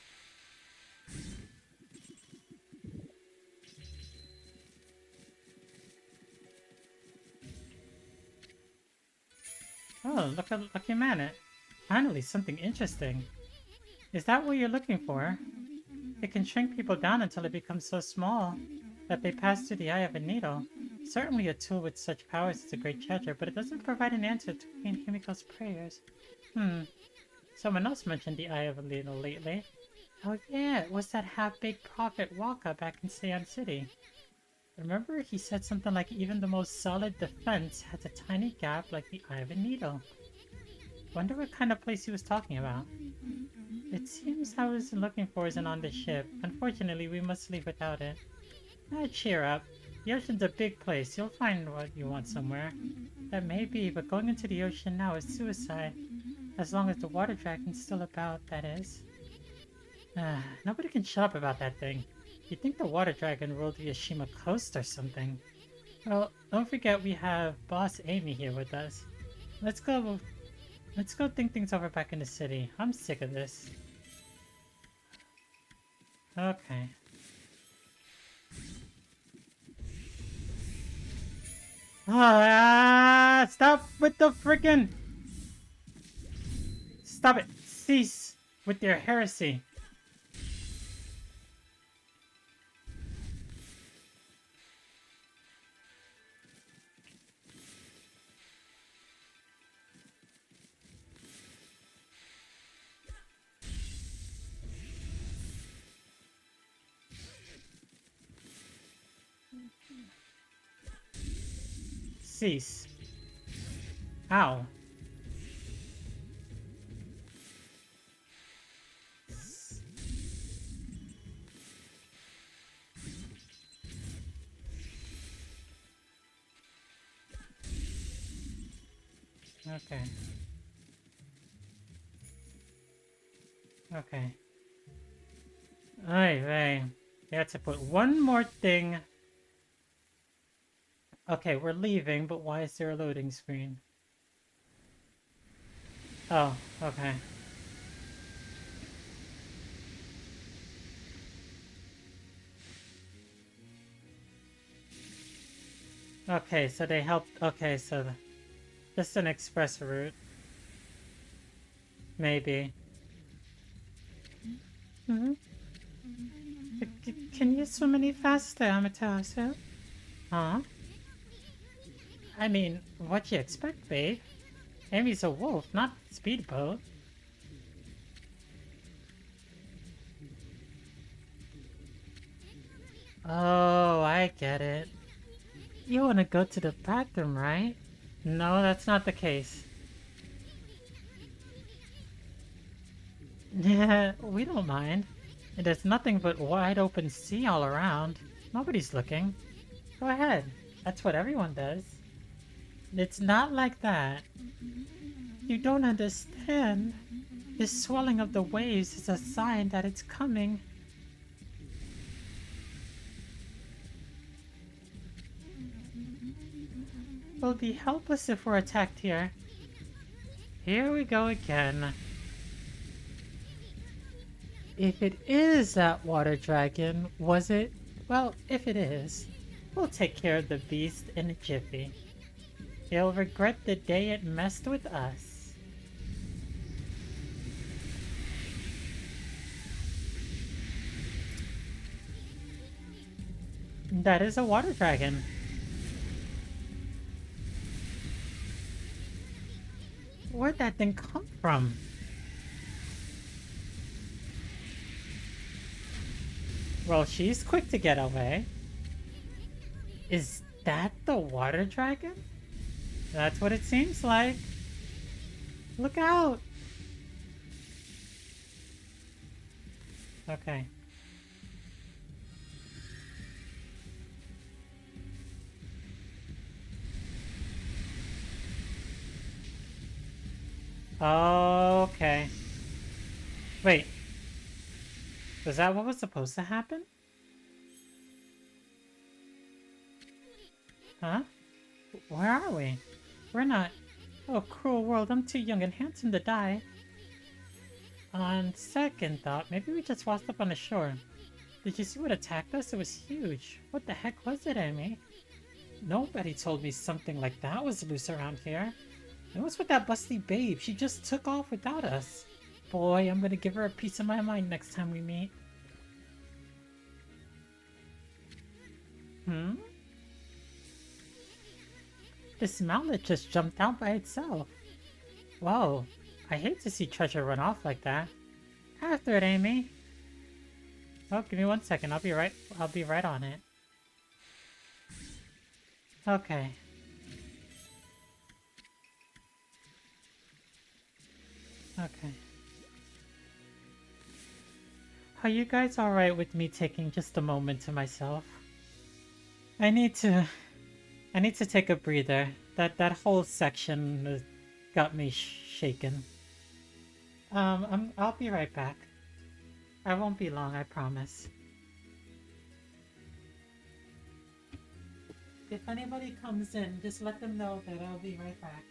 Oh, look at Lucky Man. Finally, something interesting. Is that what you're looking for? It can shrink people down until it becomes so small that they pass through the eye of a needle. Certainly a tool with such powers is a great treasure, but it doesn't provide an answer to Queen Himiko's prayers. Someone else mentioned the eye of a needle lately. Oh yeah, it was that half-baked prophet Waka back in Seon City. Remember, he said something like even the most solid defense has a tiny gap like the eye of a needle. Wonder what kind of place he was talking about. It seems I was looking for isn't on the ship. Unfortunately, we must leave without it. Cheer up. The ocean's a big place. You'll find what you want somewhere. That may be, but going into the ocean now is suicide. As long as the water dragon's still about, that is. Nobody can shut up about that thing. You'd think the water dragon ruled the Yashima coast or something. Well, don't forget we have Boss Amy here with us. Let's go think things over back in the city. I'm sick of this. Okay. Ah, stop with the frickin'... Stop it! Cease with your heresy! Cease. Ow. Okay. Okay. Ay, vey. You have to put one more thing. Okay, we're leaving, but why is there a loading screen? Oh, okay. Okay, so they helped. Okay, so just an express route. Maybe. Hmm. Can you swim any faster, Amaterasu? Huh? I mean, what you expect, babe? Amy's a wolf, not a speedboat. Oh, I get it. You want to go to the bathroom, right? No, that's not the case. Yeah, we don't mind. And there's nothing but wide open sea all around. Nobody's looking. Go ahead. That's what everyone does. It's not like that. You don't understand. The swelling of the waves is a sign that it's coming. We'll be helpless if we're attacked here. Here we go again. If it is that water dragon, was it? Well, if it is, we'll take care of the beast in a jiffy. He'll regret the day it messed with us. That is a water dragon. Where'd that thing come from? Well, she's quick to get away. Is that the water dragon? That's what it seems like. Look out! Okay. Okay. Wait. Was that what was supposed to happen? Huh? Where are we? We're not... Oh, cruel world, I'm too young and handsome to die. On second thought, maybe we just washed up on the shore. Did you see what attacked us? It was huge. What the heck was it, Amy? Nobody told me something like that was loose around here. And what's with that busty babe? She just took off without us. Boy, I'm gonna give her a piece of my mind next time we meet. Hmm? This mallet just jumped out by itself. Whoa, I hate to see treasure run off like that. After it, Amy. Oh, give me 1 second. I'll be right on it. Okay. Okay. Are you guys alright with me taking just a moment to myself? I need to take a breather. That whole section got me shaken. I'll be right back. I won't be long, I promise. If anybody comes in, just let them know that I'll be right back.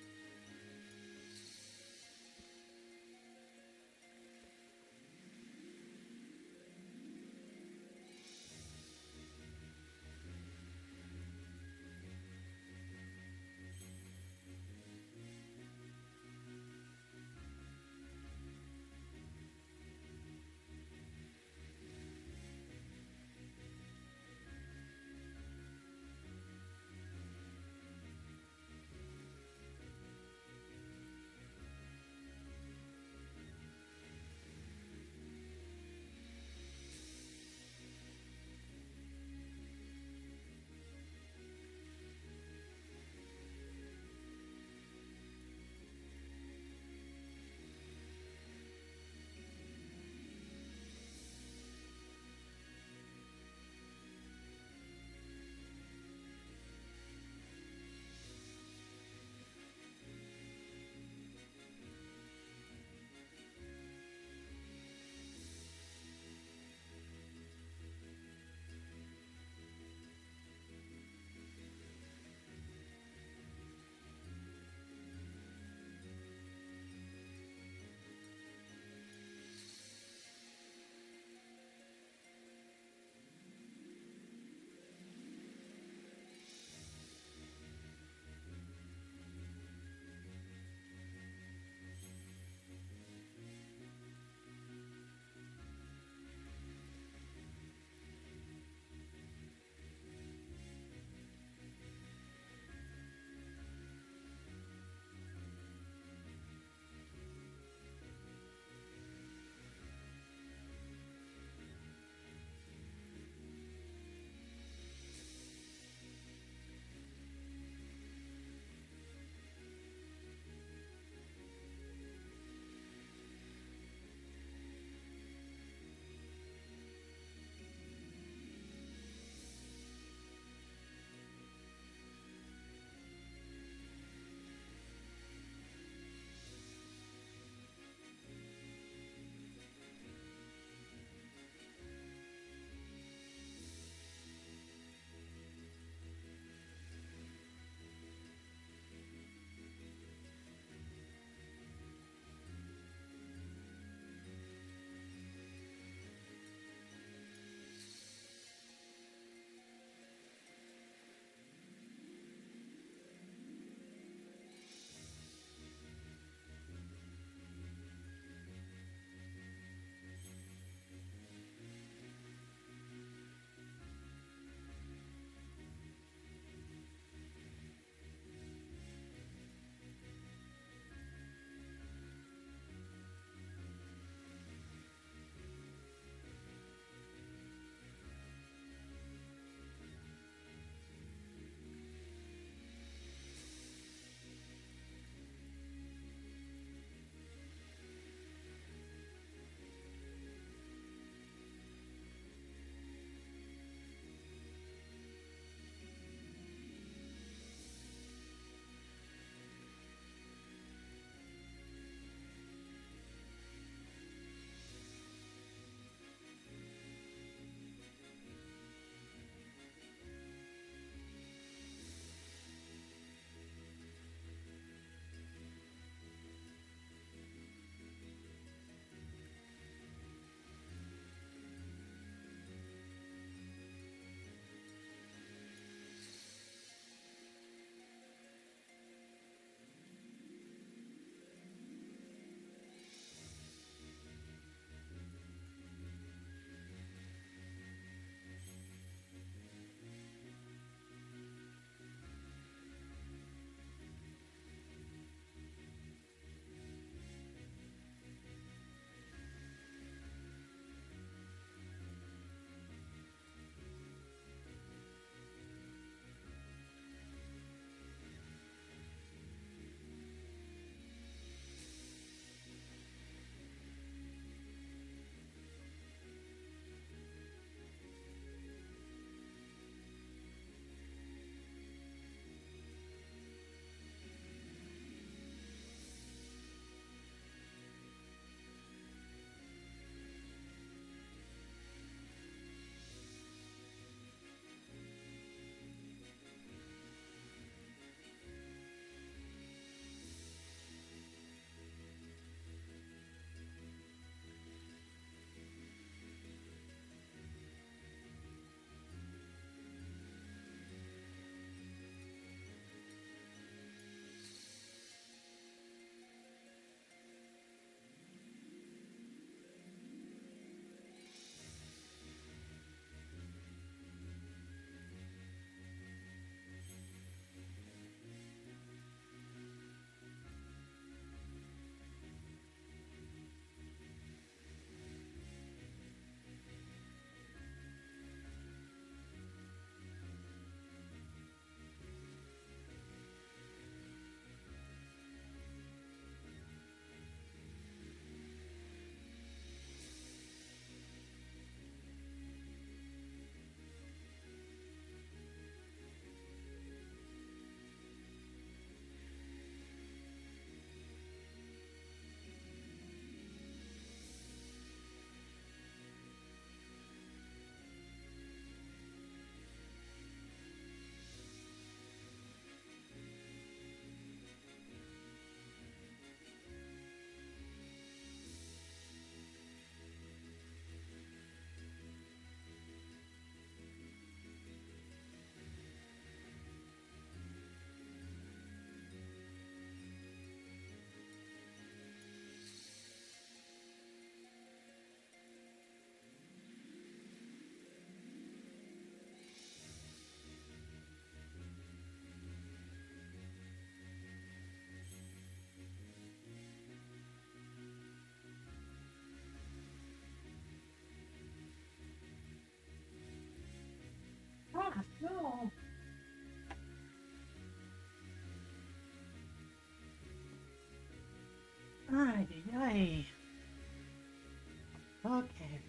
Okay.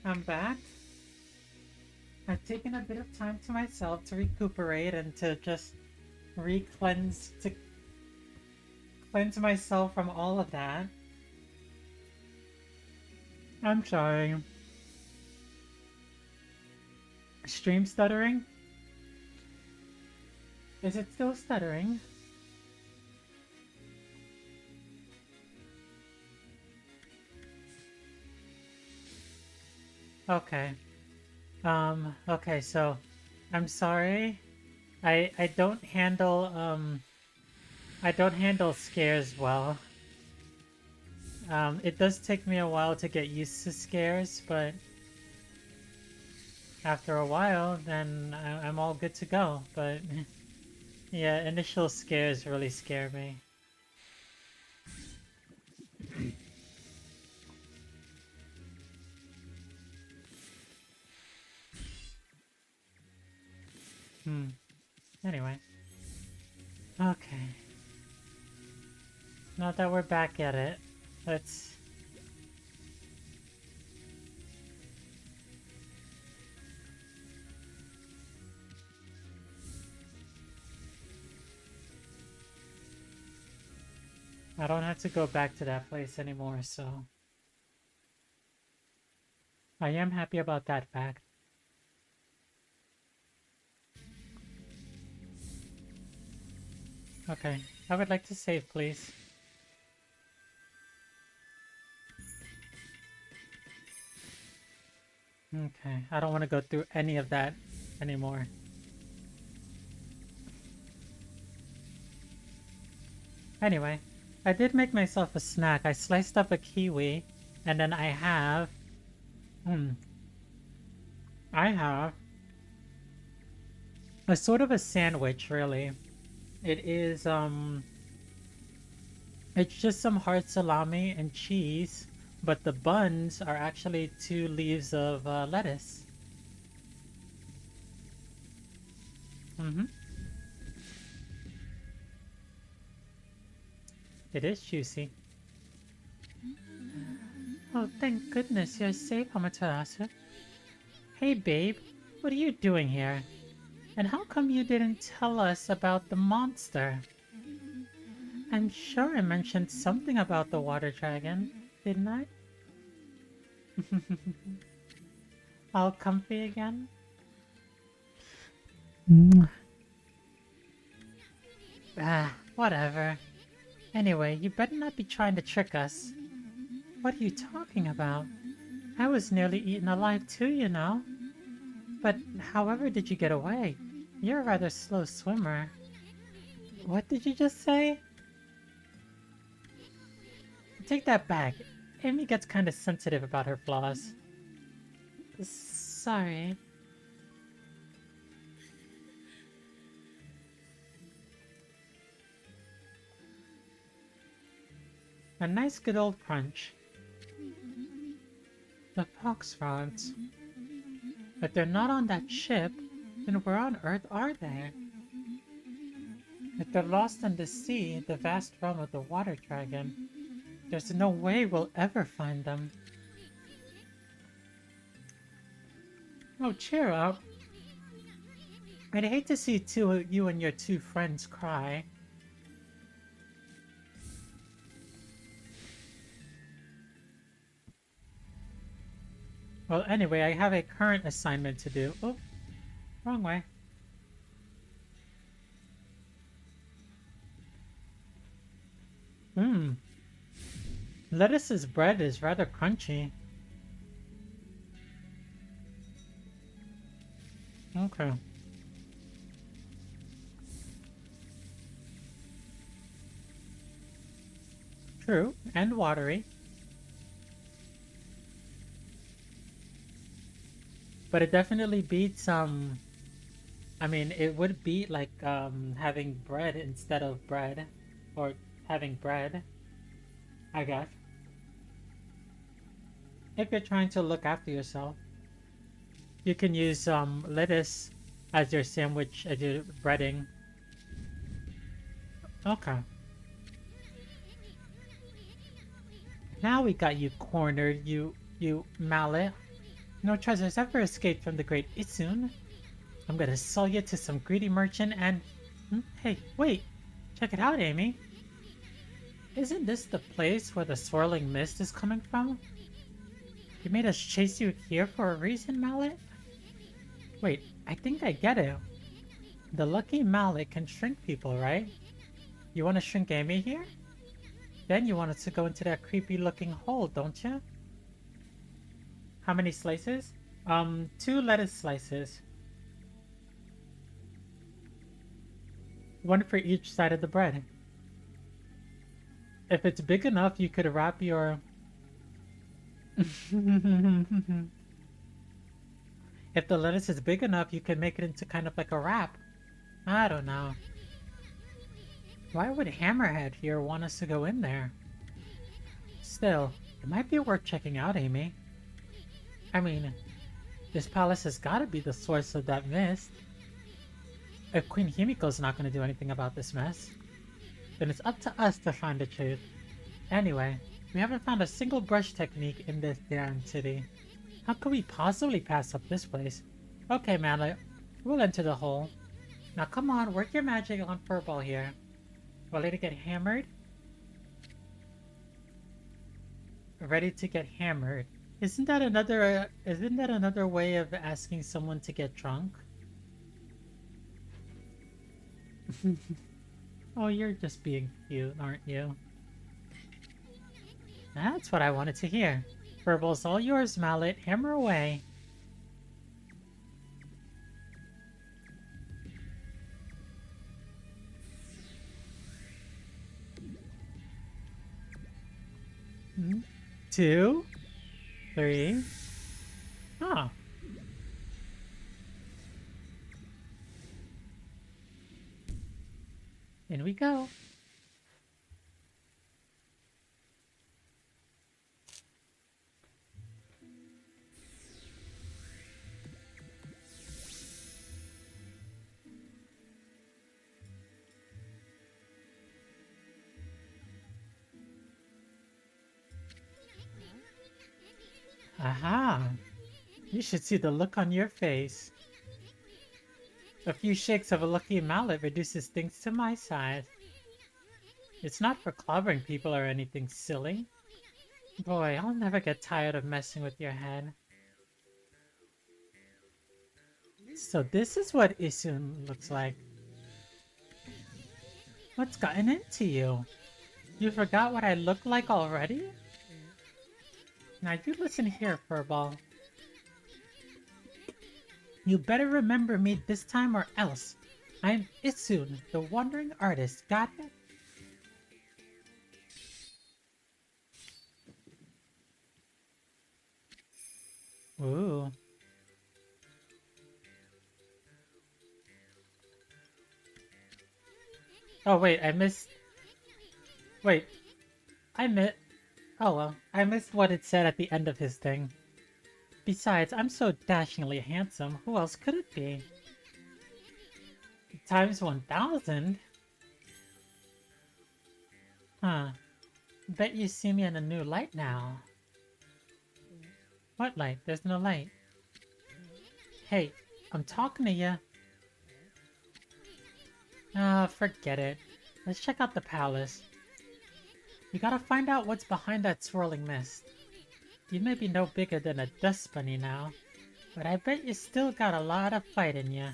I'm back. I've taken a bit of time to myself to recuperate and to just re-cleanse, to cleanse myself from all of that. I'm sorry. Stream stuttering? Is it still stuttering? Okay. Okay, so I'm sorry. I don't handle I don't handle scares well. It does take me a while to get used to scares, but after a while, then I'm all good to go. But yeah, initial scares really scare me. Hmm. Anyway. Okay. Now that we're back at it, let's... I don't have to go back to that place anymore, so... I am happy about that fact. Okay, I would like to save, please. Okay, I don't want to go through any of that anymore. Anyway, I did make myself a snack. I sliced up a kiwi, and then I have... I have a sort of a sandwich, really. It is, it's just some hard salami and cheese, but the buns are actually 2 leaves of lettuce. It is juicy. Oh, thank goodness you're safe, Amaterasu. Hey, babe, what are you doing here? And how come you didn't tell us about the monster? I'm sure I mentioned something about the water dragon, didn't I? All comfy again? Whatever. Anyway, you better not be trying to trick us. What are you talking about? I was nearly eaten alive too, you know. But however did you get away? You're a rather slow swimmer. What did you just say? Take that back. Amy gets kinda sensitive about her flaws. Sorry. A nice good old crunch. The fox rods. If they're not on that ship, then where on earth are they? If they're lost in the sea, the vast realm of the water dragon, there's no way we'll ever find them. Oh, cheer up. I'd hate to see you and your 2 friends cry. Well, anyway, I have a current assignment to do. Oh, wrong way. Lettuce's bread is rather crunchy. Okay. True, and watery. But it definitely beats, I mean, it would beat, like, having bread instead of bread. Or having bread, I guess. If you're trying to look after yourself. You can use, lettuce as your sandwich, as your breading. Okay. Now we got you cornered, you mallet. No treasures ever escaped from the great Isun. I'm gonna sell you to some greedy merchant and... Hey, wait! Check it out, Amy. Isn't this the place where the swirling mist is coming from? You made us chase you here for a reason, Mallet? Wait, I think I get it. The lucky Mallet can shrink people, right? You want to shrink Amy here? Then you want us to go into that creepy looking hole, don't you? How many slices? 2 lettuce slices. 1 for each side of the bread. If it's big enough, you could wrap your... If the lettuce is big enough, you could make it into kind of like a wrap. I don't know. Why would Hammerhead here want us to go in there? Still, it might be worth checking out, Amy. I mean, this palace has gotta be the source of that mist. If Queen Himiko's not gonna do anything about this mess, then it's up to us to find the truth. Anyway, we haven't found a single brush technique in this damn city. How could we possibly pass up this place? Okay, Mallet, we'll enter the hole. Now come on, work your magic on Furball here. Ready to get hammered? Ready to get hammered. Isn't that another way of asking someone to get drunk? Oh, you're just being cute, aren't you? That's what I wanted to hear. Furball's all yours, Mallet. Hammer away. Hmm? 2, 3. Oh. In we go. Aha! You should see the look on your face. A few shakes of a lucky mallet reduces things to my size. It's not for clobbering people or anything silly. Boy, I'll never get tired of messing with your head. So this is what Isun looks like. What's gotten into you? You forgot what I look like already? Now you listen here, Furball. You better remember me this time or else. I'm Isun, the wandering artist, got it? Ooh. Oh wait, I missed... Wait. Oh well, I missed what it said at the end of his thing. Besides, I'm so dashingly handsome, who else could it be? Times 1000? Huh. Bet you see me in a new light now. What light? There's no light. Hey, I'm talking to ya. Ah, forget it. Let's check out the palace. We gotta find out what's behind that swirling mist. You may be no bigger than a dust bunny now, but I bet you still got a lot of fight in ya.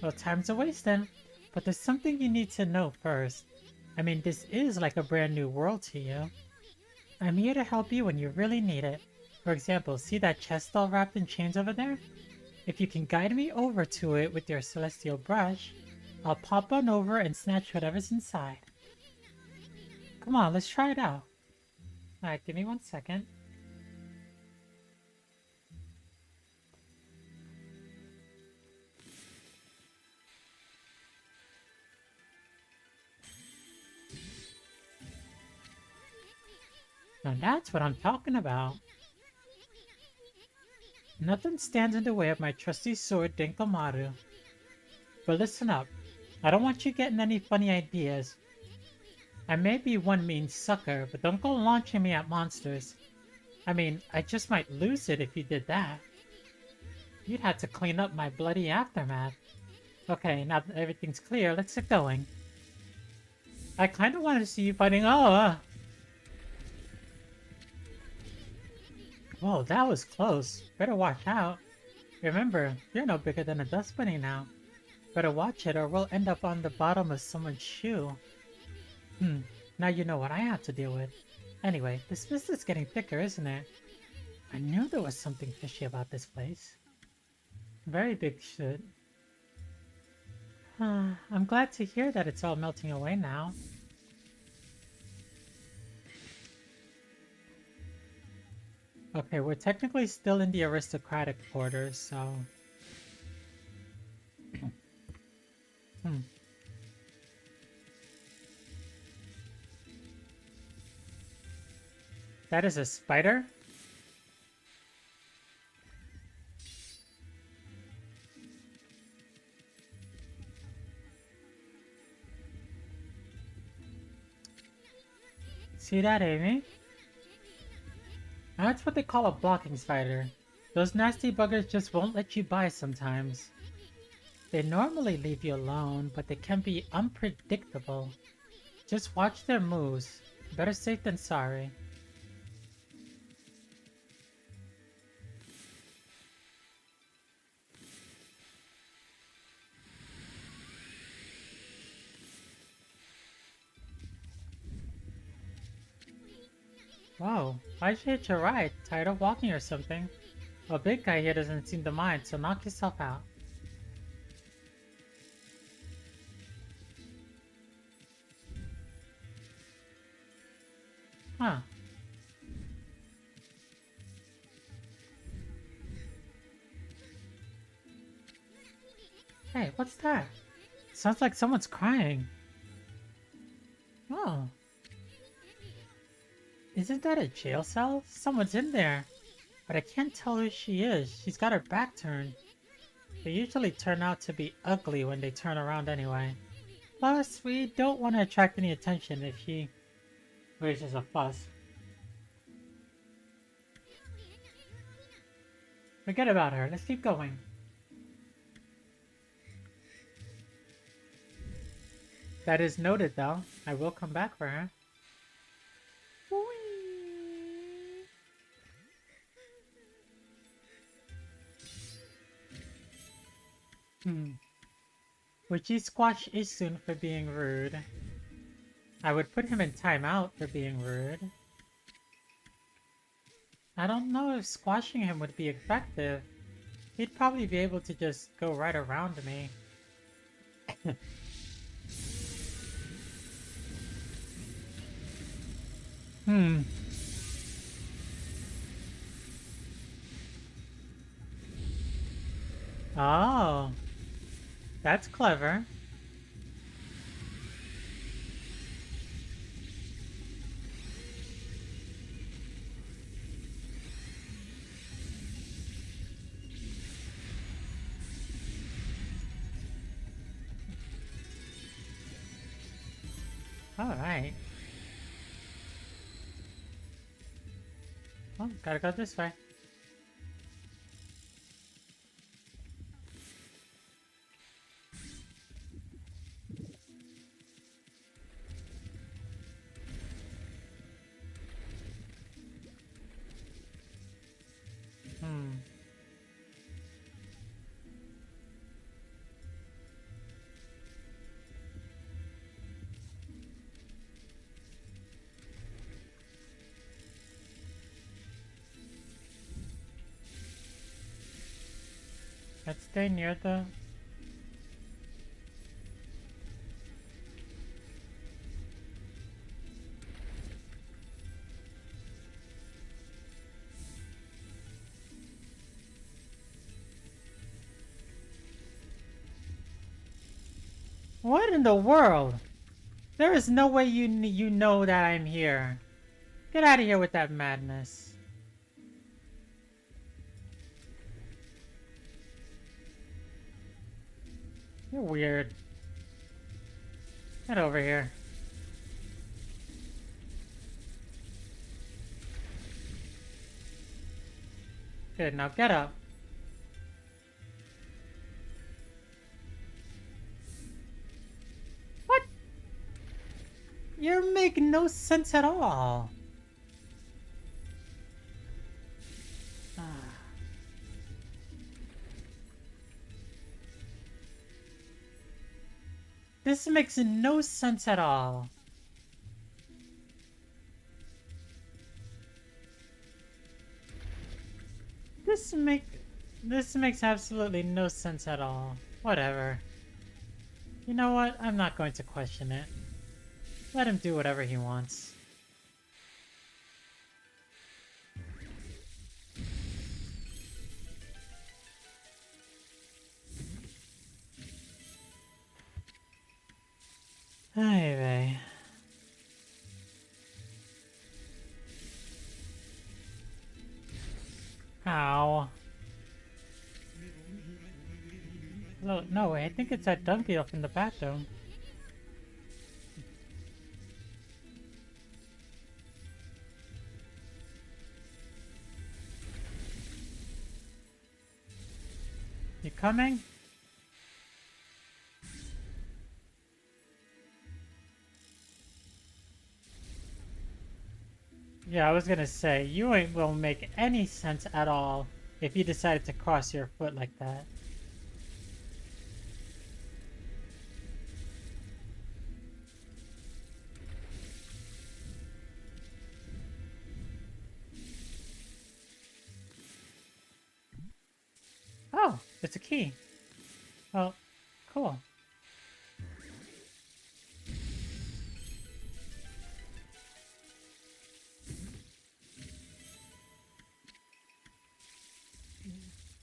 Well, time's a wasting, but there's something you need to know first. I mean, this is like a brand new world to you. I'm here to help you when you really need it. For example, see that chest all wrapped in chains over there? If you can guide me over to it with your celestial brush, I'll pop on over and snatch whatever's inside. Come on, let's try it out. Alright, give me 1 second. Now that's what I'm talking about. Nothing stands in the way of my trusty sword, Denkomaru. But listen up. I don't want you getting any funny ideas. I may be one mean sucker, but don't go launching me at monsters. I mean, I just might lose it if you did that. You'd have to clean up my bloody aftermath. Okay, now that everything's clear, let's get going. I kinda wanted to see you fighting. Whoa, that was close. Better watch out. Remember, you're no bigger than a dust bunny now. Better watch it or we'll end up on the bottom of someone's shoe. Now you know what I have to deal with. Anyway, this mist is getting thicker, isn't it? I knew there was something fishy about this place. Very big shit. I'm glad to hear that it's all melting away now. Okay, we're technically still in the aristocratic quarters, so... That is a spider? See that, Amy? That's what they call a blocking spider. Those nasty buggers just won't let you by sometimes. They normally leave you alone, but they can be unpredictable. Just watch their moves. Better safe than sorry. Whoa, why'd you hitch a ride? Tired of walking or something? A big guy here doesn't seem to mind, so knock yourself out. Huh. Hey, what's that? Sounds like someone's crying. Oh. Isn't that a jail cell? Someone's in there. But I can't tell who she is. She's got her back turned. They usually turn out to be ugly when they turn around anyway. Plus, we don't want to attract any attention if she raises a fuss. Forget about her. Let's keep going. That is noted, though. I will come back for her. Would you squash Isun for being rude? I would put him in timeout for being rude. I don't know if squashing him would be effective. He'd probably be able to just go right around me. Oh. That's clever. Alright. Oh, gotta go this way. Let's stay near the... What in the world? There is no way you know that I'm here. Get out of here with that madness. You're weird. Get over here. Good, now get up. What? You're making no sense at all. This makes no sense at all. This makes absolutely no sense at all. Whatever. You know what? I'm not going to question it. Let him do whatever he wants. Ay vey. Ow. No, I think it's that donkey up in the bathroom. You coming? Yeah, I was gonna say, you ain't will make any sense at all if you decided to cross your foot like that. Oh, it's a key. Well, cool.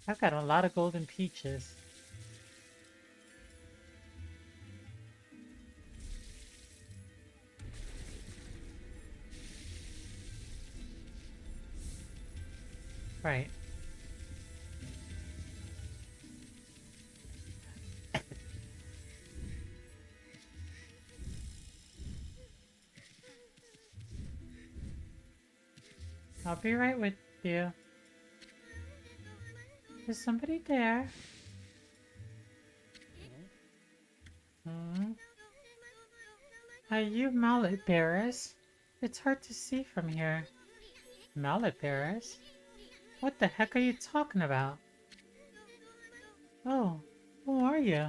I've got a lot of golden peaches. Right. I'll be right with you. Is somebody there? Hmm? Are you mallet bearers? It's hard to see from here. Mallet bearers? What the heck are you talking about? Oh, who are you?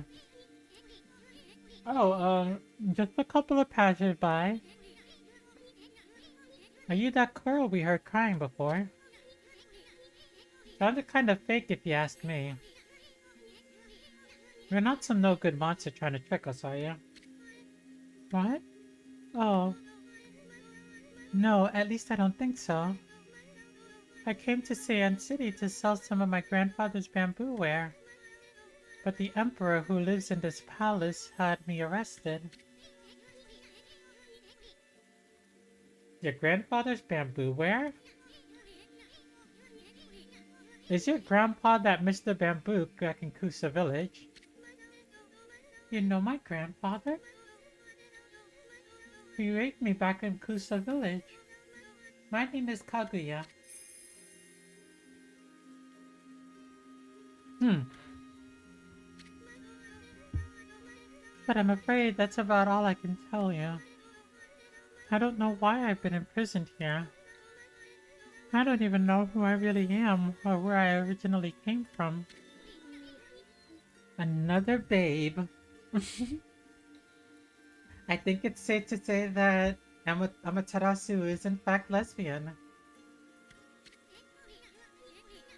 Oh, just a couple of passersby. Are you that girl we heard crying before? Sounded kind of fake if you ask me. You're not some no-good monster trying to trick us, are you? What? Oh. No, at least I don't think so. I came to Seian City to sell some of my grandfather's bamboo ware. But the emperor who lives in this palace had me arrested. Your grandfather's bamboo ware? Is your grandpa that Mr. Bamboo back in Kusa village? You know my grandfather? He raped me back in Kusa village. My name is Kaguya. But I'm afraid that's about all I can tell you. I don't know why I've been imprisoned here. I don't even know who I really am or where I originally came from. Another babe. I think it's safe to say that Amaterasu is in fact lesbian.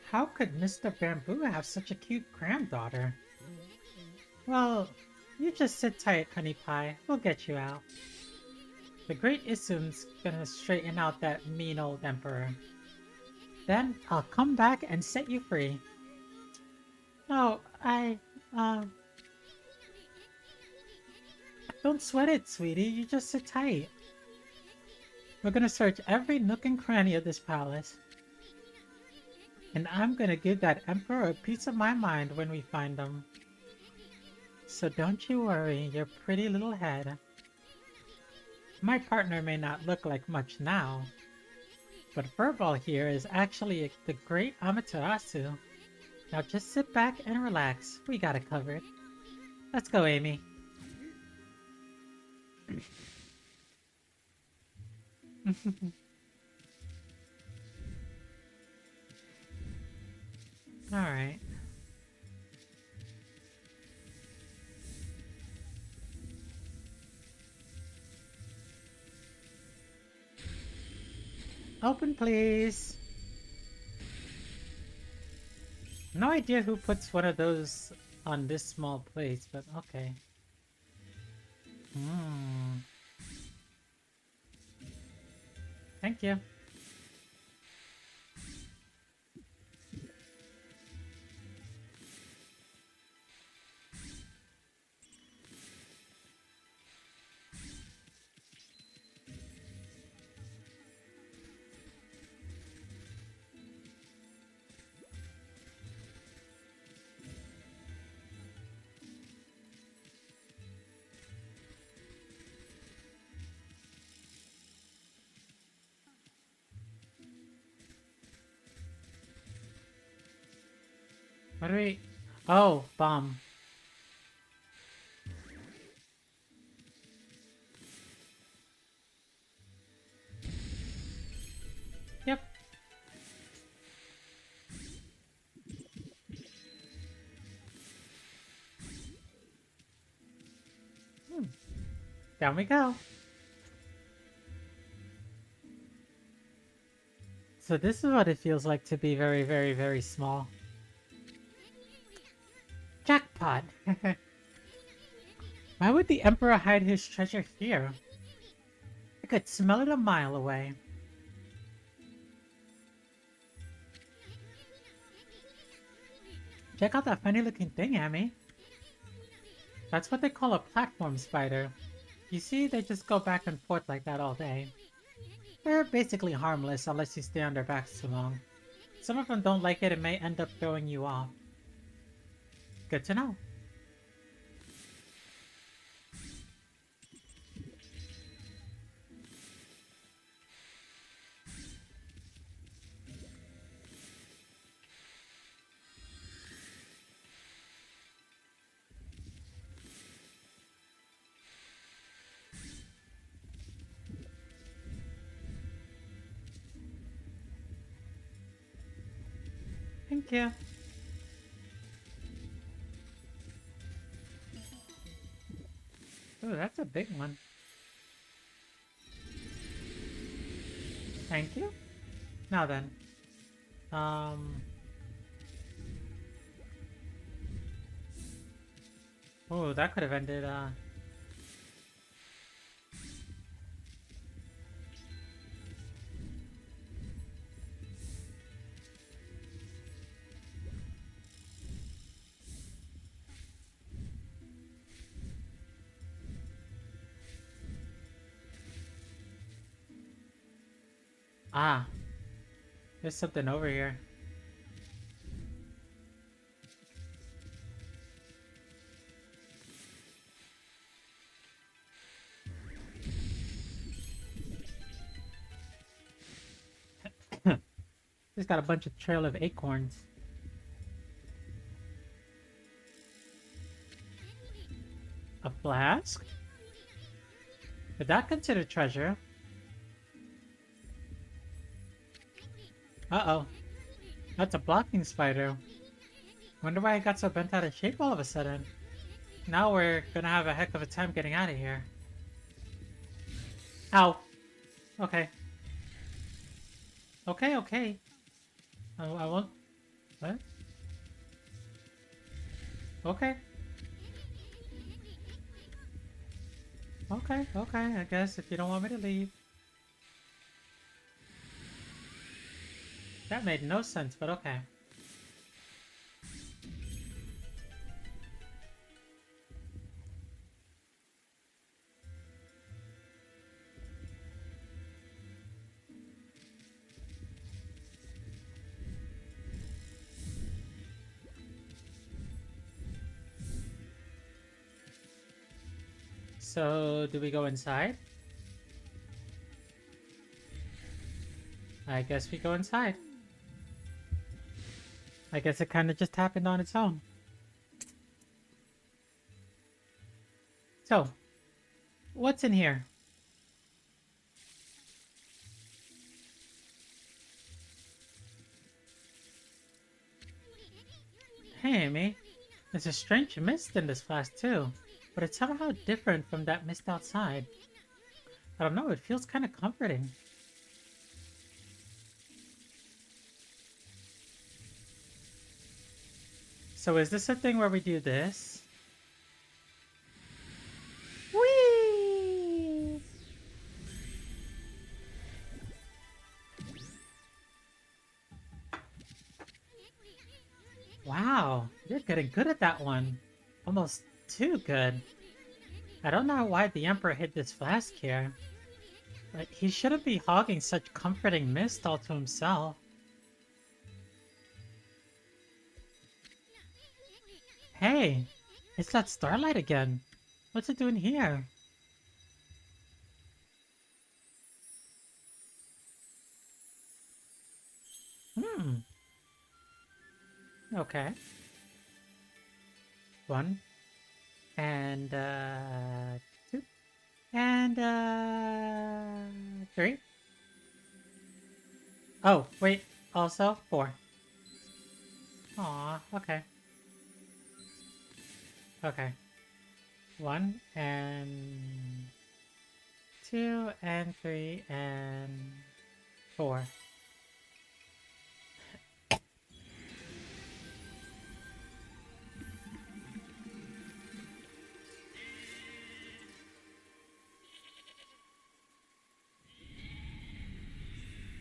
How could Mr. Bamboo have such a cute granddaughter? Well, you just sit tight, honey pie. We'll get you out. The great Isum's gonna straighten out that mean old emperor. Then I'll come back and set you free. No, don't sweat it, sweetie. You just sit tight. We're gonna search every nook and cranny of this palace. And I'm gonna give that emperor a piece of my mind when we find him. so don't you worry your pretty little head. My partner may not look like much now, but Furball here is actually the great Amaterasu. Now just sit back and relax. We got it covered. Let's go, Amy. Alright. Open, please. No idea who puts one of those on this small place, but okay. Thank you. What do we... Oh, bomb. Yep. Down we go. So this is what it feels like to be very, very, very small. Jackpot! Why would the Emperor hide his treasure here? I could smell it a mile away. Check out that funny looking thing, Amy. That's what they call a platform spider. You see, they just go back and forth like that all day. They're basically harmless unless you stay on their backs too long. Some of them don't like it and may end up throwing you off. Good to know. Thank you. Ooh, that's a big one. Thank you. Now then. Oh, that could have ended, Ah. There's something over here. He's got a bunch of trail of acorns. A flask? Is that considered treasure? Uh-oh. That's a blocking spider. Wonder why it got so bent out of shape all of a sudden. Now we're gonna have a heck of a time getting out of here. Ow. Okay. Okay, okay. I won't... What? Okay. Okay, okay, I guess if you don't want me to leave. That made no sense, but okay. So, do we go inside? I guess we go inside. I guess it kind of just happened on its own. So, what's in here? Hey, Amy. There's a strange mist in this flask too, but it's somehow different from that mist outside. I don't know, it feels kind of comforting. So is this a thing where we do this? Whee! Wow, you're getting good at that one. Almost too good. I don't know why the Emperor hid this flask here. But he shouldn't be hogging such comforting mist all to himself. Hey, it's that starlight again. What's it doing here? Hmm. Okay. 1 and 2 and 3. Oh, wait. Also 4. Aw, okay. Okay. 1 and 2 and 3 and 4.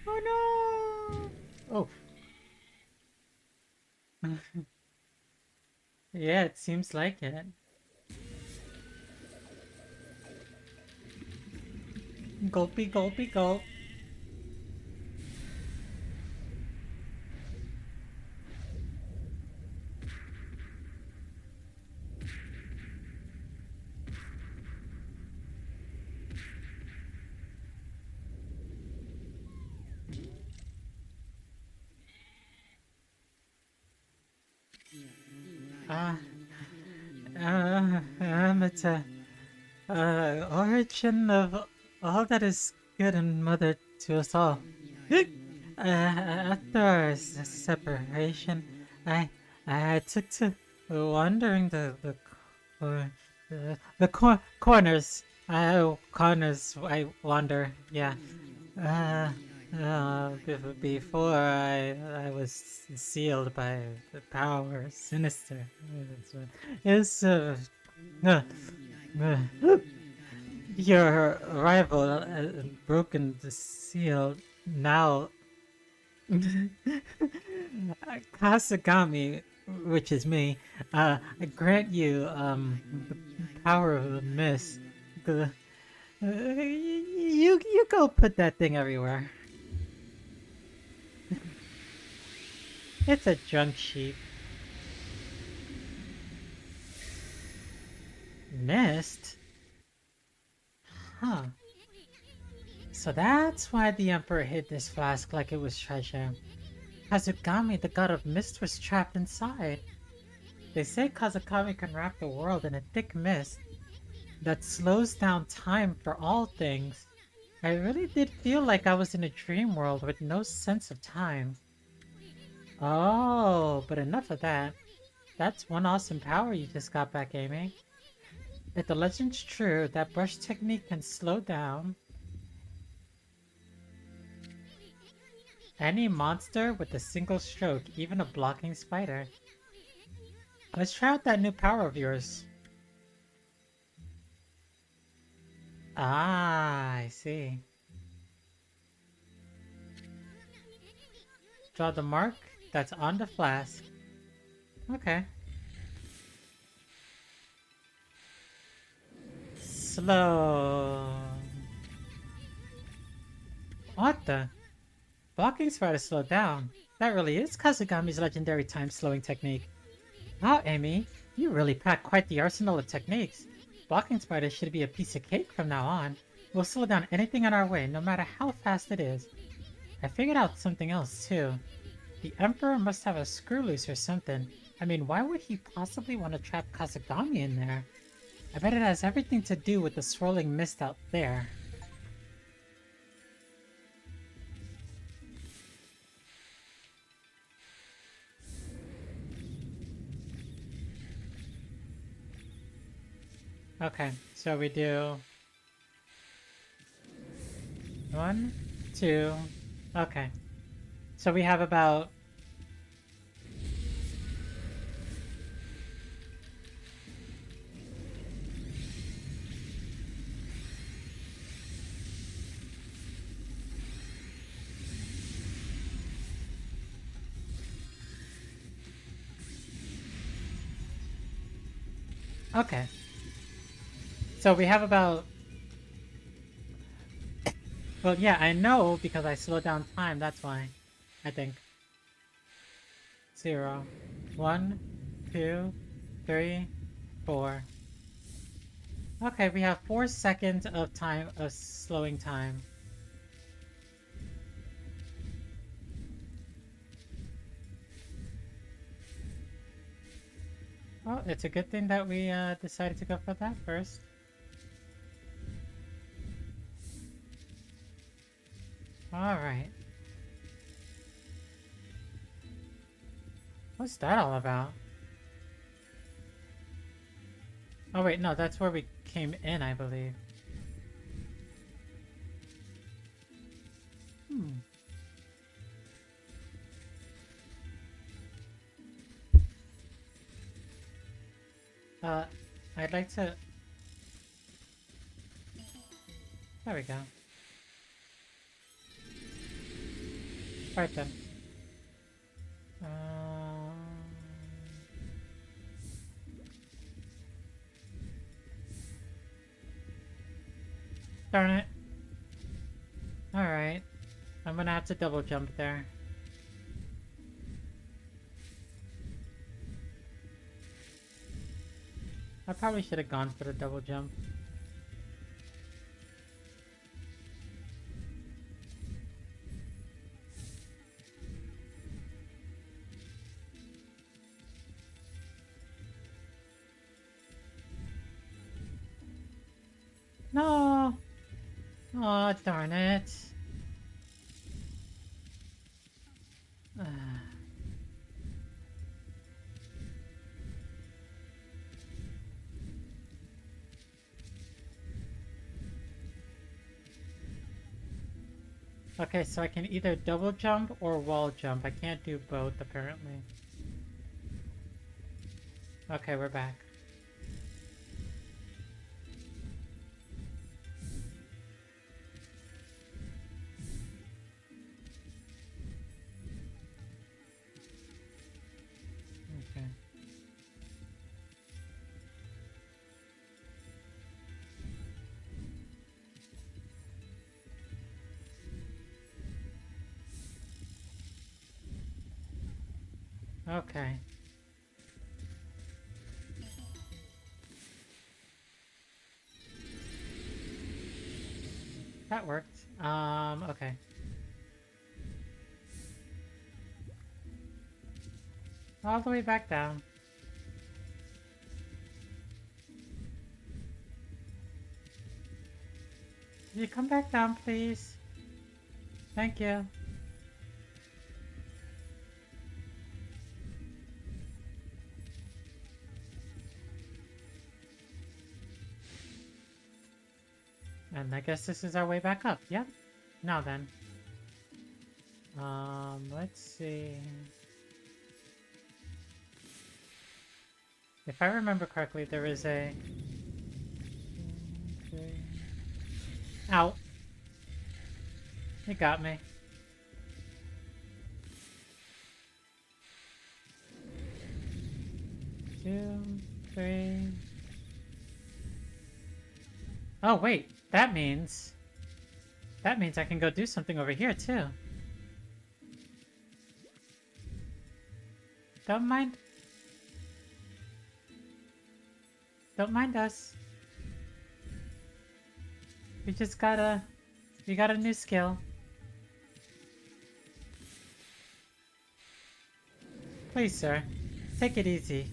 Oh no! Oh. Yeah, it seems like it. Gulpy, gulpy, gulp. It's origin of all that is good and mother to us all. After our separation, I took to wandering corners. Corners I wander. Yeah. Uh, Before I was sealed by the power sinister. It's uh, uh, your rival broken the seal. Now Kasagami, which is me, I grant you the power of the mist. You go put that thing everywhere. It's a junk sheep. Mist? Huh. So that's why the Emperor hid this flask like it was treasure. Kazugami, the god of mist, was trapped inside. They say Kazukami can wrap the world in a thick mist that slows down time for all things. I really did feel like I was in a dream world with no sense of time. Oh, but enough of that. That's one awesome power you just got back, Amy. If the legend's true, that brush technique can slow down any monster with a single stroke, even a blocking spider. Let's try out that new power of yours. Ah, I see. Draw the mark that's on the flask. Okay. Slow. What the? Blocking spider slow down. That really is Kazugami's legendary time-slowing technique. Wow, Amy, you really pack quite the arsenal of techniques. walking spider should be a piece of cake from now on. We'll slow down anything on our way, no matter how fast it is. I figured out something else, too. The Emperor must have a screw loose or something. I mean, why would he possibly want to trap Kazagami in there? I bet it has everything to do with the swirling mist out there. Okay, so we do 1, 2. Okay, so we have about okay. So we have about... Well, yeah, I know because I slowed down time, that's why. I think. 0, 1, 2, 3, 4. Okay, we have 4 seconds of time of slowing time. Well, it's a good thing that we decided to go for that first. Alright. What's that all about? Oh wait, no, that's where we came in, I believe. I'd like to... There we go. Right then. Darn it. Alright. I'm gonna have to double jump there. I probably should have gone for the double jump. No! Oh, darn it. Okay, so I can either double jump or wall jump. I can't do both, apparently. Okay, we're back. Okay. Okay. That worked. Okay. All the way back down. Can you come back down, please? Thank you. And I guess this is our way back up. Yep. Now then. Let's see. If I remember correctly, there is a... Ow. It got me. Two, three... Oh, wait. That means I can go do something over here, too. Don't mind. Don't mind us. We just gotta... We got a new skill. Please, sir. Take it easy.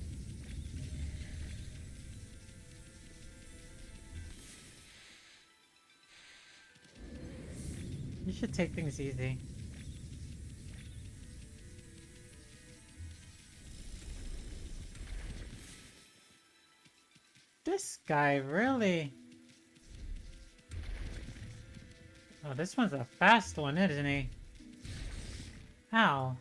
You should take things easy. This guy really... Oh, this one's a fast one, isn't he? Ow.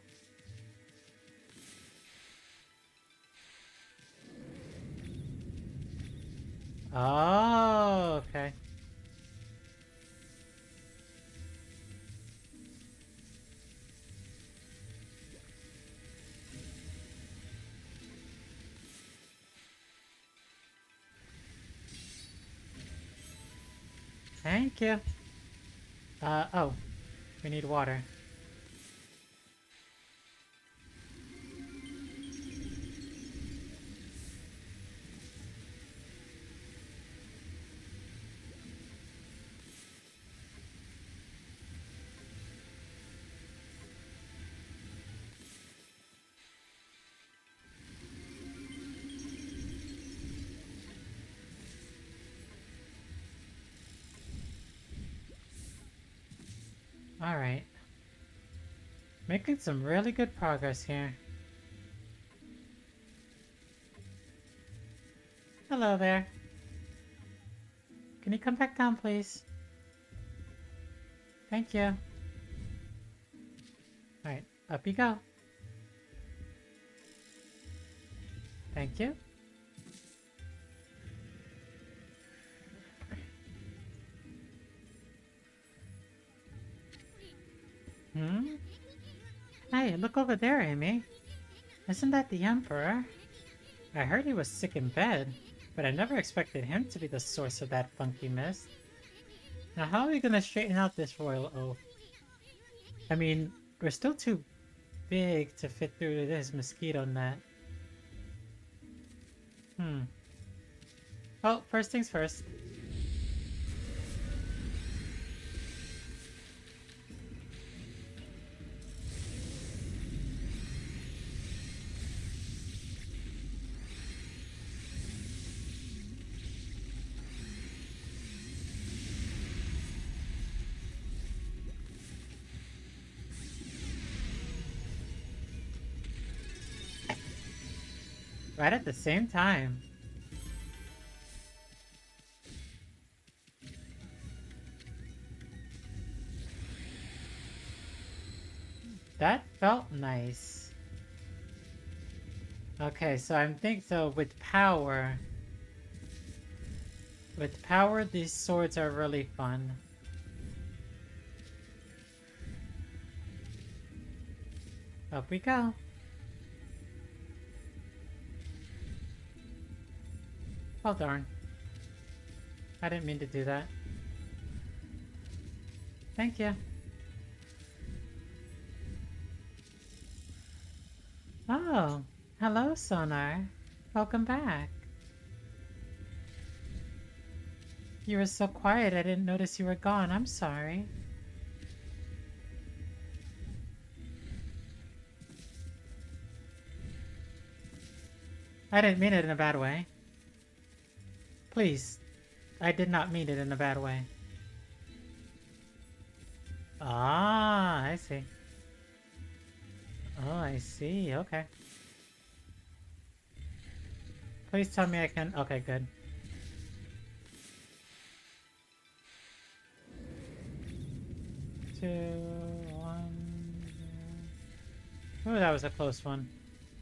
Oh, okay. Thank you. Oh. We need water. Alright. Making some really good progress here. Hello there. Can you come back down, please? Thank you. Alright, up you go. Thank you. Hmm? Hey, look over there, Amy. Isn't that the Emperor? I heard he was sick in bed, but I never expected him to be the source of that funky mist. Now how are we gonna straighten out this royal oaf? I mean, we're still too big to fit through this mosquito net. Oh, first things first. Right at the same time. That felt nice. Okay, so I'm thinking so with power. With power, these swords are really fun. Up we go. Oh darn. I didn't mean to do that. Thank you. Oh, hello, Sonar. Welcome back. You were so quiet I didn't notice you were gone. I'm sorry. I didn't mean it in a bad way. Please, I did not mean it in a bad way. Ah, I see. Oh, I see. Okay. Please tell me I can... Okay, good. Two, one... Oh, that was a close one.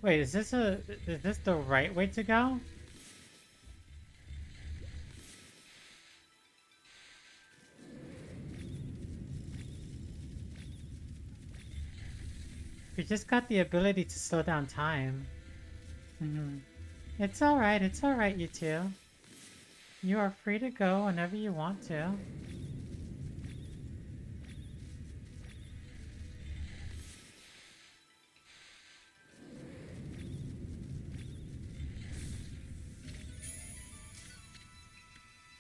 Wait, is this the right way to go? We just got the ability to slow down time. It's alright, you two. You are free to go whenever you want to.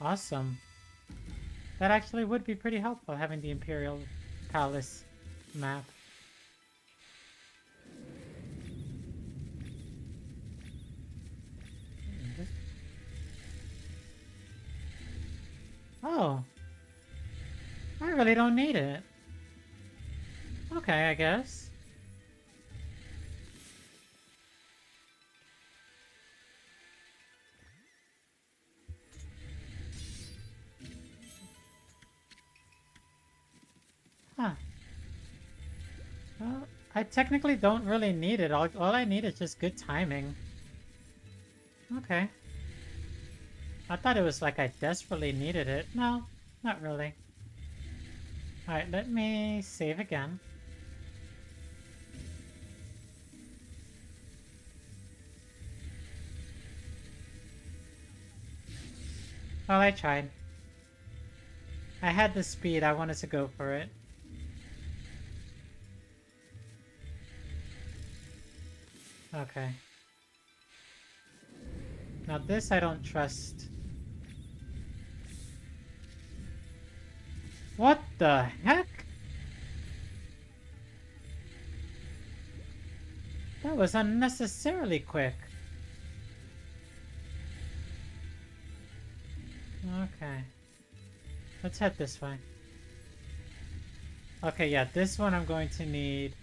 Awesome. That actually would be pretty helpful, having the Imperial Palace map. Oh. I really don't need it. Okay, I guess. Huh. Well, I technically don't really need it. All I need is just good timing. Okay. I thought it was like I desperately needed it. No, not really. Alright, let me save again. Well, I tried. I had the speed, I wanted to go for it. Okay. Now this I don't trust. What the heck? That was unnecessarily quick. Okay. Let's head this way. Okay, yeah, this one I'm going to need.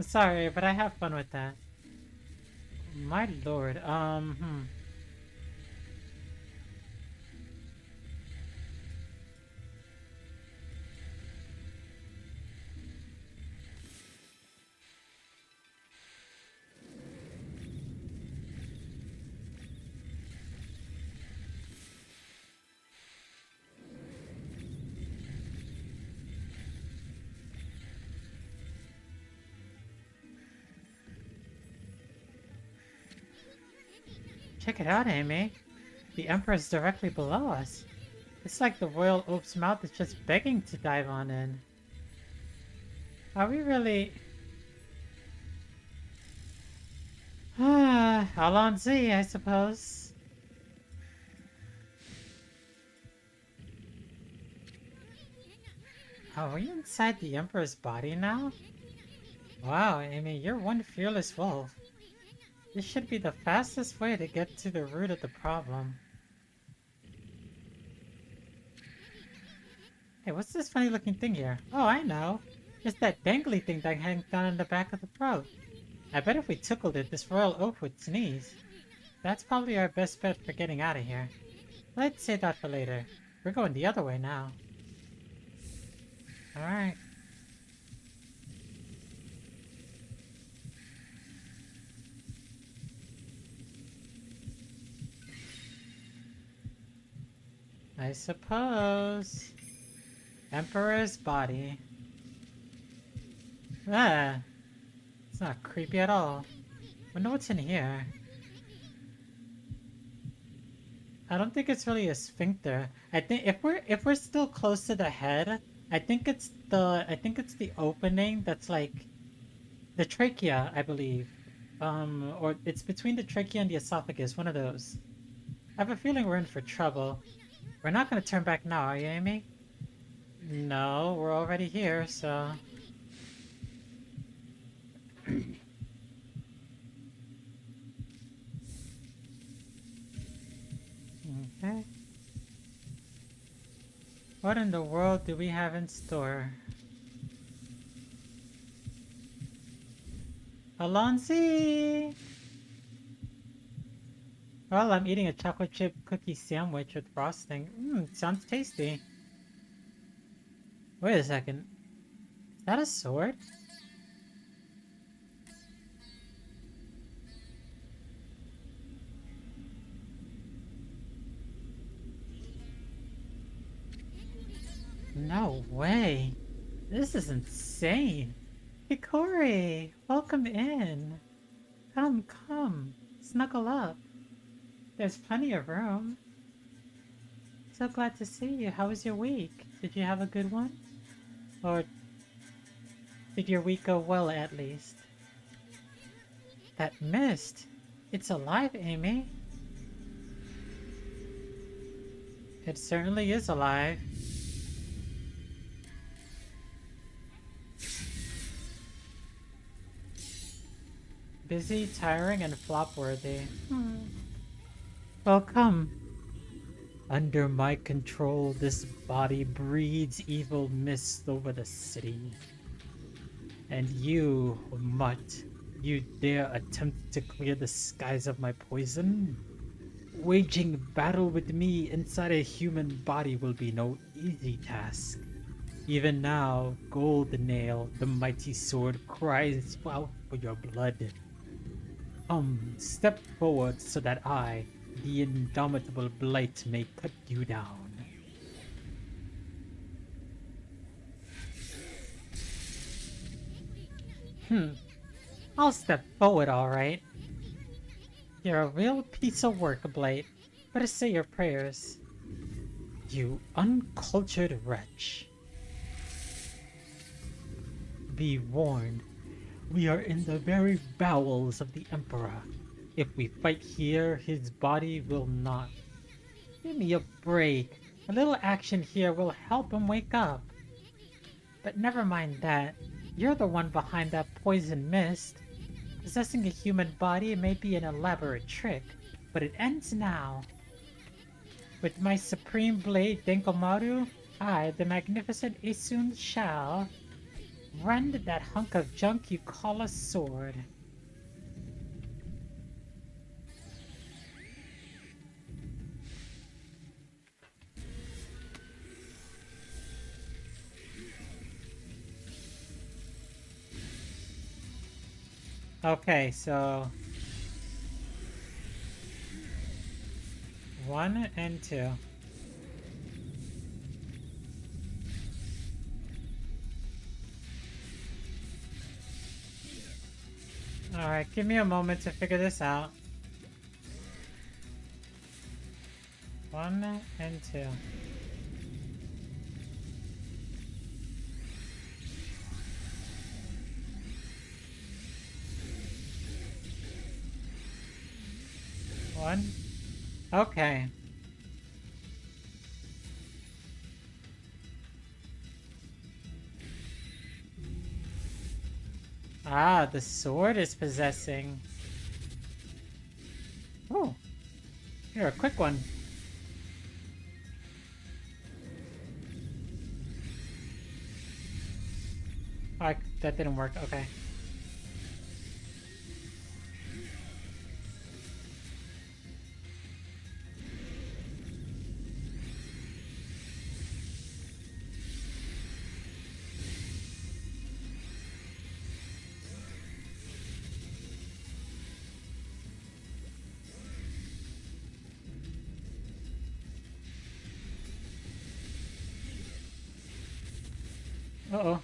Sorry, but I have fun with that. My lord, Check it out, Amy. The Emperor's directly below us. It's like the royal oaf's mouth is just begging to dive on in. Are we really... Allons-y, I suppose. Oh, are we inside the Emperor's body now? Wow, Amy, you're one fearless wolf. This should be the fastest way to get to the root of the problem. Hey, what's this funny looking thing here? Oh, I know. It's that dangly thing that hangs down in the back of the throat. I bet if we tickled it, this royal oaf would sneeze. That's probably our best bet for getting out of here. Let's save that for later. We're going the other way now. Alright. I suppose. Emperor's body. Ah, it's not creepy at all. Wonder what's in here. I don't think it's really a sphincter. I think if we're still close to the head, I think it's the opening that's like the trachea, I believe. Or it's between the trachea and the esophagus, one of those. I have a feeling we're in for trouble. We're not gonna turn back now, are you, Amy? No, we're already here, so... Okay. What in the world do we have in store? Alonzi! Well, I'm eating a chocolate chip cookie sandwich with frosting. Sounds tasty. Wait a second. Is that a sword? No way. This is insane. Hikori, welcome in. Come, come. Snuggle up. There's plenty of room. so glad to see you. How was your week? Did you have a good one? Or did your week go well at least? That mist! It's alive, Amy. It certainly is alive. Busy, tiring, and flop-worthy. Well, come. Under my control, this body breeds evil mist over the city. And you, Mutt, you dare attempt to clear the skies of my poison? Waging battle with me inside a human body will be no easy task. Even now, Gold Nail, the mighty sword, cries out for your blood. Step forward so that I, the indomitable Blight, may cut you down. I'll step forward, alright. You're a real piece of work, Blight. Better say your prayers. You uncultured wretch. Be warned, we are in the very bowels of the Emperor. If we fight here, his body will not. Give me a break. A little action here will help him wake up. But never mind that. You're the one behind that poison mist. Possessing a human body may be an elaborate trick, but it ends now. With my supreme blade Denkomaru, I, the magnificent Isun, shall rend that hunk of junk you call a sword. Okay, so 1 and 2. Alright, give me a moment to figure this out. 1 and 2. One. Okay. Ah, the sword is possessing. Oh, you're a quick one. Oh, that didn't work. Okay. Uh-oh.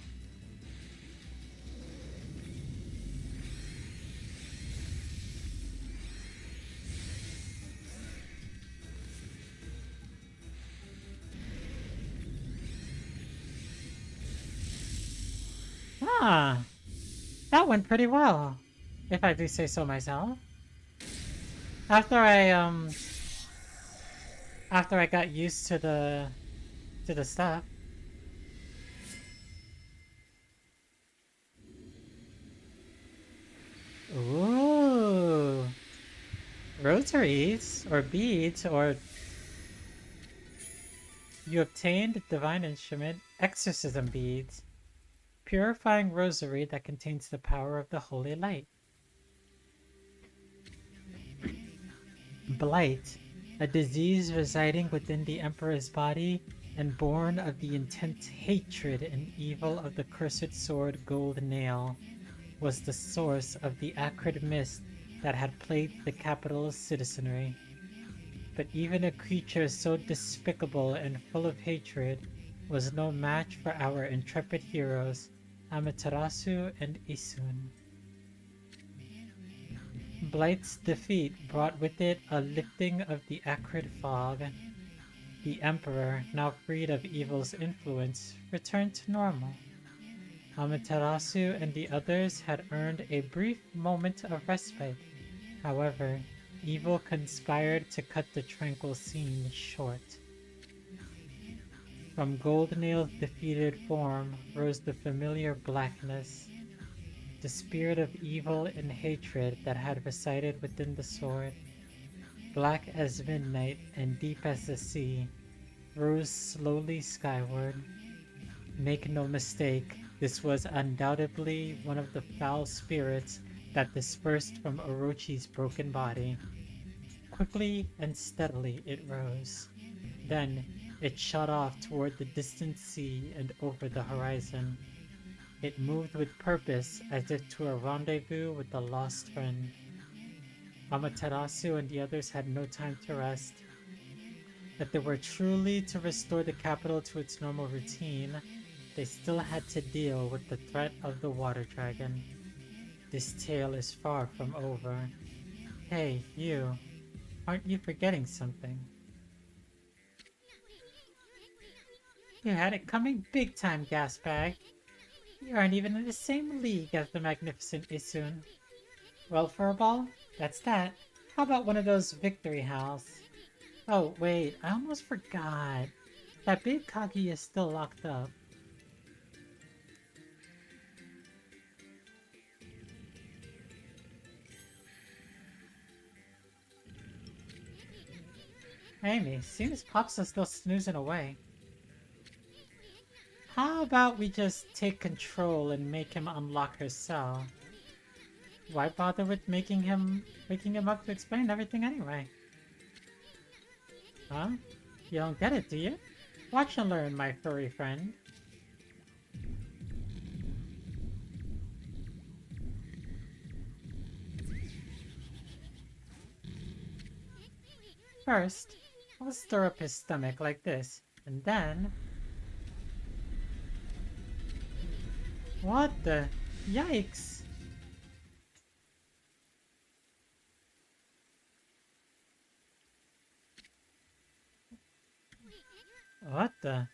Ah, that went pretty well, if I do say so myself. After I got used to the stuff. Ooh. Rosaries or beads, or you obtained divine instrument exorcism beads. Purifying rosary that contains the power of the holy light. Blight, a disease residing within the Emperor's body and born of the intense hatred and evil of the cursed sword Gold Nail, was the source of the acrid mist that had plagued the capital's citizenry. But even a creature so despicable and full of hatred was no match for our intrepid heroes, Amaterasu and Isun. Blight's defeat brought with it a lifting of the acrid fog. The Emperor, now freed of evil's influence, returned to normal. Amaterasu and the others had earned a brief moment of respite. However, evil conspired to cut the tranquil scene short. From Goldnail's defeated form rose the familiar blackness, the spirit of evil and hatred that had resided within the sword. Black as midnight and deep as the sea, rose slowly skyward. Make no mistake, this was undoubtedly one of the foul spirits that dispersed from Orochi's broken body. Quickly and steadily it rose. Then it shot off toward the distant sea and over the horizon. It moved with purpose as if to a rendezvous with a lost friend. Amaterasu and the others had no time to rest. If they were truly to restore the capital to its normal routine, they still had to deal with the threat of the water dragon. This tale is far from over. Hey, you. Aren't you forgetting something? You had it coming big time, Gasbag. You aren't even in the same league as the magnificent Isun. Well, Furball, that's that. How about one of those victory howls? Oh, wait, I almost forgot. That big Kagi is still locked up. Amy, seems Pops is still snoozing away. How about we just take control and make him unlock her cell? Why bother with waking him up to explain everything anyway? Huh? You don't get it, do you? Watch and learn, my furry friend. First, I'll stir up his stomach like this, and then... What the? Yikes! What the?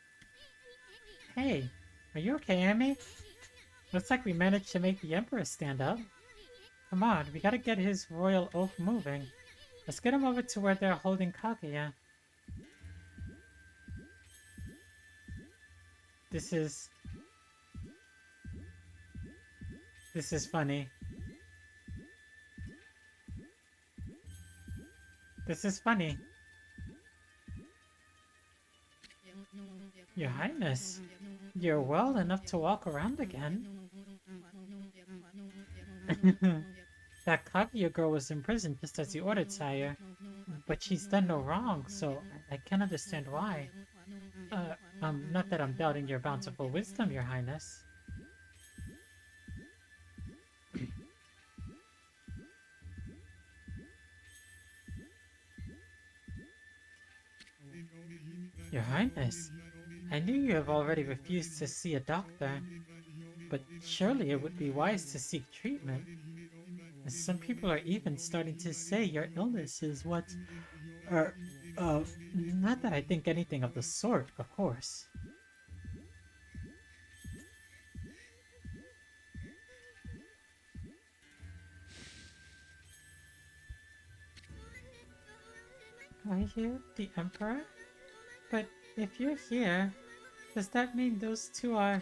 Hey, are you okay, Amy? Looks like we managed to make the Emperor stand up. Come on, we gotta get his royal oath moving. Let's get him over to where they're holding Kaguya. This is funny. This is funny. Your Highness, you're well enough to walk around again. That Kaguya girl was imprisoned just as you ordered, sire. But she's done no wrong, so I can't understand why. Not that I'm doubting your bountiful wisdom, your Highness. Your Highness, I knew you have already refused to see a doctor, but surely it would be wise to seek treatment. Some people are even starting to say your illness is what... not that I think anything of the sort, of course. Are you the Emperor? But if you're here, does that mean those two are...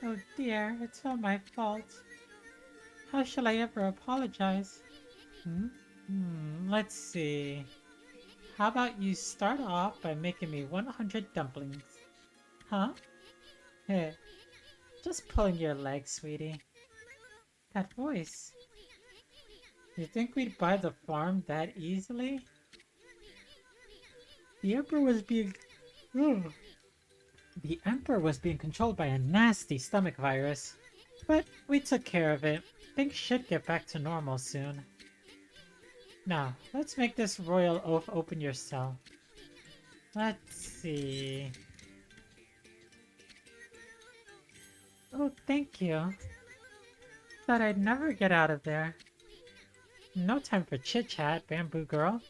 Oh dear, it's all my fault. How shall I ever apologize? Let's see. How about you start off by making me 100 dumplings? Huh? Hey, just pulling your leg, sweetie. That voice. You think we'd buy the farm that easily? The Emperor was being... The Emperor was being controlled by a nasty stomach virus. But we took care of it. Things should get back to normal soon. Now, let's make this royal oath open your cell. Let's see... Oh, thank you. Thought I'd never get out of there. No time for chit-chat, Bamboo Girl.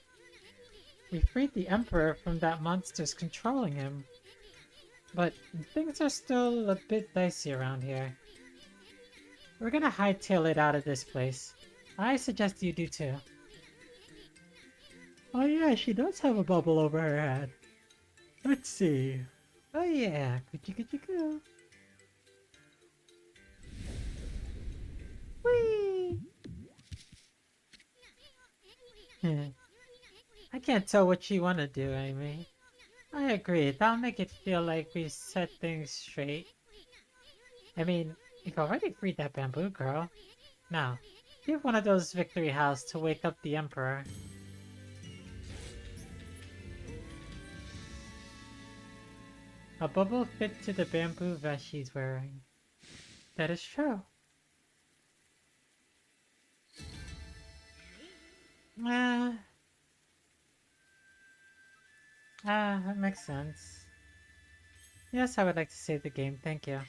We freed the Emperor from that monster's controlling him. But things are still a bit dicey around here. We're gonna hightail it out of this place. I suggest you do too. Oh yeah, she does have a bubble over her head. Let's see. Oh yeah, coochie. Whee! I can't tell what you want to do, Amy. I agree, that'll make it feel like we set things straight. I mean, you've already freed that bamboo girl. Now, give one of those victory howls to wake up the Emperor. A bubble fit to the bamboo vest she's wearing. That is true. That makes sense. Yes, I would like to save the game, thank you.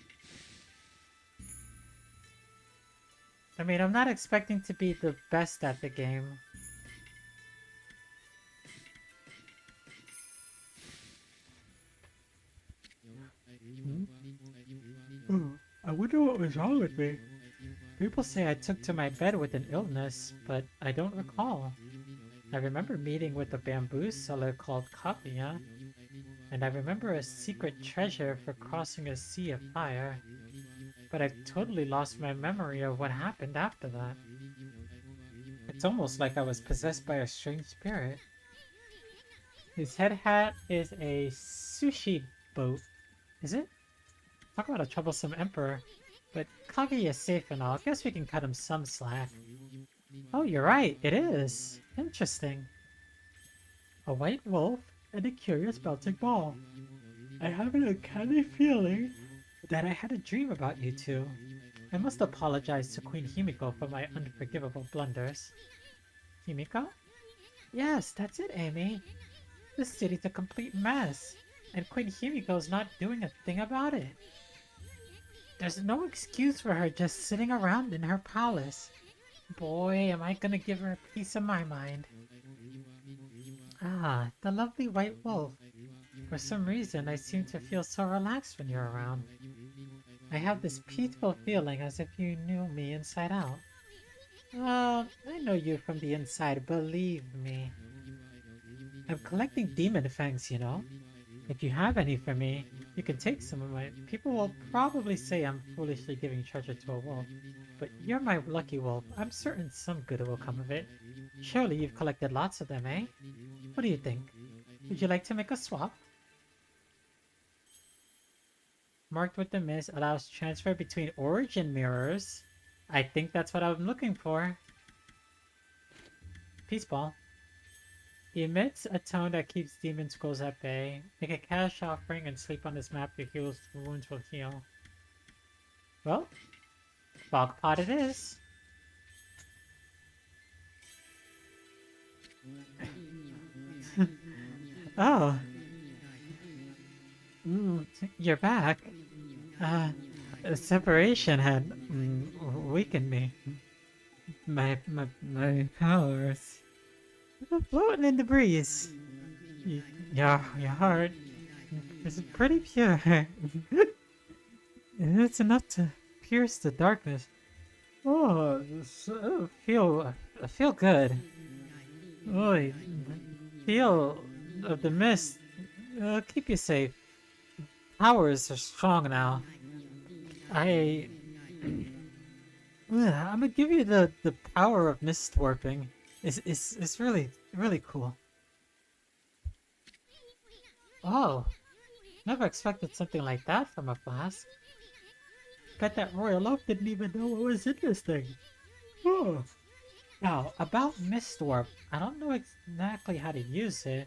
I mean, I'm not expecting to be the best at the game. Hmm? I wonder what was wrong with me. People say I took to my bed with an illness, but I don't recall. I remember meeting with a bamboo seller called Kaguya, and I remember a secret treasure for crossing a sea of fire. But I've totally lost my memory of what happened after that. It's almost like I was possessed by a strange spirit. His head hat is a sushi boat. Is it? Talk about a troublesome emperor. But Kaguya is safe and all. Guess we can cut him some slack. Oh, you're right. It is. Interesting. A white wolf and a curious bouncing ball. I have an uncanny feeling that I had a dream about you two. I must apologize to Queen Himiko for my unforgivable blunders. Himiko? Yes, that's it, Amy. This city's a complete mess, and Queen Himiko's not doing a thing about it. There's no excuse for her just sitting around in her palace. Boy, am I gonna give her a piece of my mind. Ah, the lovely white wolf. For some reason, I seem to feel so relaxed when you're around. I have this peaceful feeling as if you knew me inside out. I know you from the inside, believe me. I'm collecting demon fangs, you know. If you have any for me, you can take some of my... People will probably say I'm foolishly giving treasure to a wolf, but you're my lucky wolf. I'm certain some good will come of it. Surely you've collected lots of them, eh? What do you think? Would you like to make a swap? Marked with the mist allows transfer between origin mirrors. I think that's what I'm looking for. Peace ball. Emits a tone that keeps demon scrolls at bay. Make a cash offering and sleep on this map. Your wounds will heal. Well, fog pot it is. Oh. You're back. Separation had weakened me. My powers. Floating in the breeze. Your heart is pretty pure. It's enough to pierce the darkness. Oh, I feel good. Oh, feel of the mist. Keep you safe. Powers are strong now. I'm gonna give you the power of mist warping. It's really cool. Oh, never expected something like that from a flask. Bet that royal oak didn't even know what was in this thing. Oh. Now, about mist warp, I don't know exactly how to use it,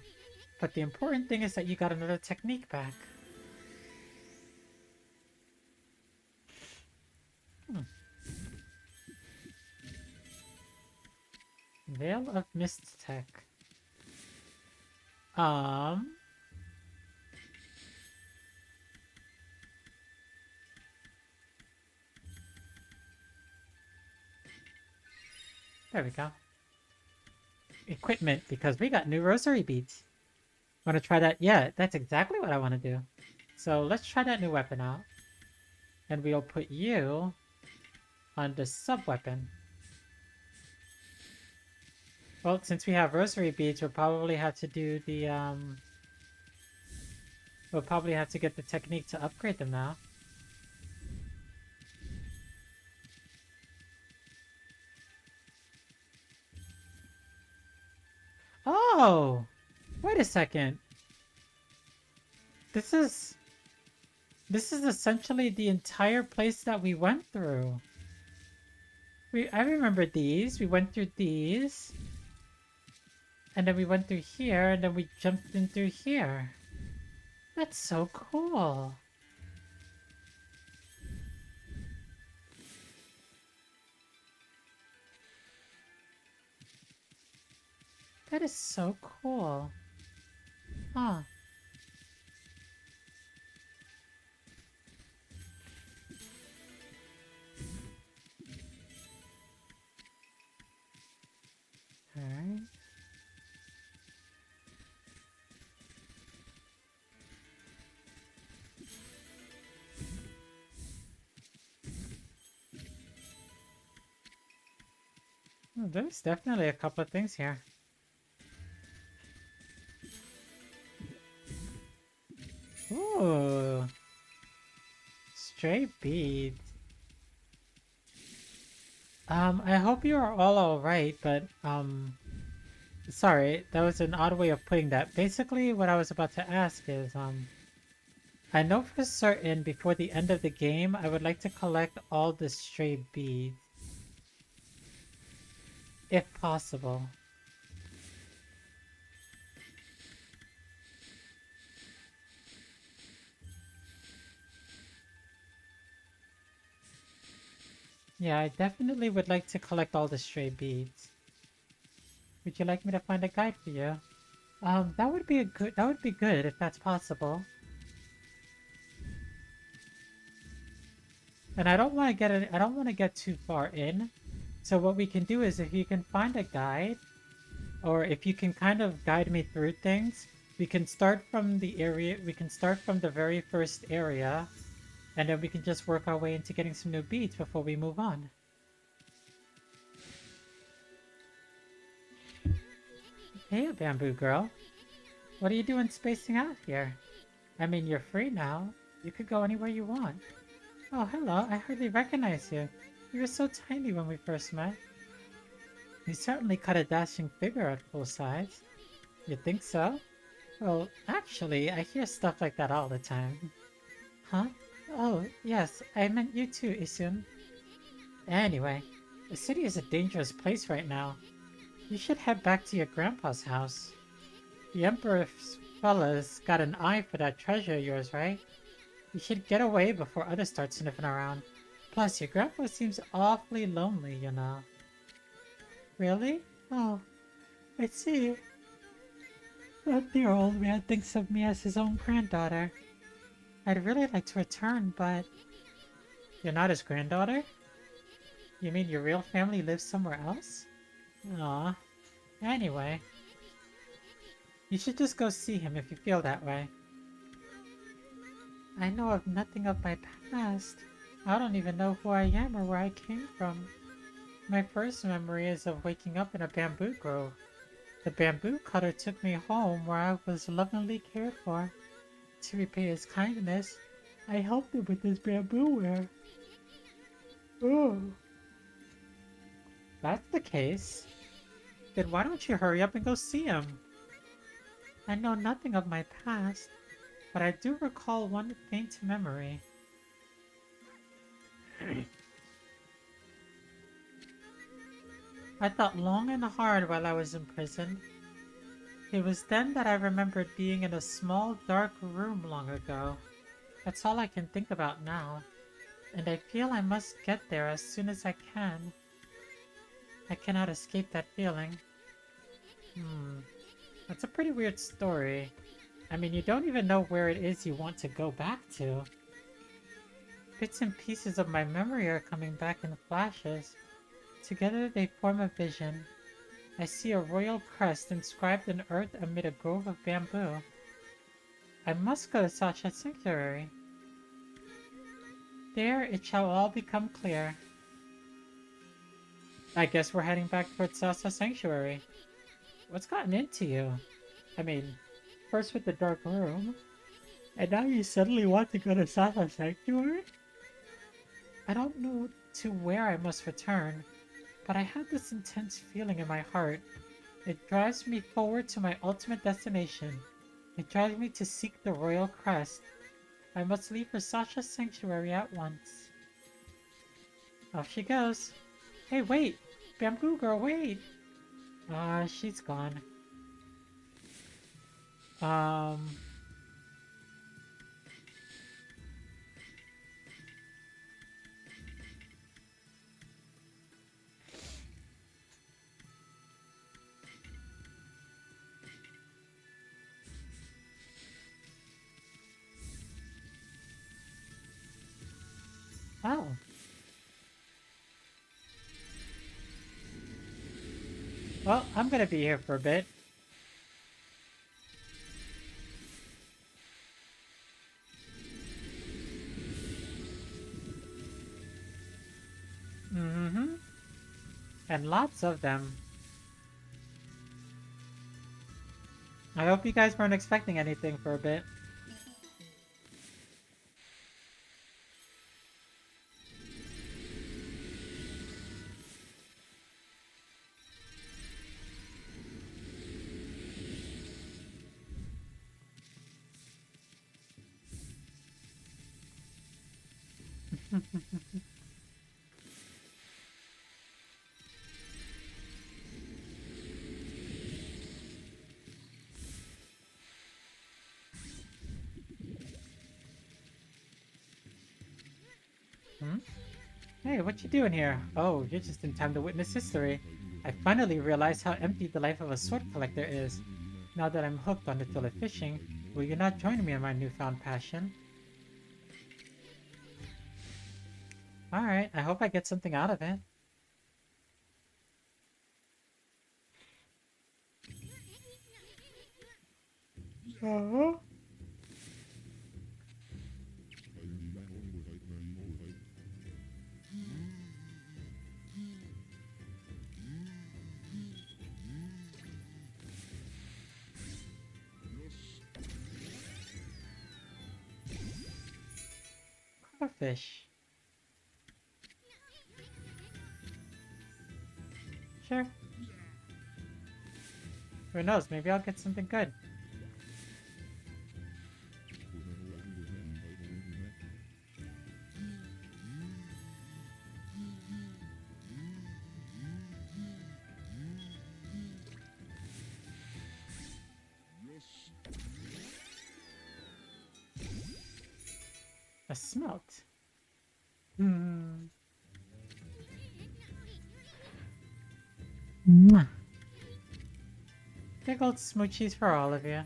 but the important thing is that you got another technique back. Veil of Mist Tech. There we go. equipment because we got new rosary beads. Want to try that? Yeah, that's exactly what I want to do. So let's try that new weapon out. And we'll put you on the sub-weapon. Well, since we have rosary beads, we'll probably have to do the, we'll probably have to get the technique to upgrade them now. Oh! Wait a second. This is essentially the entire place that we went through. I remember these. We went through these. And then we went through here, and then we jumped in through here. That's so cool. That is so cool. Huh. Alright. Oh, there's definitely a couple of things here. Ooh. Stray beads. I hope you are all alright, but, sorry, that was an odd way of putting that. Basically, what I was about to ask is, I know for certain before the end of the game, I would like to collect all the stray beads. If possible. Yeah, I definitely would like to collect all the stray beads. Would you like me to find a guide for you? That would be good if that's possible. And I don't want to get too far in. So what we can do is if you can find a guide, or if you can kind of guide me through things, we can start from the very first area, and then we can just work our way into getting some new beads before we move on. Hey, Bamboo Girl. What are you doing spacing out here? I mean, you're free now. You could go anywhere you want. Oh, hello. I hardly recognize you. You were so tiny when we first met. You certainly cut a dashing figure at full size. You think so? Well, actually, I hear stuff like that all the time. Huh? Oh, yes, I meant you too, Isun. Anyway, the city is a dangerous place right now. You should head back to your grandpa's house. The Emperor's fella's got an eye for that treasure of yours, right? You should get away before others start sniffing around. Plus, your grandpa seems awfully lonely, you know. Really? Oh, I see. That dear old man thinks of me as his own granddaughter. I'd really like to return, but... You're not his granddaughter? You mean your real family lives somewhere else? Aw. Anyway. You should just go see him if you feel that way. I know of nothing of my past. I don't even know who I am or where I came from. My first memory is of waking up in a bamboo grove. The bamboo cutter took me home where I was lovingly cared for. To repay his kindness, I helped him with his bamboo ware. Oh. That's the case. Then why don't you hurry up and go see him? I know nothing of my past, but I do recall one faint memory. I thought long and hard while I was in prison. It was then that I remembered being in a small dark room long ago. That's all I can think about now, and I feel I must get there as soon as I can. I cannot escape that feeling. That's a pretty weird story. I mean, you don't even know where it is you want to go back to. Bits and pieces of my memory are coming back in flashes. Together they form a vision. I see a royal crest inscribed in earth amid a grove of bamboo. I must go to Sasha's sanctuary. There it shall all become clear. I guess we're heading back towards Sasha's sanctuary. What's gotten into you? I mean, first with the dark room, and now you suddenly want to go to Sasha's sanctuary? I don't know to where I must return, but I have this intense feeling in my heart. It drives me forward to my ultimate destination. It drives me to seek the royal crest. I must leave for Sasha's sanctuary at once. Off she goes. Hey, wait! Bamboo girl, wait! Ah, she's gone. Um... Oh. Well, I'm gonna be here for a bit. Mm-hmm. And lots of them. I hope you guys weren't expecting anything for a bit. Hmm? Hey, what you doing here? Oh, you're just in time to witness history. I finally realized how empty the life of a sword collector is. Now that I'm hooked on the fishing, will you not join me in my newfound passion? Alright, I hope I get something out of it. Uh-huh. Crawfish. Sure. Who knows, maybe I'll get something good. A smelt. Hmm. Mwah. Big old smoochies for all of you.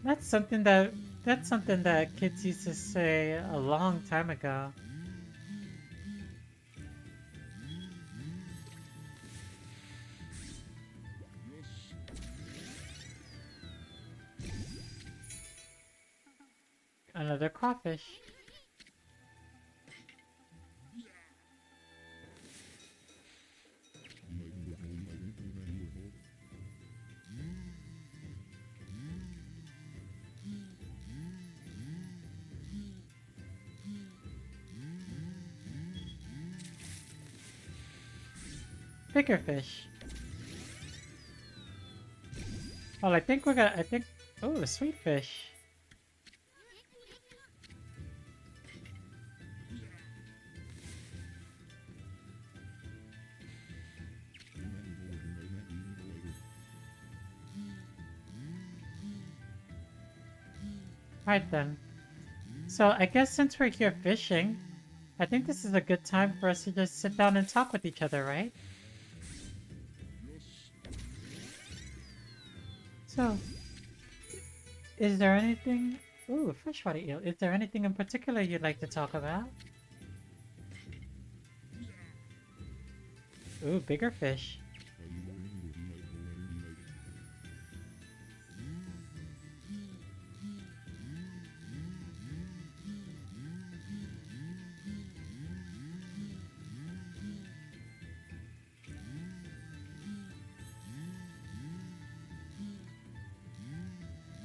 That's something that kids used to say a long time ago. Another crawfish. Bigger fish. Well, I think oh, a sweet fish. Right then. So I guess since we're here fishing, I think this is a good time for us to just sit down and talk with each other, right? So, Is there anything... Ooh, freshwater eel. Is there anything in particular you'd like to talk about? Ooh, bigger fish.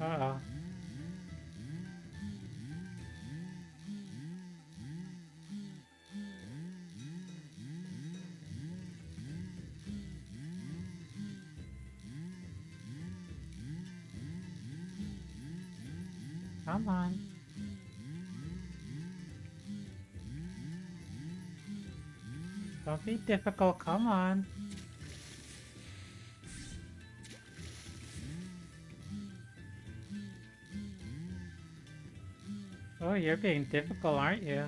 Uh-oh. Come on. Don't be difficult, come on. Oh, you're being difficult, aren't you?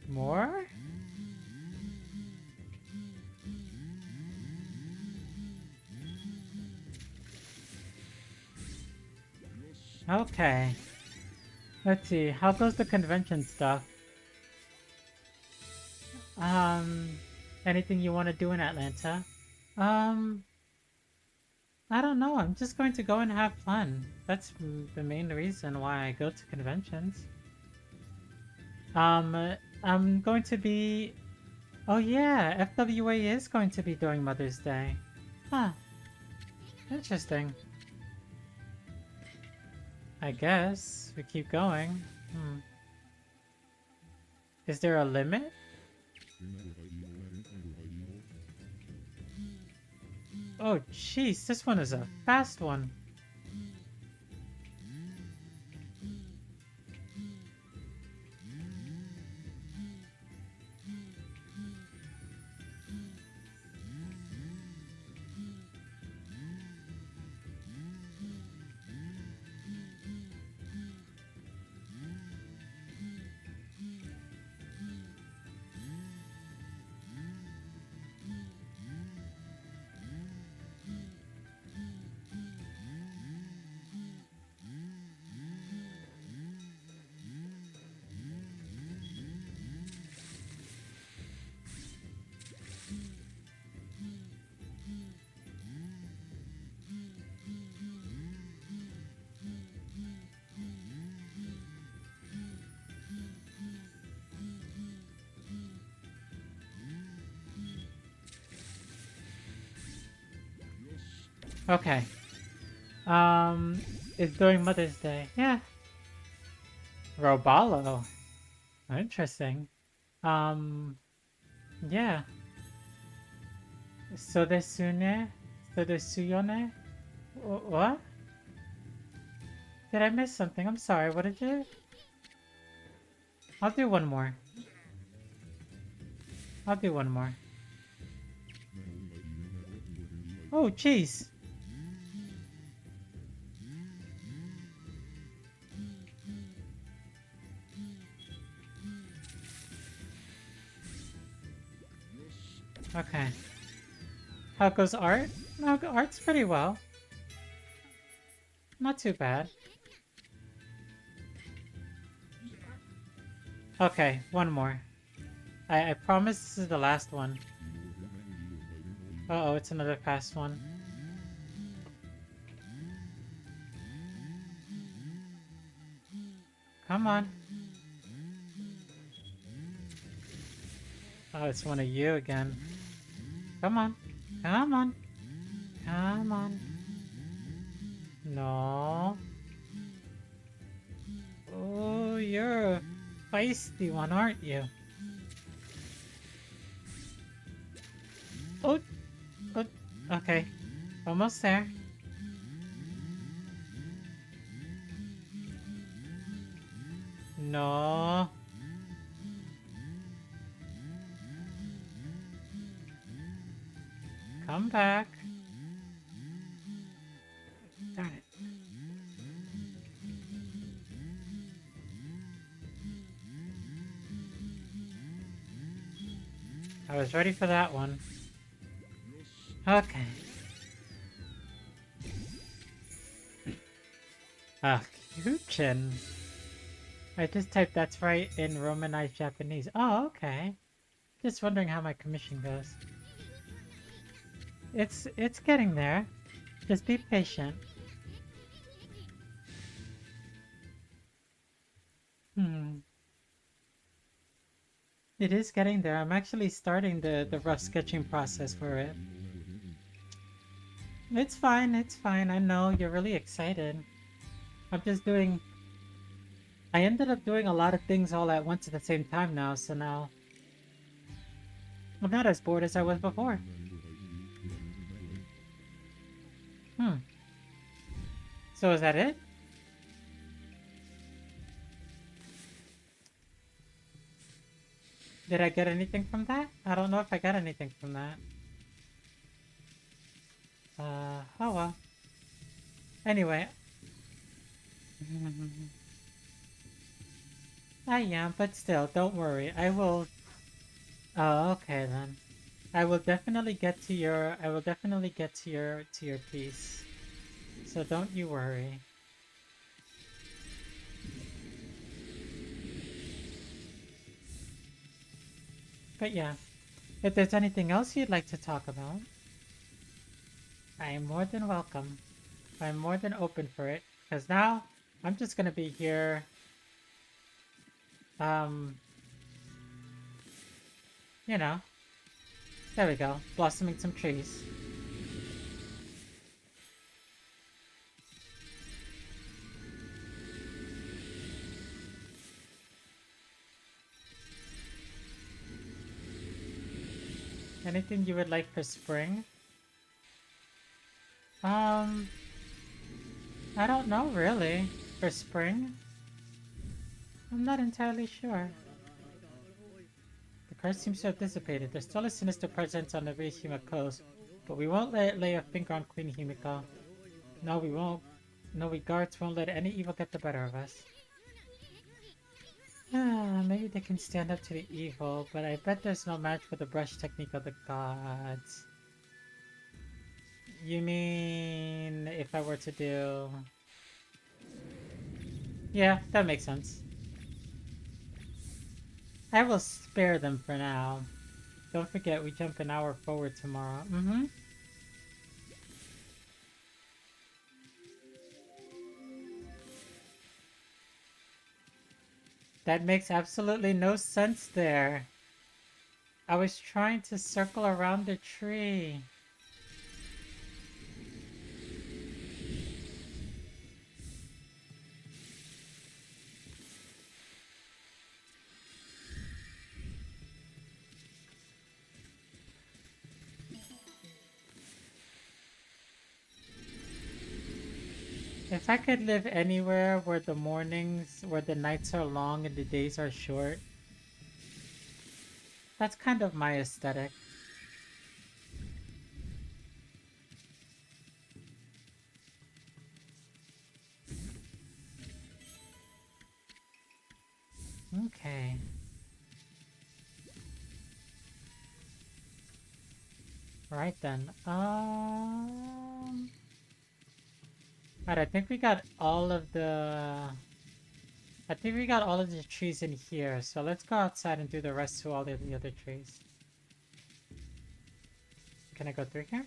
More? Okay. Let's see, how goes the convention stuff? Um, Anything you want to do in Atlanta? Um, I don't know, I'm just going to go and have fun. That's the main reason why I go to conventions. I'm going to be... Oh yeah, FWA is going to be during Mother's Day. Huh, interesting. I guess we keep going. Is there a limit? Oh jeez, this one is a fast one. Okay. It's during Mother's Day. Yeah. Robalo. Interesting. Um, yeah. Sodesune? Sodesuyone? What? Did I miss something? I'm sorry, what did you... I'll do one more. I'll do one more. Oh, jeez. Okay. How goes art? No, art's pretty well. Not too bad. Okay, one more. I promise this is the last one. Uh-oh, it's another fast one. Come on. Oh, it's one of you again. Come on. Come on. Come on. No. Oh, you're a feisty one, aren't you? Oh, oh, okay. Almost there. No. Come back. Darn it. was ready for that one. Okay. Ah, Kyuchin. I just typed that's right in Romanized Japanese. Oh, okay. Just wondering how my commission goes. It's getting there. Just be patient. Hmm. It is getting there. I'm actually starting the rough sketching process for it. It's fine, it's fine. I know you're really excited. I'm just doing... I ended up doing a lot of things all at once at the same time now, so now I'm not as bored as I was before. Hmm. So is that it? Did I get anything from that? I don't know if I got anything from that. Oh well. Anyway. I am, but still, don't worry. I will... Oh, okay then. I will definitely get to your... I will definitely get to your piece. So don't you worry. But yeah, if there's anything else you'd like to talk about, I am more than welcome. I'm more than open for it. Because now, I'm just gonna be here, um, you know, there we go, blossoming some trees. Anything you would like for spring? Um, I don't know really. For spring? I'm not entirely sure. The curse seems to have dissipated. There's still a sinister presence on the Rishima coast, but we won't let it lay a finger on Queen Himiko. No, we won't. No, we guards won't let any evil get the better of us. Ah, maybe they can stand up to the evil, but I bet there's no match for the brush technique of the gods. You mean if I were to do... Yeah, that makes sense. I will spare them for now. Don't forget, we jump an hour forward tomorrow. Mm-hmm. That makes absolutely no sense there. I was trying to circle around the tree. If I could live anywhere where the nights are long and the days are short, that's kind of my aesthetic. Okay. Right then. Alright, I think we got all of the... I think we got all of the trees in here, so let's go outside and do the rest to all of the other trees. Can I go through here?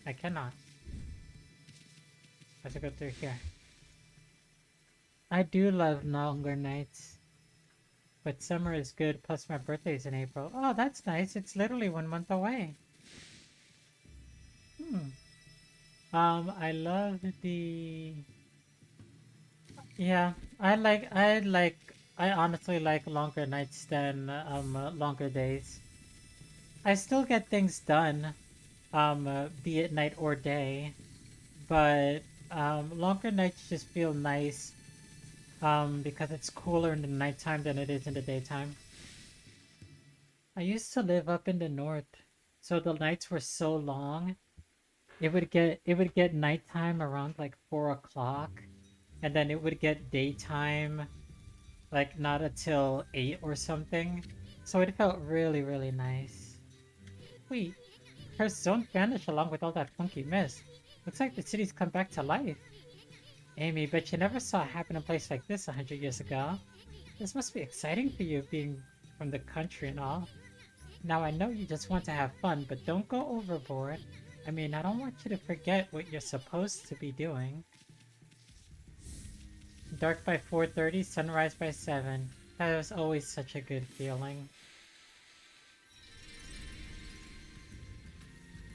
I cannot. I have to go through here. I do love longer nights. But summer is good, plus my birthday's in April. Oh, that's nice. It's literally 1 month away. Hmm. I love the... Yeah, I honestly like longer nights than, longer days. I still get things done, be it night or day, but, longer nights just feel nice, because it's cooler in the nighttime than it is in the daytime. I used to live up in the north, so the nights were so long. It would get nighttime around like 4 o'clock, and then it would get daytime like not until 8 or something. So it felt really, really nice. Wait, her zone vanished along with all that funky mist. Looks like the city's come back to life. Amy, but you never saw it happen in a place like this 100 years ago. This must be exciting for you, being from the country and all. Now I know you just want to have fun, but don't go overboard. I mean, I don't want you to forget what you're supposed to be doing. Dark by 4:30, sunrise by 7. That was always such a good feeling.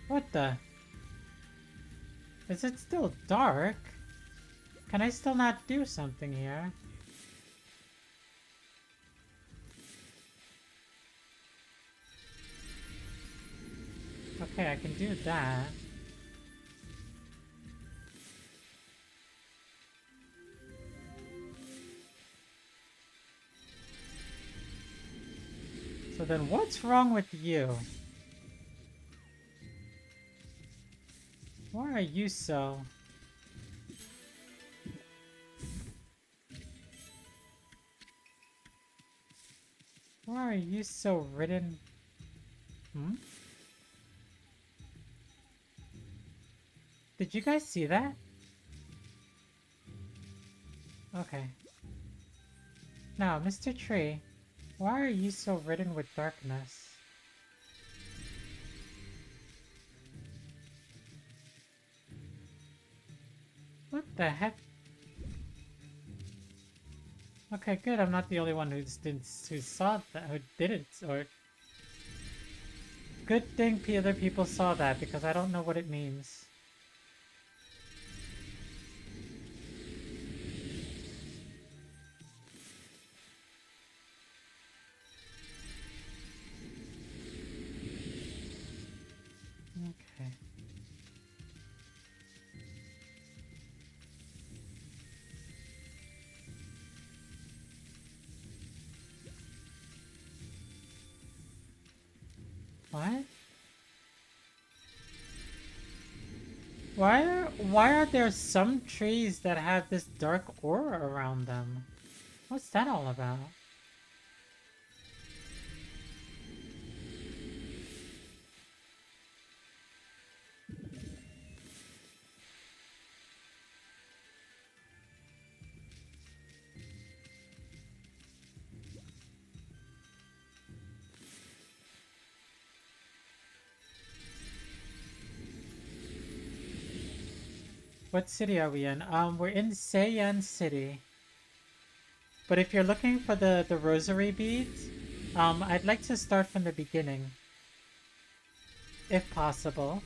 What the? Is it still dark? Can I still not do something here? Okay, I can do that. So then what's wrong with you? Why are you so... Why are you so ridden? Hmm? Did you guys see that? Okay. Now, Mr. Tree, why are you so ridden with darkness? What the heck? Okay, good. I'm not the only one who saw that, who didn't, or... Good thing other people saw that, because I don't know what it means. Okay. What? Why are there some trees that have this dark aura around them? What's that all about? What city are we in? We're in Seiyan City. But if you're looking for the rosary beads, I'd like to start from the beginning, if possible.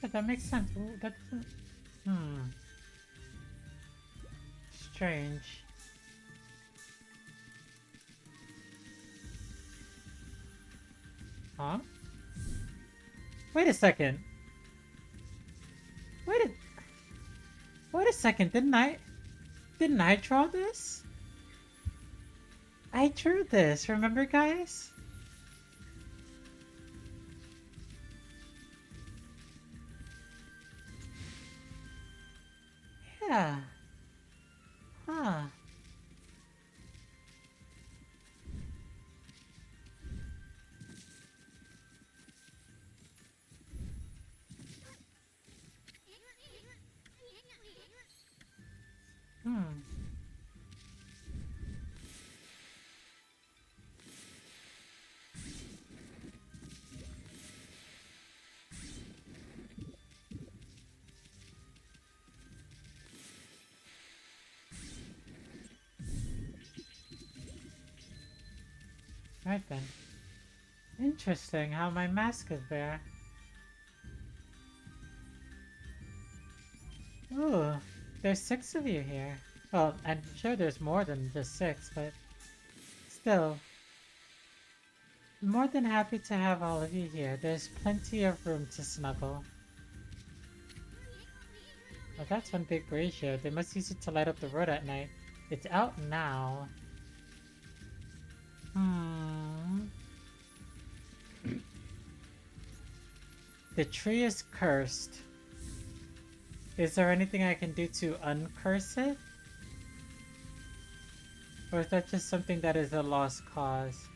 But that makes sense. Ooh, that doesn't... Strange. Huh? Wait a second. Wait a... Wait a second. Didn't I draw this? I drew this. Remember, guys? Yeah. Huh. Hmm. Right then. Interesting how my mask is there. Ooh, there's 6 of you here. Well, I'm sure there's more than just 6, but still. More than happy to have all of you here. There's plenty of room to snuggle. Oh, that's one big ratio. They must use it to light up the road at night. It's out now. The tree is cursed. Is there anything I can do to uncurse it? Or is that just something that is a lost cause?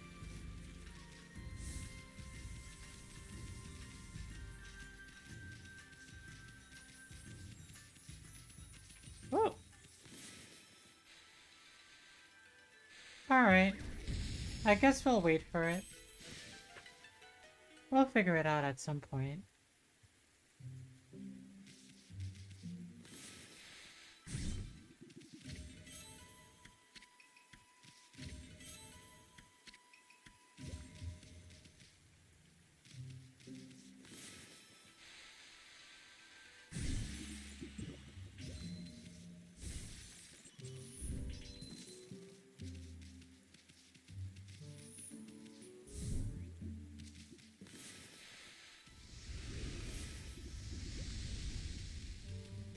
Oh! Alright. I guess we'll wait for it. We'll figure it out at some point.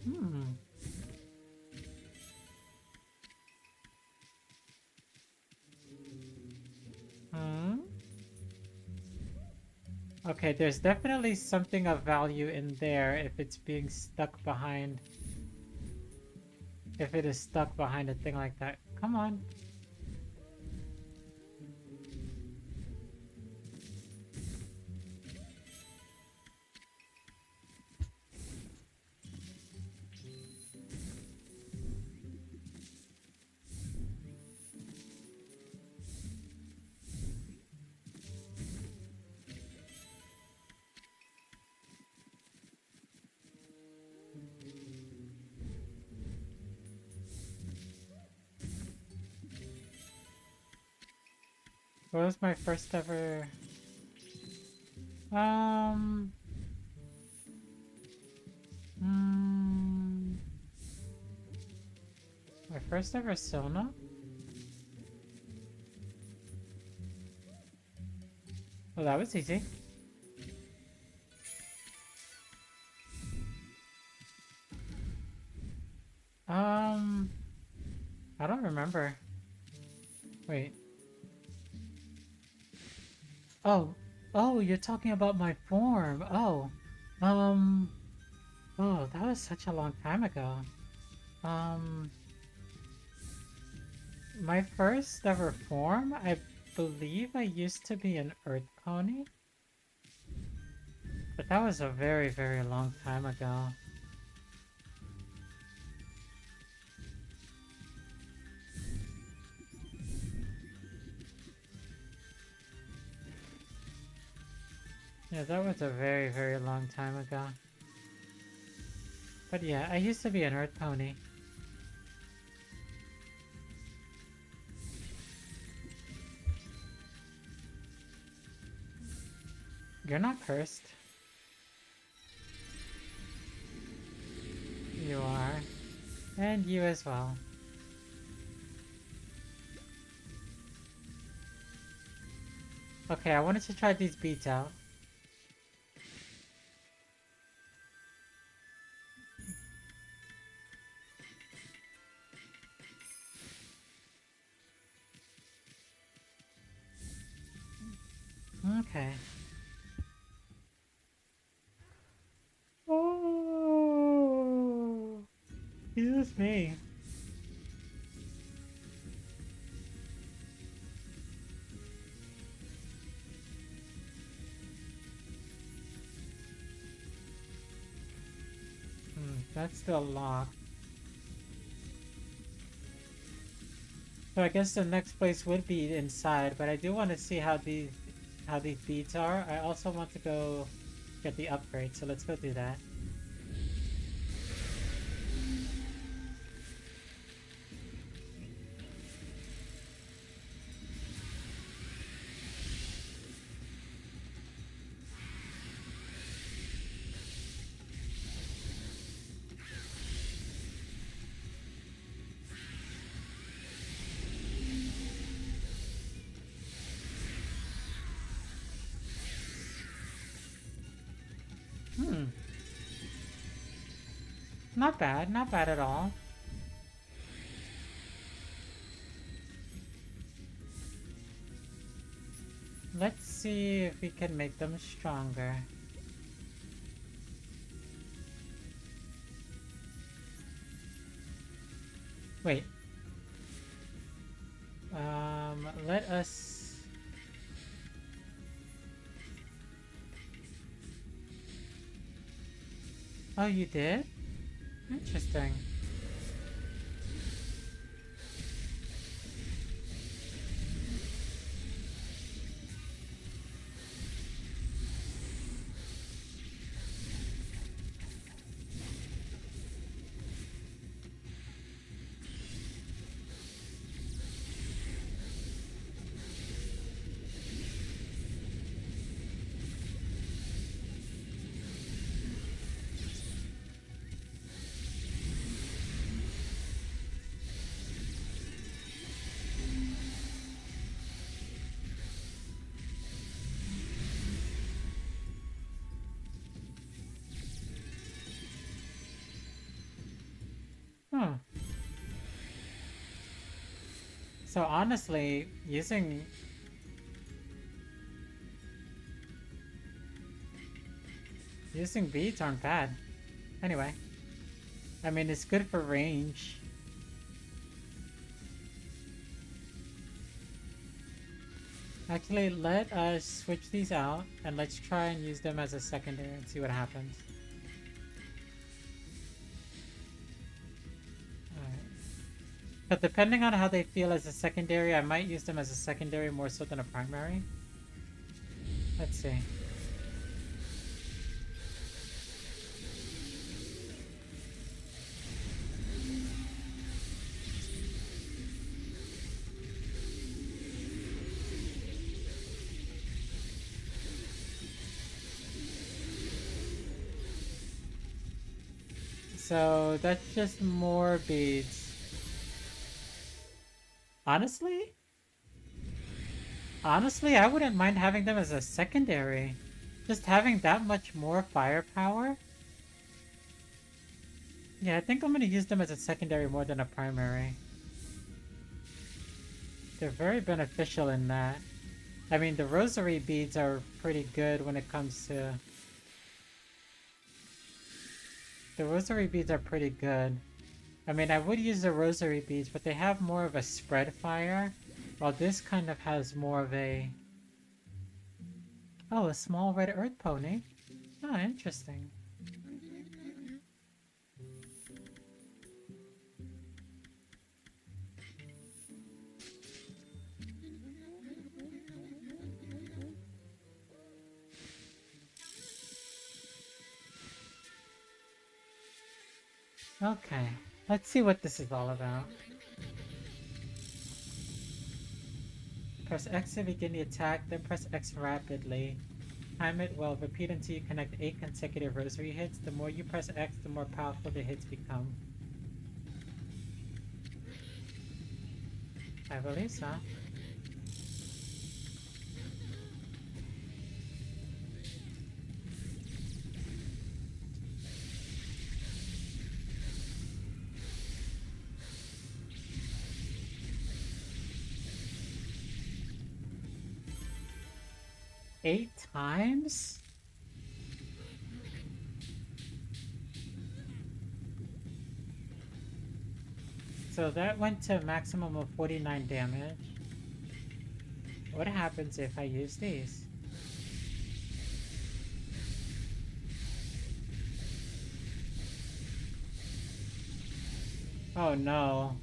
Hmm. Hmm? Okay, there's definitely something of value in there if it's being stuck behind... If it is stuck behind a thing like that. Come on. What was my first ever... Um... Hmm... My first ever Sona? Well, that was easy. Um... I don't remember. Wait. Oh. Oh, you're talking about my form. Oh. Um... Oh, that was such a long time ago. Um... My first ever form, I believe I used to be an Earth Pony. But that was a very, very long time ago. Yeah, that was a very, very long time ago. But yeah, I used to be an Earth Pony. You're not cursed. You are. And you as well. Okay, I wanted to try these beats out. Okay. Oh, excuse me. That's still locked. So I guess the next place would be inside, but I do want to see how these beats are. I also want to go get the upgrade, so let's go do that. Not bad at all. Let's see if we can make them stronger. Wait. Let us... Oh, you did? Interesting. Huh. So honestly, using beads aren't bad. Anyway, I mean it's good for range. Actually, let us switch these out and let's try and use them as a secondary and see what happens. Alright. But depending on how they feel as a secondary, I might use them as a secondary more so than a primary. Let's see. So that's just more beads. Honestly, I wouldn't mind having them as a secondary. Just having that much more firepower. Yeah, I think I'm gonna use them as a secondary more than a primary. They're very beneficial in that. I mean, the rosary beads are pretty good when it comes to... The rosary beads are pretty good. I mean, I would use the rosary beads, but they have more of a spread fire, while this kind of has more of a... Oh, a small red earth pony. Oh, interesting. Okay, let's see what this is all about. Press X to begin the attack, then press X rapidly. Time it well, repeat until you connect 8 consecutive rosary hits. The more you press X, the more powerful the hits become. I believe so. Eight times? So that went to a maximum of 49 damage. What happens if I use these? Oh no.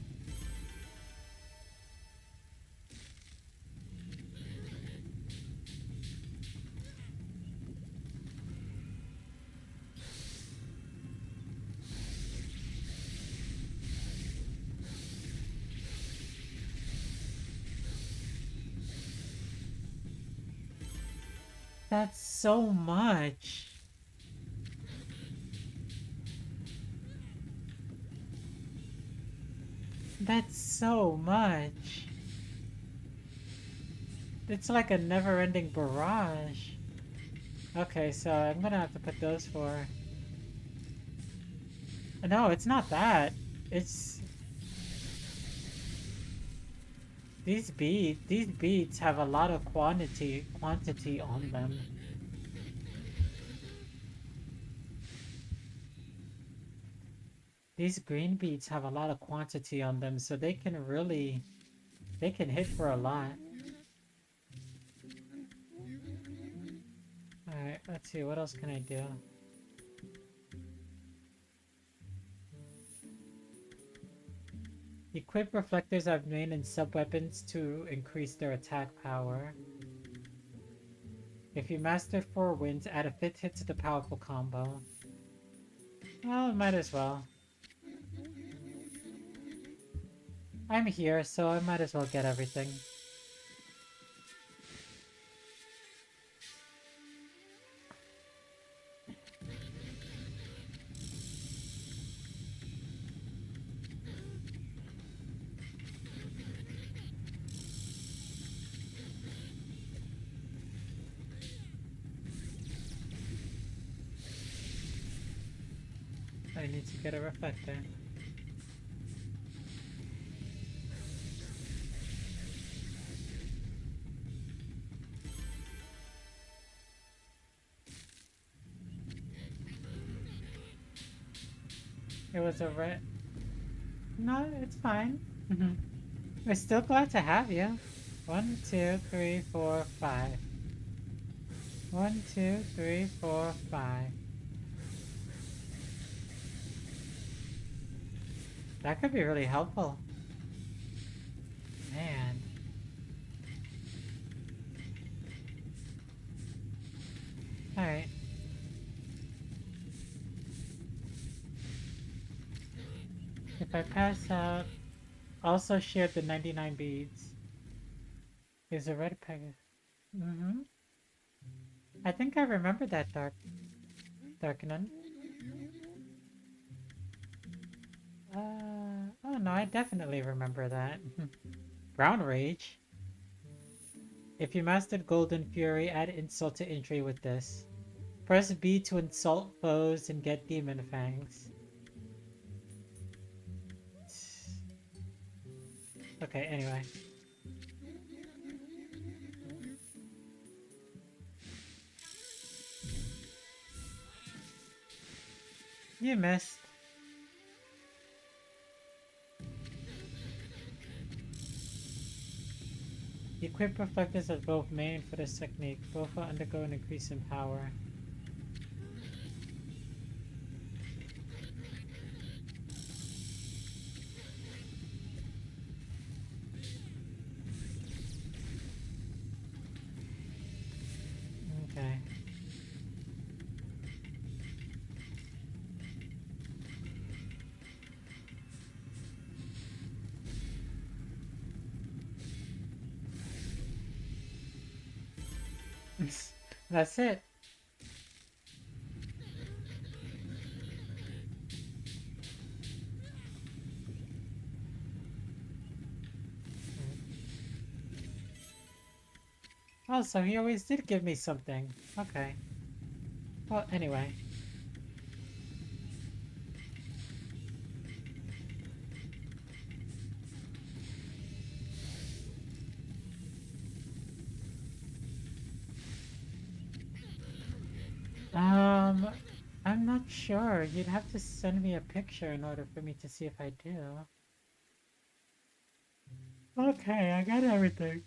That's so much. That's so much. It's like a never-ending barrage. Okay, so I'm gonna have to put those for... No, it's not that. It's... These beads have a lot of quantity on them. these green beads have a lot of quantity on them, so they can really, they can hit for a lot. Alright, let's see, what else can I do? Equip reflectors I've made in sub-weapons to increase their attack power. If you master 4 winds, add a 5th hit to the powerful combo. Well, might as well. I'm here, so I might as well get everything. I need to get a reflector. It was a red... No, it's fine. We're still glad to have you. 1, 2, 3, 4, 5. 1, 2, 3, 4, 5. That could be really helpful. Man. Alright. If I pass out... Also shared the 99 beads. Is a red peg. I think I remember that Darkenon. Oh no, I definitely remember that. Brown Rage. If you mastered Golden Fury, add insult to injury with this. Press B to insult foes and get Demon Fangs. Okay, anyway. You missed. Equip reflectors as both main for this technique. Both will undergo an increase in power. Okay. That's it. Oh, so he always did give me something. Okay. Well, anyway. I'm not sure. You'd have to send me a picture in order for me to see if I do. Okay, I got everything.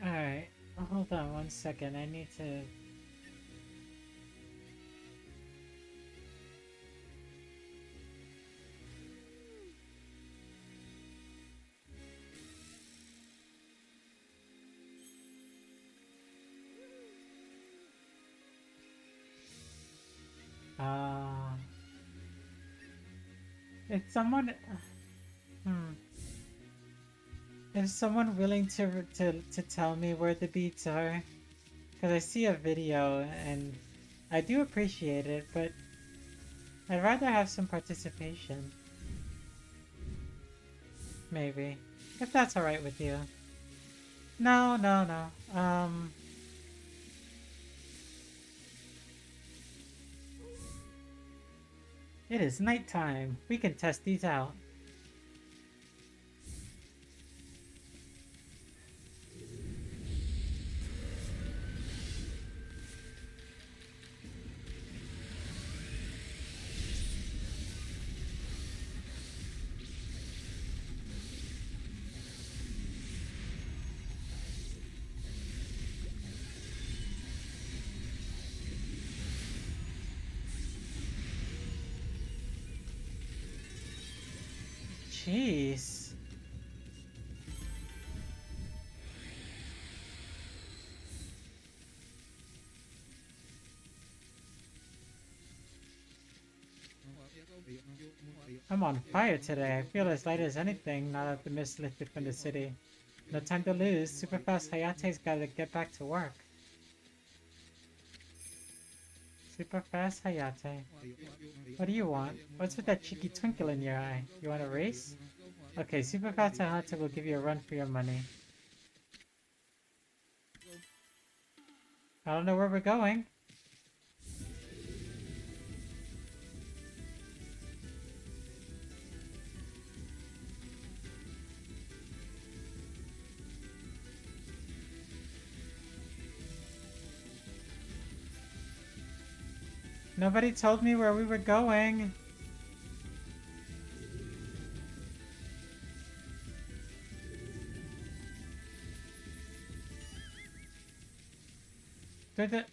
Alright. Hold on 1 second. I need to... Is someone... Is someone willing to tell me where the beats are? Because I see a video and I do appreciate it, but I'd rather have some participation. Maybe. If that's alright with you. No. It is nighttime. We can test these out. Jeez. I'm on fire today. I feel as light as anything now that the mist lifted from the city. No time to lose. Superfast Hayate's gotta get back to work. Superfast Hayate. What do you want? What's with that cheeky twinkle in your eye? You want a race? Okay, Superfast Hayate will give you a run for your money. I don't know where we're going. Nobody told me where we were going. Where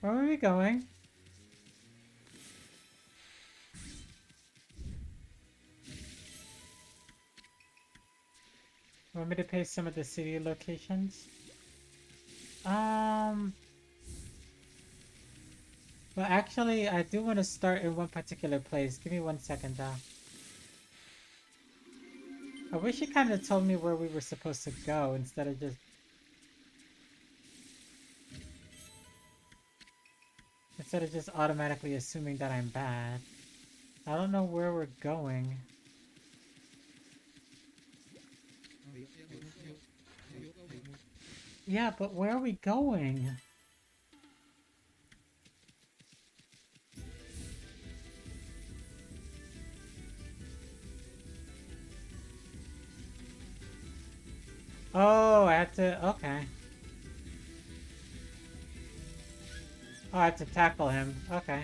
were we going? Want me to paste some of the city locations? Well, actually, I do want to start in one particular place. Give me 1 second, though. I wish you kind of told me where we were supposed to go instead of just... automatically assuming that I'm bad. I don't know where we're going. Yeah, but where are we going? Oh, I have to... Okay. Oh, I have to tackle him. Okay.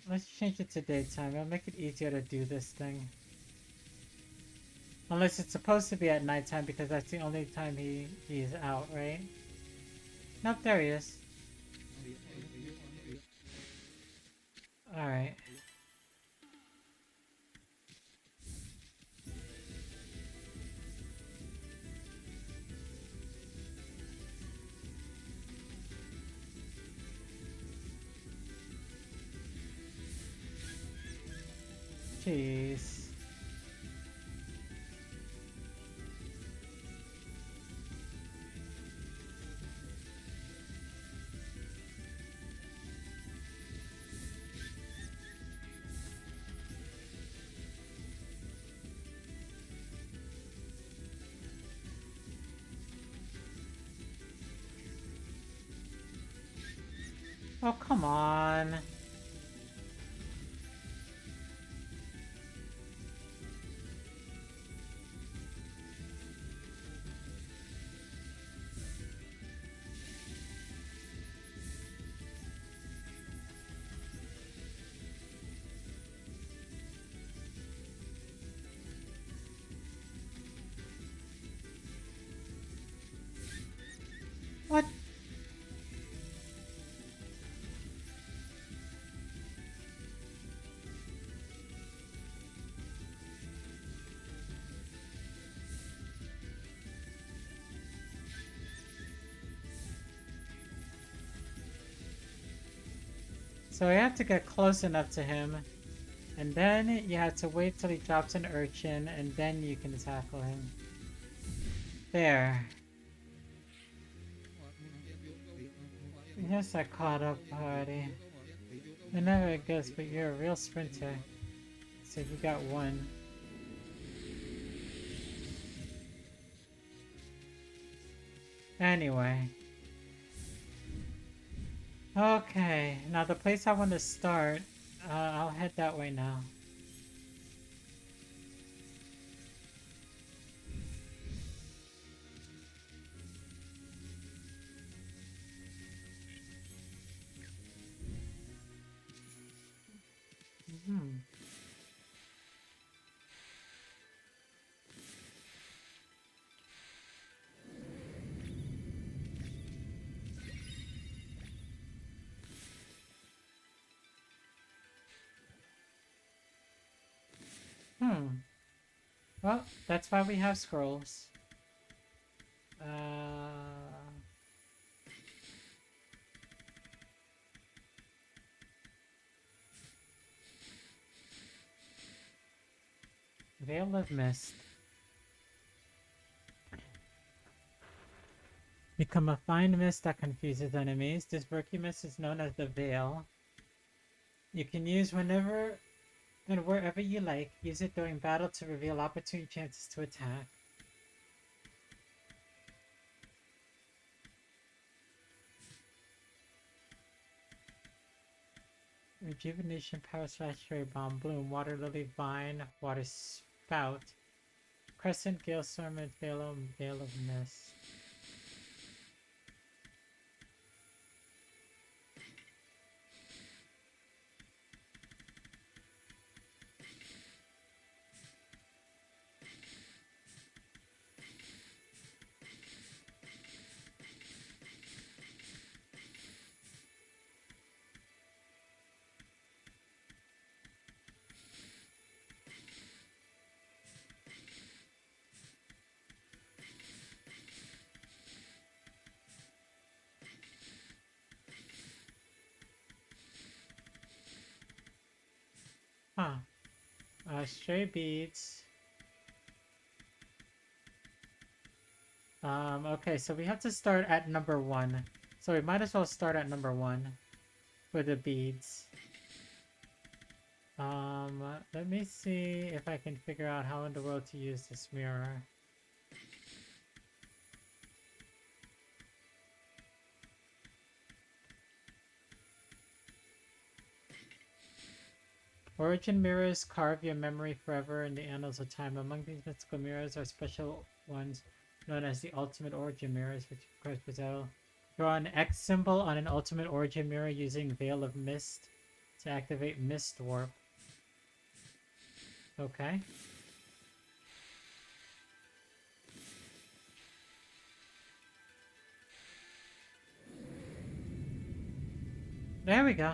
Let's change it to daytime. It'll make it easier to do this thing. Unless it's supposed to be at nighttime because that's the only time he's out, right? Nope, there he is. Alright. Jeez. Oh, come on. What? So you have to get close enough to him, and then you have to wait till he drops an urchin, and then you can tackle him. There. Yes, I caught up already. I never guessed, but you're a real sprinter. So you got one. Anyway. Okay, now the place I want to start, I'll head that way now. Hmm. Hmm. Well, that's why we have scrolls. Veil of Mist. Become a fine mist that confuses enemies. This murky mist is known as the Veil. You can use whenever and wherever you like. Use it during battle to reveal opportune chances to attack. Rejuvenation, Power Slash, Cherry Bomb, Bloom, Water Lily, Vine, Water Spout, Crescent, Gale Storm, and Veil of Mist. Huh. Stray Beads. Okay, so we have to start at number 1. So we might as well start at number 1 for the beads. Let me see if I can figure out how in the world to use this mirror. Origin mirrors carve your memory forever in the annals of time. Among these mystical mirrors are special ones known as the ultimate origin mirrors, which of course possess. Draw an X symbol on an ultimate origin mirror using Veil of Mist to activate Mist Warp. Okay. There we go.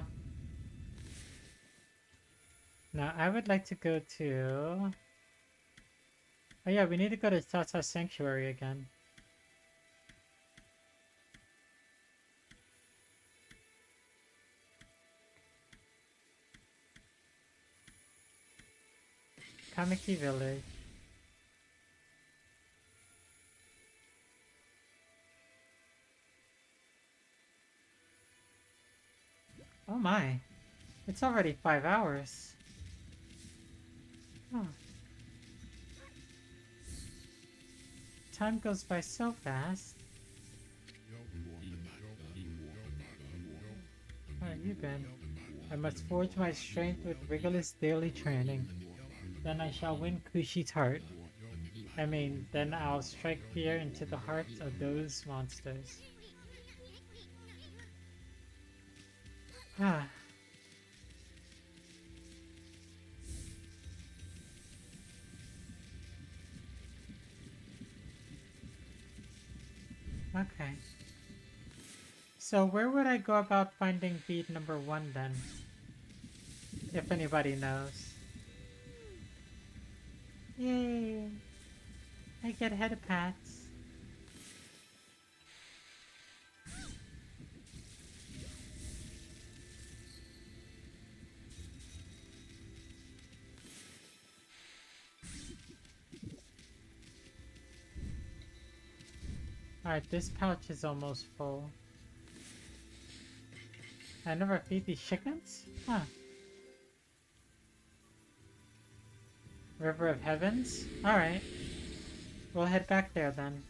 Now I would like to go to... Oh yeah, we need to go to Tata Sanctuary again. Kamiki Village. Oh my. It's already 5 hours. Huh. Time goes by so fast. Where have you been? I must forge my strength with rigorous daily training. Then I shall win Kushi's heart. I mean, then I'll strike fear into the hearts of those monsters. Ah. Okay. So where would I go about finding bead number 1 then? If anybody knows. Yay! I get head pats. Alright, this pouch is almost full. I never feed these chickens? Huh. River of Heavens? Alright. We'll head back there then.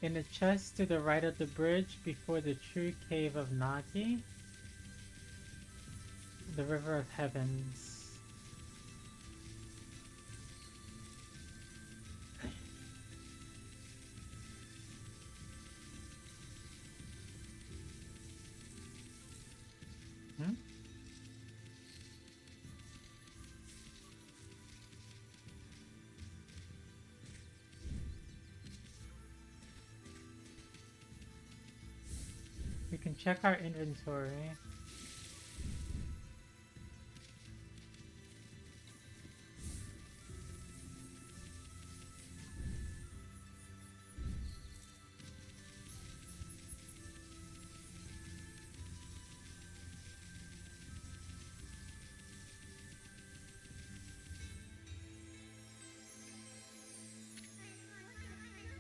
In a chest to the right of the bridge before the true cave of Nagi, the River of Heavens. Hmm? We can check our inventory.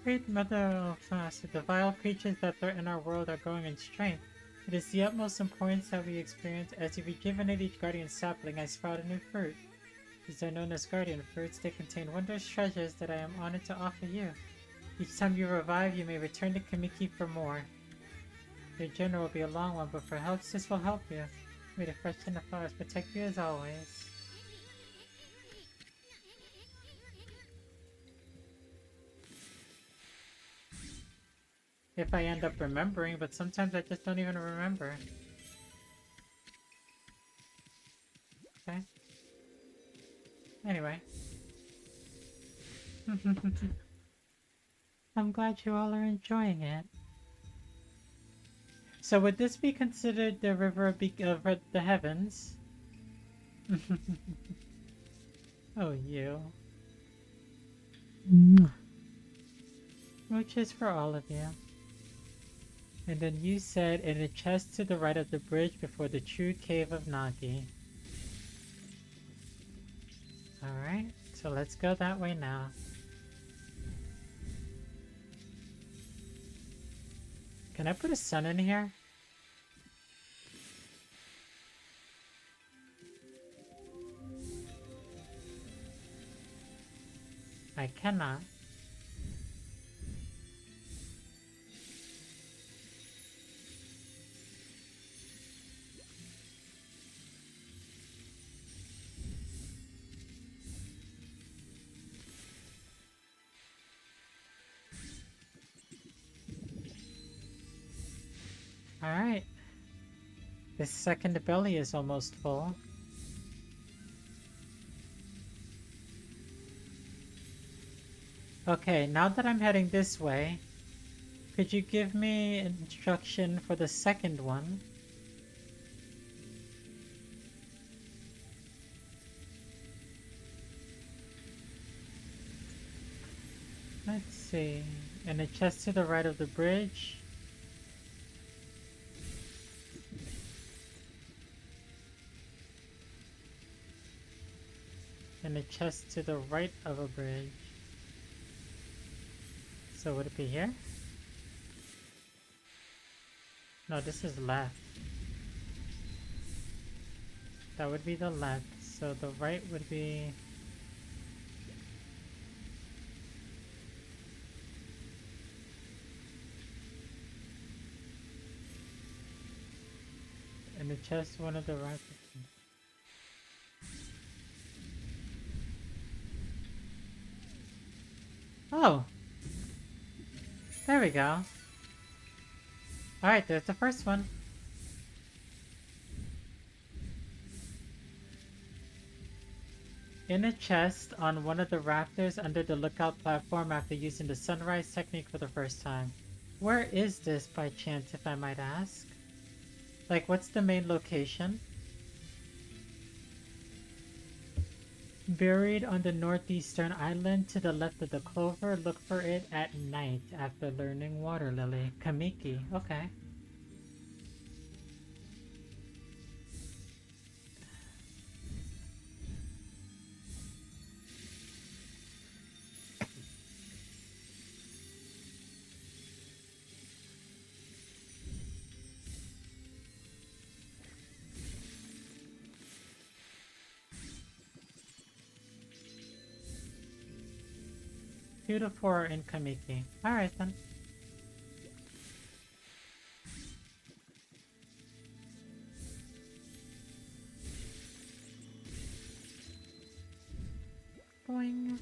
Great Mother of the vile creatures that threaten our world are growing in strength. It is the utmost importance that we experience. As you rejuvenate each guardian sapling, I sprout a new fruit. These are known as guardian fruits. They contain wondrous treasures that I am honored to offer you. Each time you revive, you may return to Kamiki for more. Your journey will be a long one, but perhaps this will help you. May the fresh and the flowers protect you as always. If I end up remembering, but sometimes I just don't even remember. Okay. Anyway. I'm glad you all are enjoying it. So would this be considered the river of the heavens? Oh, you. Which is for all of you. And then you said in a chest to the right of the bridge before the true cave of Nagi. Alright, so let's go that way now. Can I put a sun in here? I cannot. Alright. This second belly is almost full. Okay, now that I'm heading this way, could you give me instruction for the second one? Let's see. In a chest to the right of the bridge. In a chest to the right of a bridge. So would it be here? No, this is left. That would be the left. So the right would be... in the chest, one of the right. Oh! There we go. Alright, there's the first one. In a chest on one of the rafters under the lookout platform after using the sunrise technique for the first time. Where is this by chance, if I might ask? Like, what's the main location? Buried on the northeastern island to the left of the clover. Look for it at night after learning water lily. Kamiki. Okay. Two to four are in Kamiki. Alright then. Boing.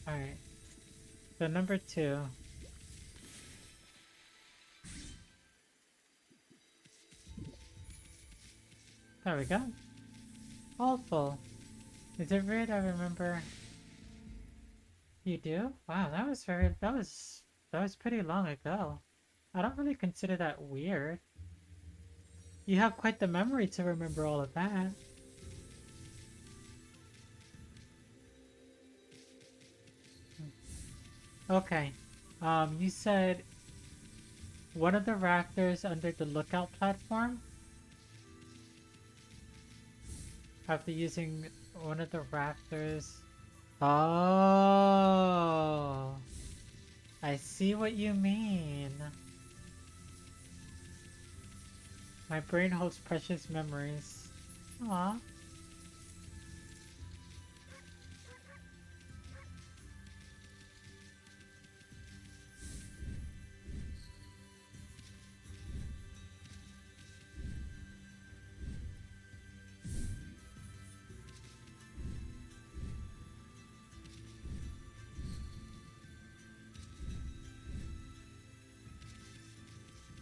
Alright. So number 2. There we go. All full. Is it weird? I remember. You do? Wow, that was pretty long ago. I don't really consider that weird. You have quite the memory to remember all of that. Okay. You said one of the rafters under the lookout platform? After using one of the rafters. Oh, I see what you mean. My brain holds precious memories. Aw.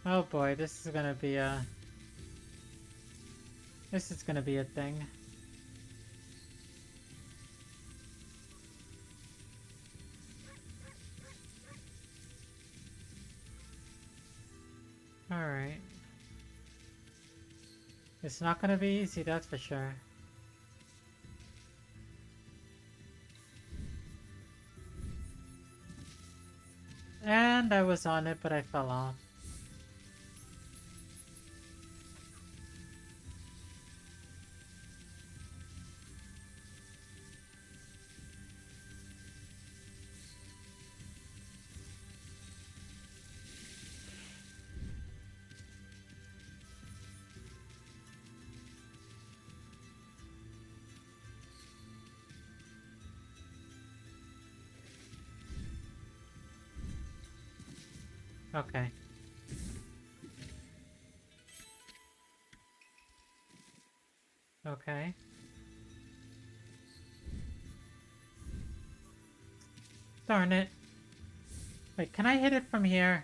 Oh boy, this is gonna be a thing. Alright. It's not gonna be easy, that's for sure. And I was on it, but I fell off. Okay. Okay. Darn it. Wait, can I hit it from here?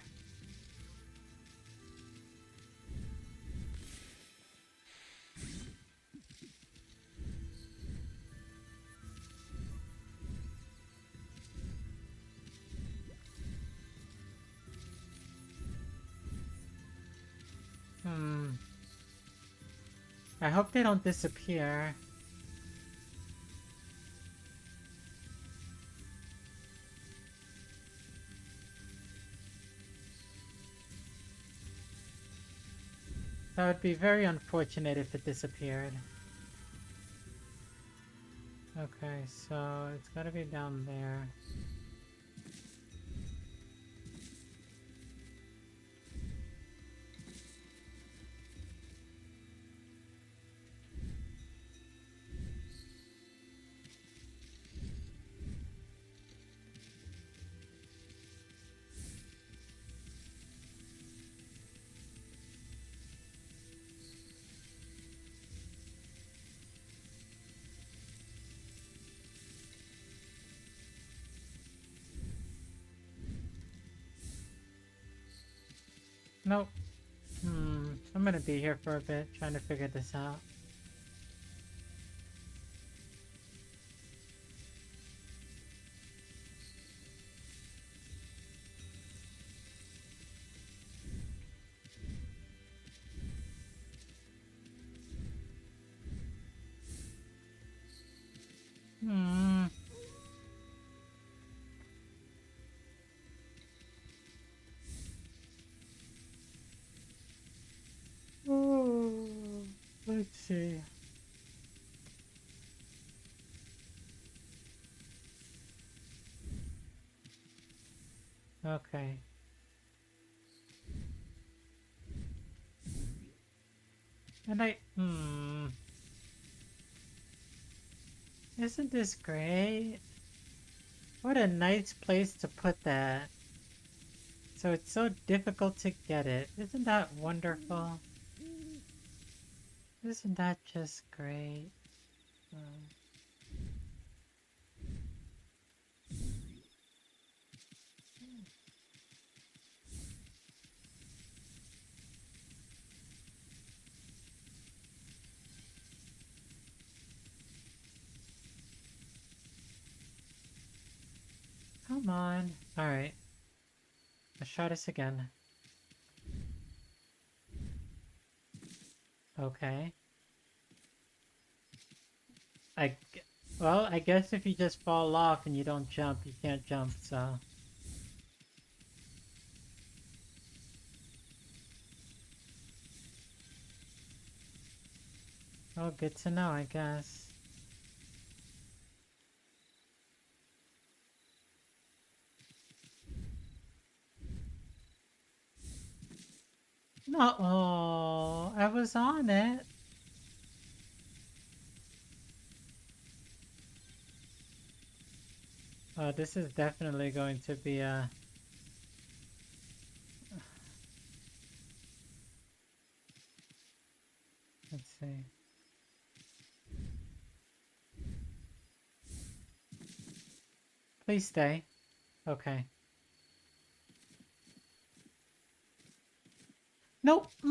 I hope they don't disappear. That would be very unfortunate if it disappeared. Okay, so it's gotta be down there. Nope. I'm gonna be here for a bit, trying to figure this out. Hmm. Oh, let's see. Okay. And isn't this great? What a nice place to put that. So it's so difficult to get it. Isn't that wonderful? Isn't that just great? Um, Come on. Alright. Let's try this again. Okay. I, g- well, I guess if you just fall off and you don't jump, you can't jump, so... Oh, good to know, I guess. No, oh, I was on it. Oh, this is definitely going to be a... Let's see. Please stay. Okay. Nope. I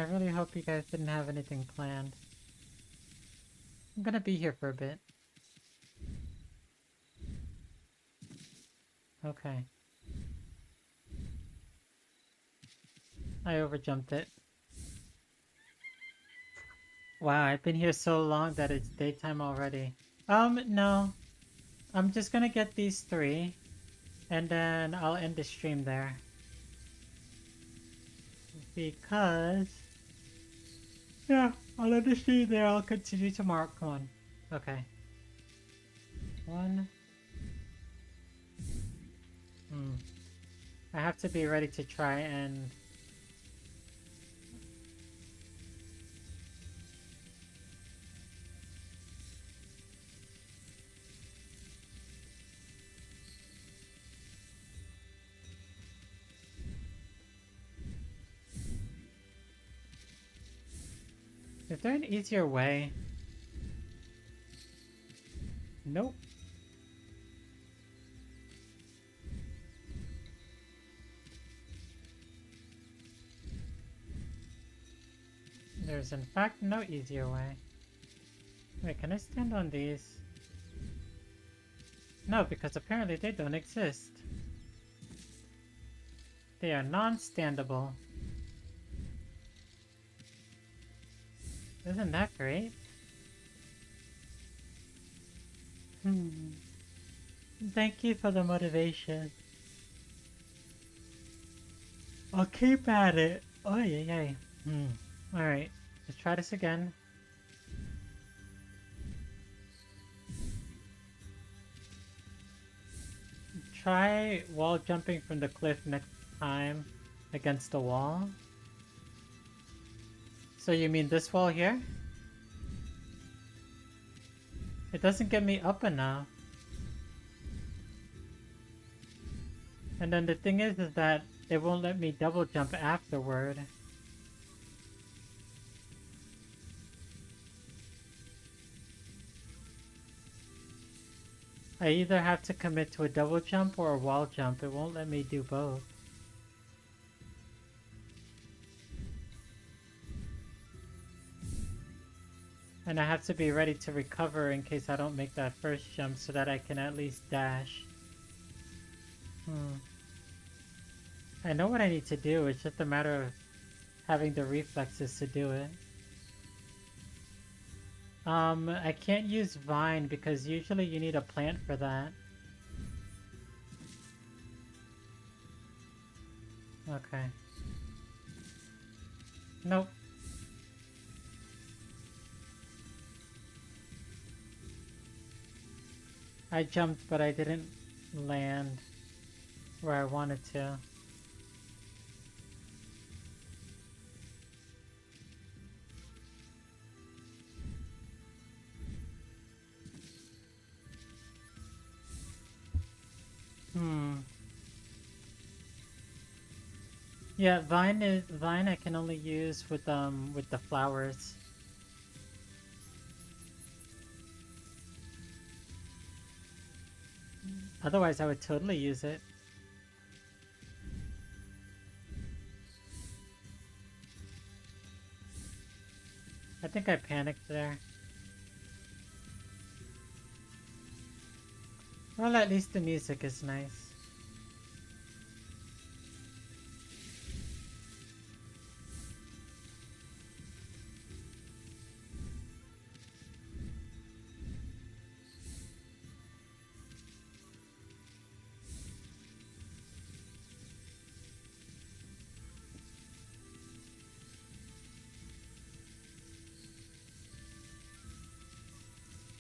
really hope you guys didn't have anything planned. I'm gonna be here for a bit. Okay. I overjumped it. Wow, I've been here so long that it's daytime already. No. I'm just gonna get these three, and then I'll end the stream there. Because... Yeah, I'll end the stream there. I'll continue tomorrow. Come on. Okay. One. I have to be ready to try and... Is there an easier way? Nope. There's in fact no easier way. Wait, can I stand on these? No, because apparently they don't exist. They are non-standable. Isn't that great? Thank you for the motivation. I'll keep at it. Oh, yeah. Alright, let's try this again. Try wall jumping from the cliff next time against the wall. So you mean this wall here? It doesn't get me up enough. And then the thing is that it won't let me double jump afterward. I either have to commit to a double jump or a wall jump. It won't let me do both. And I have to be ready to recover in case I don't make that first jump so that I can at least dash. I know what I need to do, it's just a matter of having the reflexes to do it. I can't use Vine because usually you need a plant for that. Okay. Nope. I jumped, but I didn't land where I wanted to. Yeah, Vine I can only use with the flowers. Otherwise I would totally use it. I think I panicked there. Well, at least the music is nice.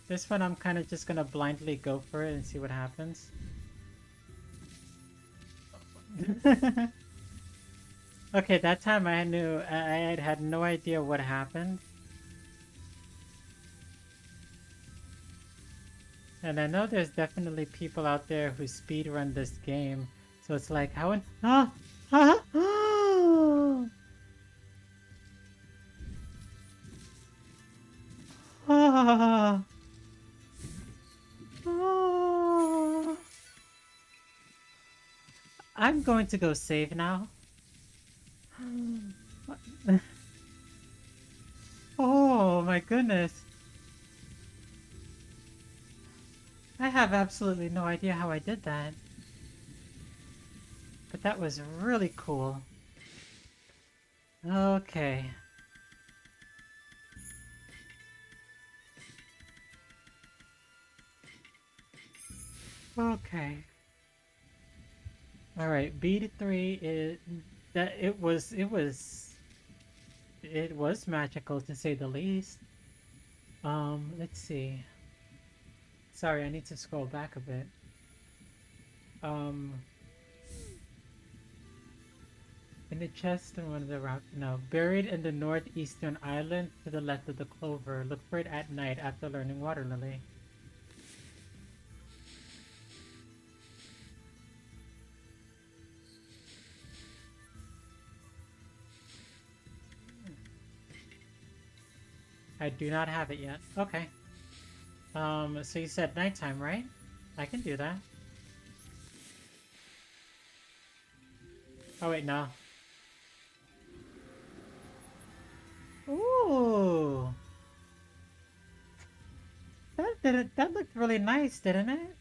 This one I'm kind of just gonna blindly go for it and see what happens. Okay, that time I had no idea what happened. And I know there's definitely people out there who speedrun this game. So it's like, how in... Ah! Ah! Ah! Ah! Ah! I'm going to go save now. Oh my goodness. I have absolutely no idea how I did that. But that was really cool. Okay. Okay. Alright, B3 is that it was magical to say the least. Let's see. Sorry, I need to scroll back a bit. In the chest and one of the rock, no, buried in the northeastern island to the left of the clover. Look for it at night after learning water lily. I do not have it yet. Okay. So you said nighttime, right? I can do that. Oh wait, no. Ooh. That looked really nice, didn't it?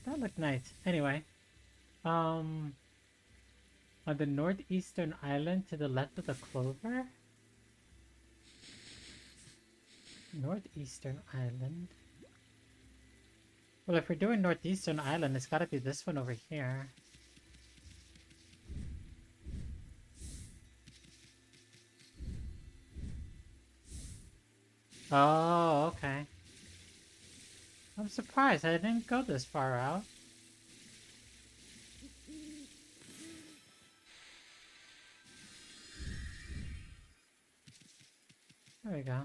That looked nice. Anyway. On the northeastern island to the left of the clover? Northeastern island? Well, if we're doing northeastern island, it's gotta be this one over here. Oh, okay. I'm surprised I didn't go this far out. There we go.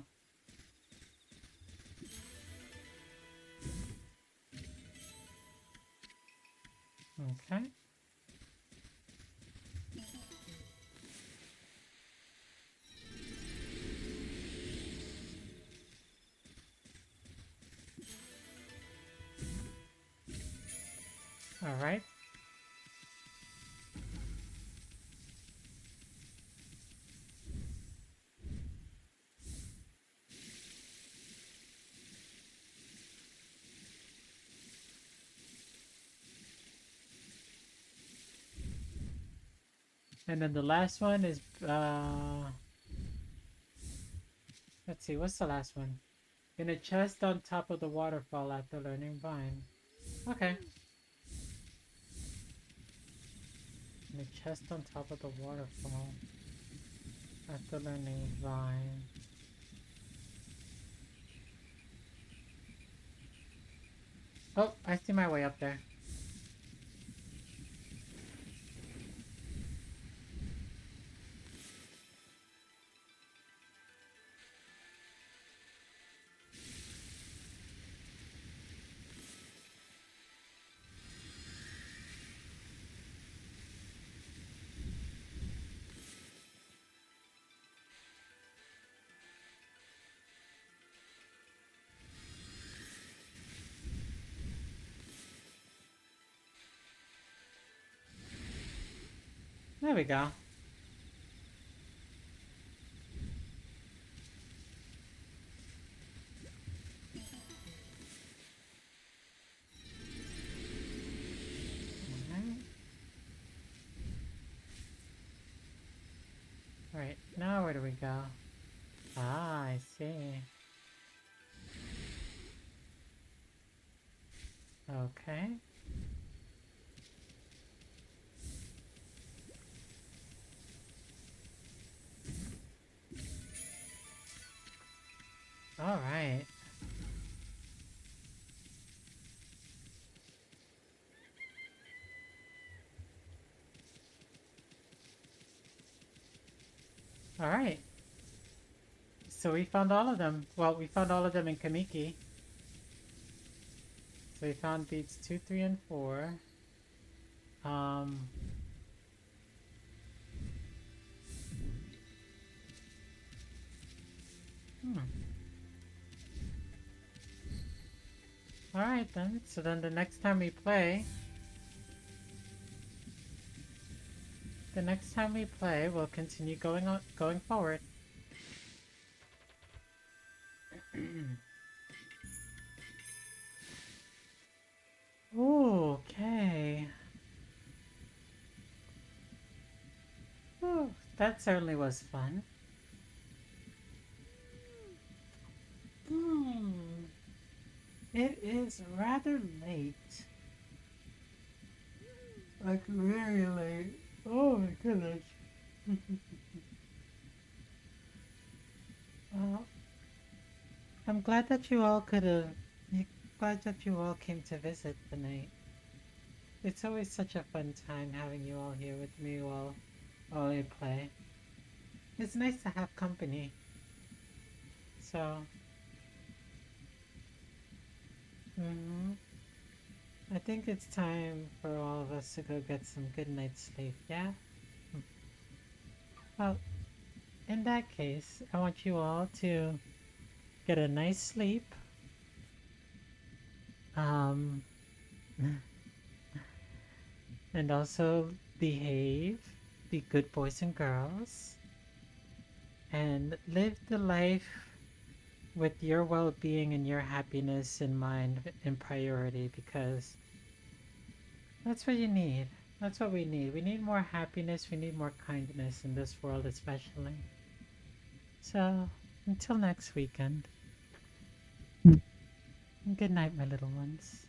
Okay. Alright. And then the last one is, let's see, what's the last one? In a chest on top of the waterfall at the Learning Vine. Okay. In a chest on top of the waterfall at the Learning Vine. Oh, I see my way up there. There we go. Alright, now where do we go? Ah, I see. Okay. Alright. Alright. So we found all of them. Well, we found all of them in Kamiki. So we found beats 2, 3, and 4. Um... Alright then, so then the next time we play... we'll continue going forward. Okay. Ooh, that certainly was fun. It is rather late. Like, very late. Oh my goodness. Well, I'm glad that you all glad that you all came to visit tonight. It's always such a fun time having you all here with me while I play. It's nice to have company. So, I think it's time for all of us to go get some good night's sleep, yeah? Well, in that case, I want you all to get a nice sleep. And also behave, be good boys and girls, and live the life with your well-being and your happiness in mind in priority, because that's what you need. That's what we need. We need more happiness, we need more kindness in this world especially. So, until next weekend. Good night, my little ones.